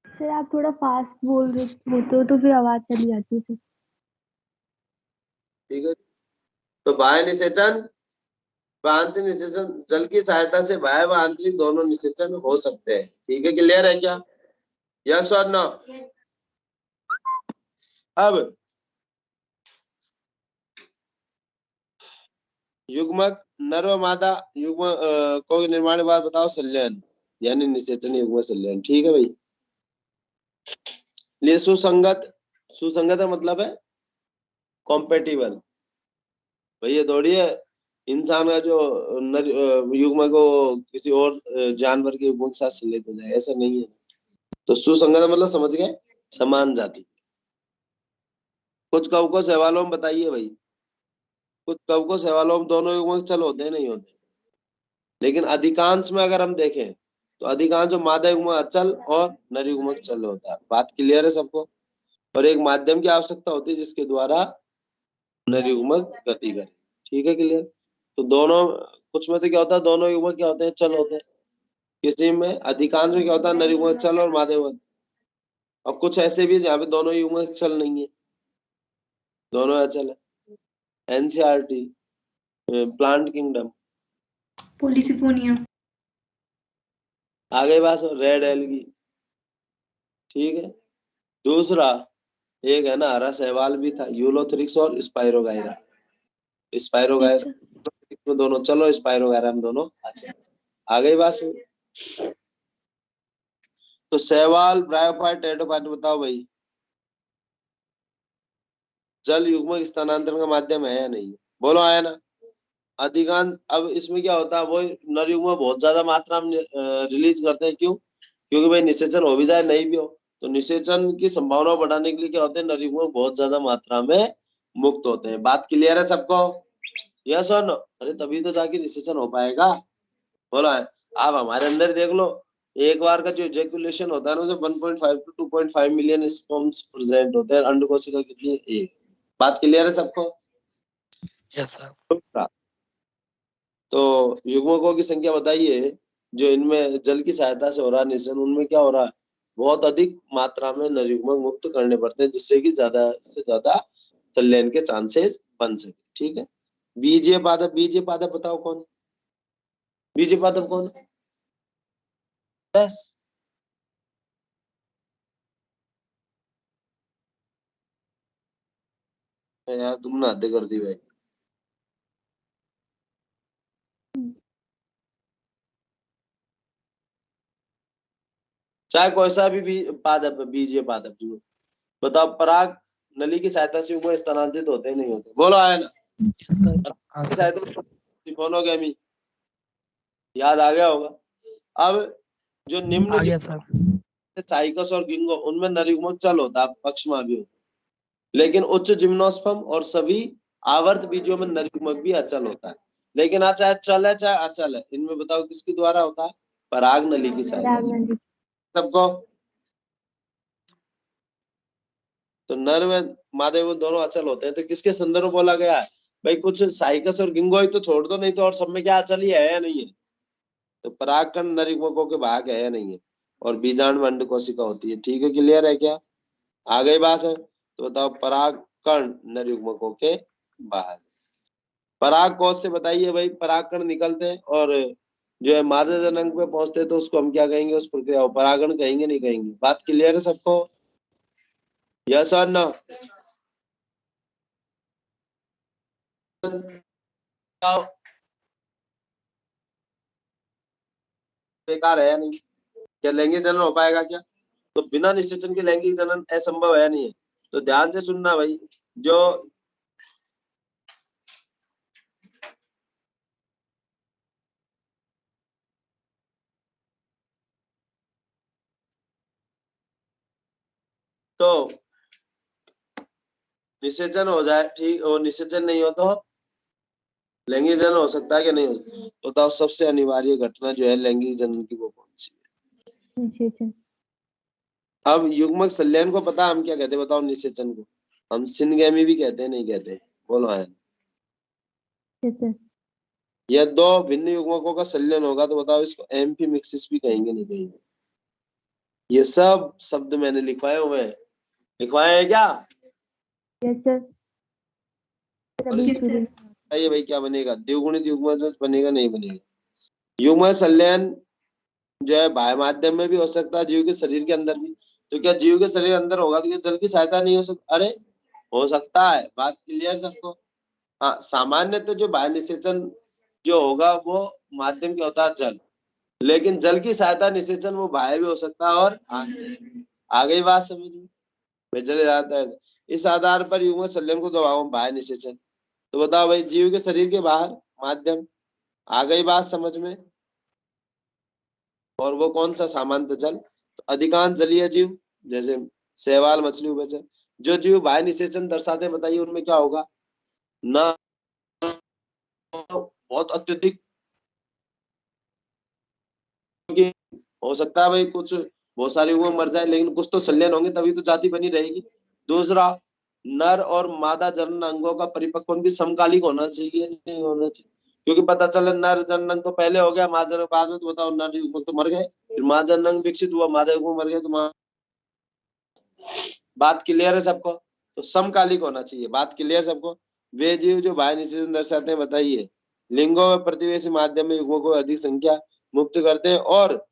सर आप थोड़ा फास्ट बोल रहे होते हो तो फिर आवाज चली जाती है सर। ठीक है, तो बाह्य निषेचन व आंतरिक निषेचन, जल की सहायता से बाह्य व आंतरिक दोनों निषेचन हो सकते हैं। ठीक है, क्लियर है क्या? यस और नो? अब युग्मक नर व मादा युग्म को निर्माण के बाद बताओ संलयन, यानी निषेचन युग्म संलयन। ठीक है भाई, ये सुसंगत, सुसंगत का मतलब है कॉम्पेटिबल। भैया थोड़ी है इंसान का जो नर युग्म को किसी और जानवर के युग्म के साथ संलयित हो जाए, ऐसा नहीं है। तो सुसंगत मतलब समझ गए, समान जाति। कुछ कवकों सहवालों में बताइए भाई, कुछ कवकों सहवालों में दोनों युग्मक चल होते हैं नहीं होते? लेकिन अधिकांश में अगर हम देखें तो अधिकांश में मादा युग्मक अचल और नर युग्मक चल होता है। बात क्लियर है सबको? और एक माध्यम की आवश्यकता होती है जिसके द्वारा नर युग्मक गति करे। ठीक है, क्लियर? तो दोनों, कुछ में तो क्या होता है, दोनों युग्मक क्या होते हैं? चल होते हैं। किसी में, अधिकांश में क्या होता है, नर युग्मक चल और मादा युग्मक। और कुछ ऐसे भी जहाँ पे दोनों युग्मक चल नहीं है, दोनों अचल है। NCERT, plant kingdom. पोलिसिफोनिया। आ गई बात, रेड एल्गी। ठीक है, दूसरा एक है ना हरा शैवाल भी था, यूलोथ्रिक्स और स्पाइरोगाइरा। स्पाइरोगाइरा में दोनों चलो, स्पाइरोगाइरा में दोनों अच्छा। आ गई बात? तो शैवाल, ब्रायोफाइट, टेरिडोफाइट बताओ भाई, जल युग्मक स्थानांतरण का माध्यम है या नहीं? बोलो, आया ना? अधिकांश, अब इसमें क्या होता है, वो नर युग्मक बहुत ज्यादा मात्रा में रिलीज करते हैं। क्यों? क्योंकि भाई निषेचन हो भी जाए नहीं भी हो, तो निषेचन की संभावना बढ़ाने के लिए क्या होते हैं, नर युग्मक बहुत ज्यादा मात्रा में मुक्त होते हैं। बात क्लियर है सबको? यस और नो? अरे तभी तो जाके निषेचन हो पाएगा। बोला है? आप हमारे अंदर देख लो, एक बार का जो इजैकुलेशन होता है ना, उसे 1.5 to 2.5 मिलियन स्पर्म्स प्रेजेंट होते हैं। अंड कोशिका कितनी है? एक। बात क्लियर है सबको? Yes sir. तो युग्मकों की संख्या बताइए जो इनमें जल की सहायता से हो रहा है निषेचन, उनमें क्या हो रहा है? बहुत अधिक मात्रा में नरयुग्मक मुक्त करने पड़ते हैं, जिससे कि ज्यादा से ज्यादा संलयन के चांसेस बन सके। ठीक है, बीजीय पादप, बीजीय पादप बताओ कौन? बीजीय पादप कौन? बस यार तुमने हद कर दी भाई। चाहे कोई सा भी पादप, बीजीय पादप जो बताओ, पराग नली की सहायता से ऊपर स्थानांतरित होते हैं नहीं होते? बोलो आया ना? Yes sir. हाँ सर। सहायता सिफोनोगेमी याद आ गया होगा। अब जो आ निम्न गया सर। साइकस और गिंगो, उनमें नरयुग्मक चल होता है, पक्षमा भी होता, लेकिन उच्च जिम्नोस्पर्म और सभी आवर्त बीजों में नरयुग्मक भी अचल होता है। लेकिन आज चाहे चल है चाहे अचल है, इनमें बताओ किसके द्वारा होता है? पराग नली की सहायता से। सबको तो नर में मादे में दोनों अचल होते हैं, तो किसके संदर्भ में बोला गया है भाई? कुछ साइकस और गिंगो ही तो छोड़ दो, नहीं तो और सब में क्या अचल ही है या नहीं है? तो परागकण नरयुग्मकों के भाग है या नहीं है? और बीजाणु अंड कोशिका होती है। ठीक है, क्लियर है क्या? आ गई बात है? तो बताओ परागकण नरयुग्मकों के भाग। पराग कोश से बताइए भाई, परागकण निकलते हैं और जो है मादा जनक पे पहुंचते हैं, तो उसको हम क्या कहेंगे? उस प्रक्रिया को परागण कहेंगे नहीं कहेंगे? बात क्लियर है सबको? यस और नो? बेकार है या नहीं? क्या लैंगिक जनन हो पाएगा क्या? तो बिना निषेचन के लैंगिक जनन असंभव है नहीं है? तो ध्यान से सुनना भाई, जो तो निषेचन हो जाए ठीक, और निषेचन नहीं हो तो लैंगिक जनन हो सकता है कि नहीं हो? तो बताओ सबसे अनिवार्य घटना जो है लैंगिक जनन की, वो कौन सी है? निषेचन। अब युग्मक संलयन को पता हम क्या कहते हैं? बताओ निषेचन को हम सिनगेमी भी कहते हैं नहीं कहते? बोलो है। यह दो भिन्न युग्मकों का संलयन होगा तो बताओ इसको एम्फीमिक्सिस भी कहेंगे नहीं कहेंगे? ये सब शब्द मैंने लिखवाए हुए हैं, लिखवाए हैं क्या? Yes sir. बताइए भाई क्या बनेगा? द्विगुणित युग्मक बनेगा नहीं बनेगा? युग्मक संलयन जो है बाह्य माध्यम में भी हो सकता है, जीव के शरीर के अंदर भी। तो क्या जीव के शरीर अंदर होगा तो क्या जल की सहायता नहीं हो सकती? अरे हो सकता है। बात क्लियर सबको? हाँ, सामान्यतः जो बाह्य निषेचन जो होगा वो माध्यम क्या होता है? जल। लेकिन जल की सहायता निषेचन वो बाह्य भी हो सकता है और आ गई बात समझ में? वे चले जाता है। इस आधार पर युग्मक संलयन को दबाओ बाह्य निषेचन। तो बताओ भाई, जीव के शरीर के बाहर माध्यम, आ गई बात समझ में? और वो कौन सा? सामान्य जल। तो अधिकांश जलीय जीव जैसे शैवाल, मछली, उभयचर, जो जीव बाह्य निषेचन दर्शाते हैं, बताइए उनमें क्या होगा? ना बहुत अत्यधिक हो सकता है भाई, कुछ बहुत सारी उम्र मर जाए, लेकिन कुछ तो संलयन होंगे तभी तो जाति बनी रहेगी। दूसरा, नर और मादा जनन अंगों का परिपक्वन भी समकालिक होना चाहिए नहीं होना चाहिए? क्योंकि पता चले नर जनन तो पहले हो गया, मादा जनन बाद में, तो बताओ नर युग्मक तो मर गए, फिर मादा जनन विकसित हुआ, मादा युग्मक मर गए, तो बात क्लियर है सबको? तो समकालिक होना चाहिए। बात क्लियर सबको? वे जीव जो बाह्य निषेचन दर्शाते हैं, बताइए लिंगों में प्रतिवेशी माध्यम में युग्मों को अधिक संख्या मुक्त करते हैं और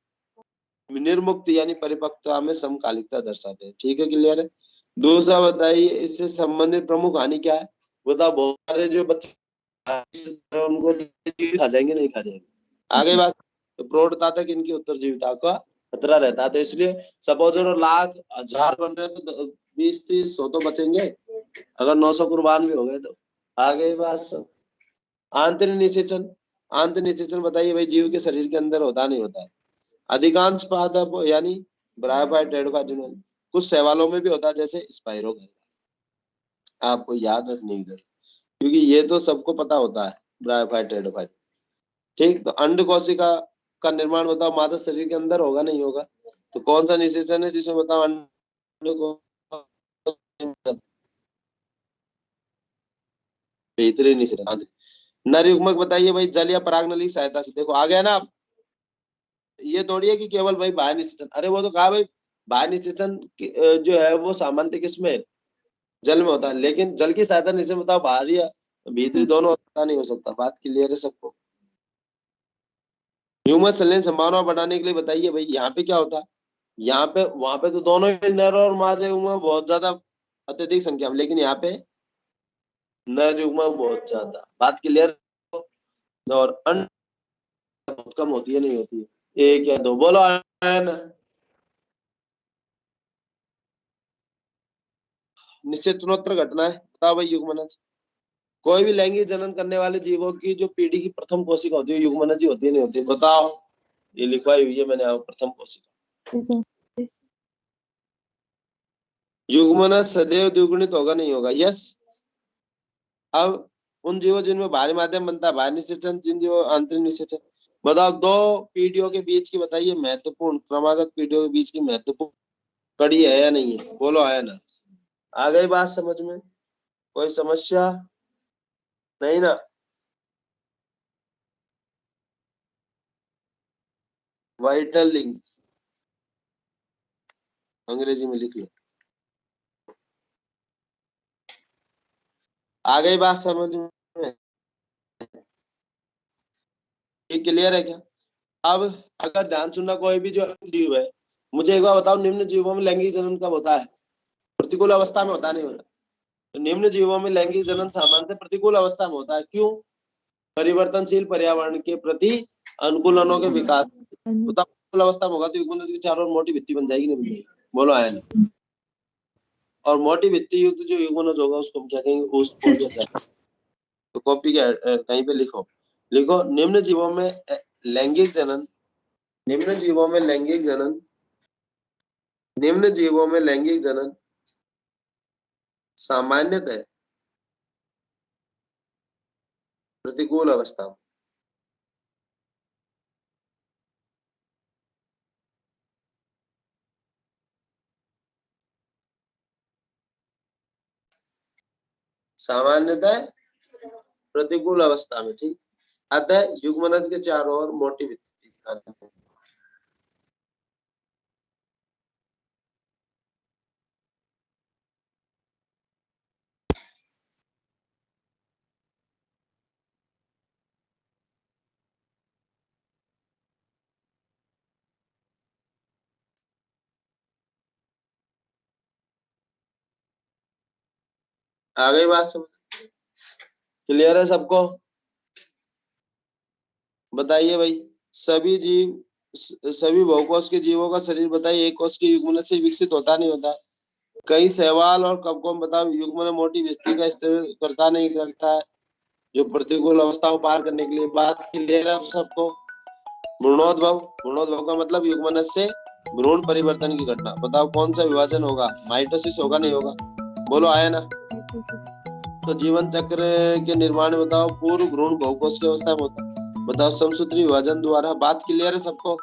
निर्मुक्त यानी परिपक्वता में समकालिकता दर्शाते हैं। ठीक है, क्लियर है? दूसरा बताइए इससे संबंधित प्रमुख हानि क्या है? बताओ बहुत सारे जो बच्चे उनको खा जाएंगे नहीं खा जाएंगे? आगे बात। तो प्रौढ़ता तक इनकी उत्तरजीविता का खतरा रहता है, तो इसलिए सपोज लाख हजार बन रहे तो 20-30-100 तो बचेंगे, अगर 900 कुर्बान भी हो गए तो। आगे बात सब। आंतरिक निषेचन, आंतरिक निषेचन बताइए भाई, जीव के शरीर के अंदर होता नहीं होता है? अधिकांश पादप यानी ब्रायोफाइट, टेट्रोफाइट, कुछ शैवालों में भी होता है जैसे स्पाइरो। आपको याद रखने की, क्योंकि ये तो सबको पता होता है ब्रायोफाइट, टेट्रोफाइट। ठीक, तो अंड कोशिका का निर्माण बताओ मादा शरीर के अंदर होगा नहीं होगा? तो कौन सा निषेचन है जिसमें बताओ अंड को बेहतरीन निषेचन? नर युग्मक बताइए भाई, जल या परागनली की सहायता से। देखो आ गया ना? आप ये थोड़ी है कि केवल भाई बाह्य निषेचन, अरे वो तो कहा भाई बाह्य निषेचन जो है वो सामान्य किसमें है? जल में होता है, लेकिन जल की सहायता निषेचन बताओ बाहरी या भीतरी दोनों होता नहीं हो सकता। बात क्लियर है सबको? ह्यूमस संलयन संभावना बढ़ाने के लिए बताइए भाई, यहाँ पे क्या होता है? यहाँ पे वहां पे तो दोनों ही नर और मादा युग्म बहुत ज्यादा अत्यधिक संख्या में, लेकिन यहाँ पे नर युग्म बहुत ज्यादा। बात क्लियर? और अंड बहुत कम होती है, नहीं होती है, एक या दो। बोलो आयन। निश्चितोत्तर घटना है, बताओ भाई युग्मनज। कोई भी लैंगिक जनन करने वाले जीवों की जो पीढ़ी की प्रथम कोशिका होती है युग्मनज ही होती है, नहीं होती? बताओ, ये लिखवाई हुई है मैंने आपको, प्रथम कोशिका। युग्मनज सदैव द्विगुणित होगा, नहीं होगा? यस। अब उन जीवों जिनमें बाहरी माध्यम बनता है बाह्य निषेचन, जिन जीवों आंतरिक निषेचन। बताओ, दो पीढ़ियों के बीच की बताइए महत्वपूर्ण क्रमागत पीढ़ियों के बीच की महत्वपूर्ण कड़ी है या नहीं है? बोलो आया ना? आ गई बात समझ में? कोई समस्या नहीं ना? वाइटल लिंक अंग्रेजी में लिख लो। आ गई बात समझ में? ये क्लियर है क्या? अब अगर ध्यान सुनना, कोई भी जो जीव है, मुझे एक बार बताओ, निम्न जीवों में लैंगिक जनन कब होता है? प्रतिकूल अवस्था में होता नहीं होता? तो निम्न जीवों में लैंगिक जनन सामान्यतः प्रतिकूल अवस्था में होता है। क्यों? परिवर्तनशील पर्यावरण के प्रति अनुकूलनों के विकास। प्रतिकूल अवस्था में होगा तो युग्मनज की चारों ओर मोटी भित्ति बन जाएगी, नहीं बन जाएगी? बोलो आया ना? और मोटी भित्ति युक्त जो युग्मनज होगा उसको हम क्या कहेंगे? ओस्मोसिस। तो कॉपी के कहीं पे लिखो, लिखो निम्न जीवों में लैंगिक जनन, निम्न जीवों में लैंगिक जनन, निम्न जीवों में लैंगिक जनन सामान्यतः प्रतिकूल अवस्था में। सामान्यतः प्रतिकूल अवस्था में, ठीक। अतः युग्मनज के चारों ओर मोटी भित्ति। आ गई बात समझ? क्लियर है सबको? बताइए भाई, सभी जीव, सभी बहुकोश के जीवों का शरीर बताइए एक कोश के युग्मनज से विकसित होता नहीं होता? कई सवाल और कब को बताओ, युग्मनज मोटी भित्ति का इस्तेमाल करता नहीं करता है जो प्रतिकूल अवस्था को पार करने के लिए? बात क्लियर है सबको? भ्रूणोद्भव, भ्रूणोद्भव का मतलब युग्मनज से भ्रूण परिवर्तन की घटना। बताओ कौन सा विभाजन होगा? माइटोसिस होगा, नहीं होगा? बोलो आया ना? तो जीवन चक्र के निर्माण में बताओ पूर्व भ्रूण बहुकोश की अवस्था में होता है। बताओ समसूत्री विभाजन द्वारा। बात क्लियर है सबको?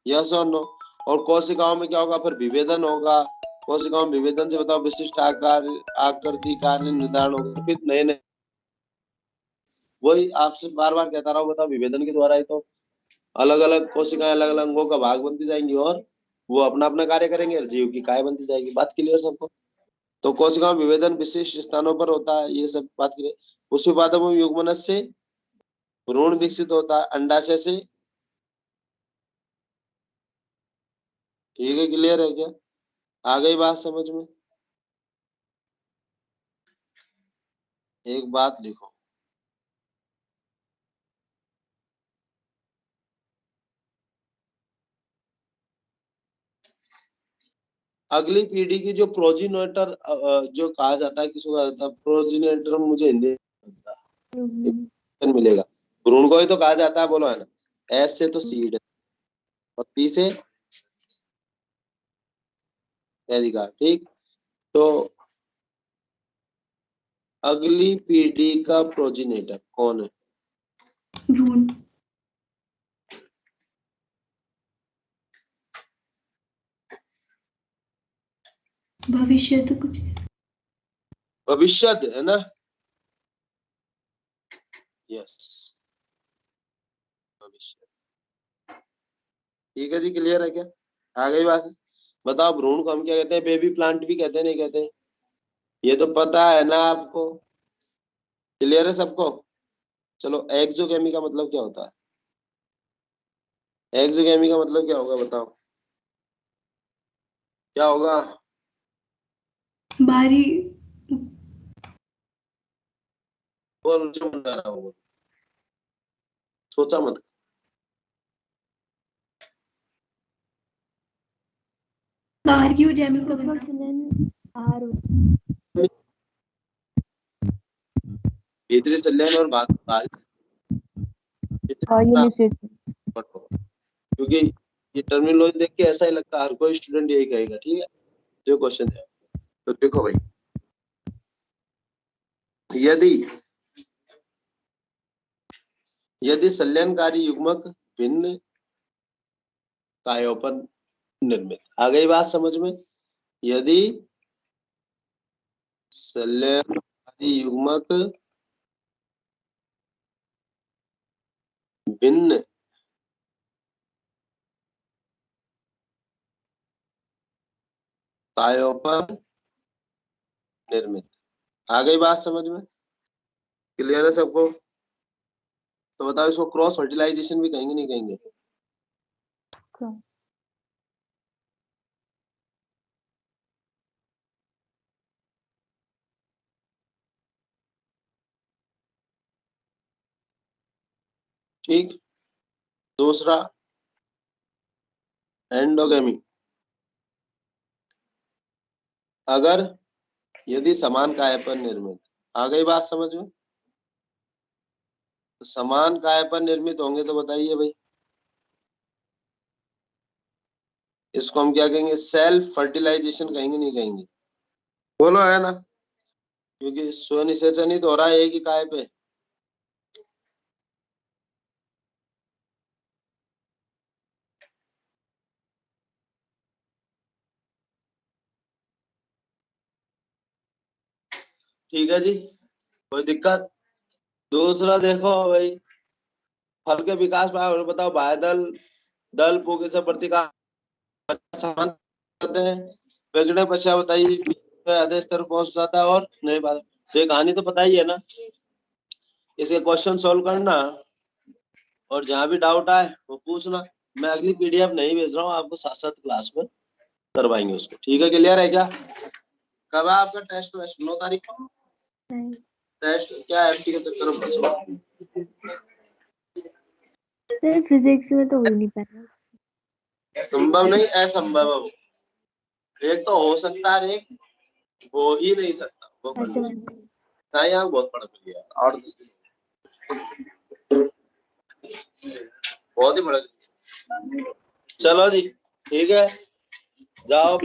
यस और नो? और कोशिकाओं में क्या होगा? फिर विभेदन होगा। कोशिकाओं में विभेदन से बताओ विशिष्ट आकार, आकृति, कार्य निर्धारण होगा। फिर नए नए, वही आपसे बार बार कहता रहा हूँ, बताओ विभेदन के द्वारा ही तो अलग अलग कोशिकाएं अलग अलग अंगों का भाग बनती जाएंगी और वो अपना अपना कार्य करेंगे और जीव की काय बनती जाएगी। बात क्लियर सबको? तो कोशिका में विभेदन विशिष्ट स्थानों पर होता है, ये सब बात करें। उसके बाद हम युग्मनज से भ्रूण विकसित होता है अंडाशय से। ठीक है, क्लियर है क्या? आ गई बात समझ में? एक बात लिखो, अगली पीढ़ी की जो प्रोजिनेटर जो कहा जाता है, किसको कहा जाता है? प्रोजिनेटर मुझे हिंदी में मिलेगा। भ्रूण को ही तो कहा जाता है, बोलो है ना? एस से तो सीड है और पी से एरिका, ठीक। तो अगली पीढ़ी का प्रोजिनेटर कौन है? भ्रूण। भविष्य तो कुछ भविष्यद है ना? यस, भविष्य। ठीक है जी, क्लियर है क्या? आ गई बात? बताओ भ्रूण को हम क्या कहते हैं? बेबी प्लांट भी कहते हैं, नहीं कहते? ये तो पता है ना आपको, क्लियर है सबको? चलो एक्सोगेमी का मतलब क्या होता है? एक्सोगेमी का मतलब क्या होगा बताओ, क्या होगा? बाहरी बोल जो मन आ रहा हो, सोचा मत। बाहर की उजामिल का बनना। बाहर भीतरी संलयन और बाहरी क्योंकि ये टर्मिनोलॉजी देख के ऐसा ही लगता है हर कोई स्टूडेंट यही कहेगा, ठीक है? जो क्वेश्चन है तो देखो भाई, यदि संलयनकारी युग्मक भिन्न कायों पर निर्मित, आ गई बात समझ में? यदि संलयनकारी युग्मक भिन्न कायों पर निर्मित, आ गई बात समझ में? क्लियर है सबको? तो बताओ इसको क्रॉस फर्टिलाइजेशन भी कहेंगे, नहीं कहेंगे? ठीक। दूसरा एंडोगेमी, अगर यदि समान काय पर निर्मित, आ गई बात समझ में? तो समान काय पर निर्मित होंगे तो बताइए भाई, इसको हम क्या कहेंगे? सेल्फ फर्टिलाइजेशन कहेंगे, नहीं कहेंगे? बोलो, है ना? क्योंकि स्वनिषेचन ही तो हो रहा है एक ही काय पे। ठीक है जी, कोई दिक्कत? दूसरा देखो भाई, फल के विकास में बताओ, बाह्यदल दल पुंकेसर से प्रतिकार समान करते हैं, विघटन पश्चात बताइए आधे स्तर पहुंच जाता है और नहीं बात। तो ये कहानी तो पता ही है ना, इसके क्वेश्चन सॉल्व करना और जहां भी डाउट आए वो पूछना। मैं अगली पीडीएफ नहीं भेज रहा हूँ आपको, साथ साथ क्लास में करवाएंगे उसको, ठीक है? क्लियर है क्या? कब है आपका टेस्ट? 9 तारीख को टेस्ट। क्या एमटी के चक्कर में फंसे हो? सर फिजिक्स में तो हो ही नहीं पाया। संभव नहीं, असंभव है वो। एक तो हो सकता है, एक हो ही नहीं सकता। वो नहीं, यहाँ बहुत बड़ा कर लिया और 10 दिन बहुत ही बड़ा। चलो जी, ठीक है, जाओ।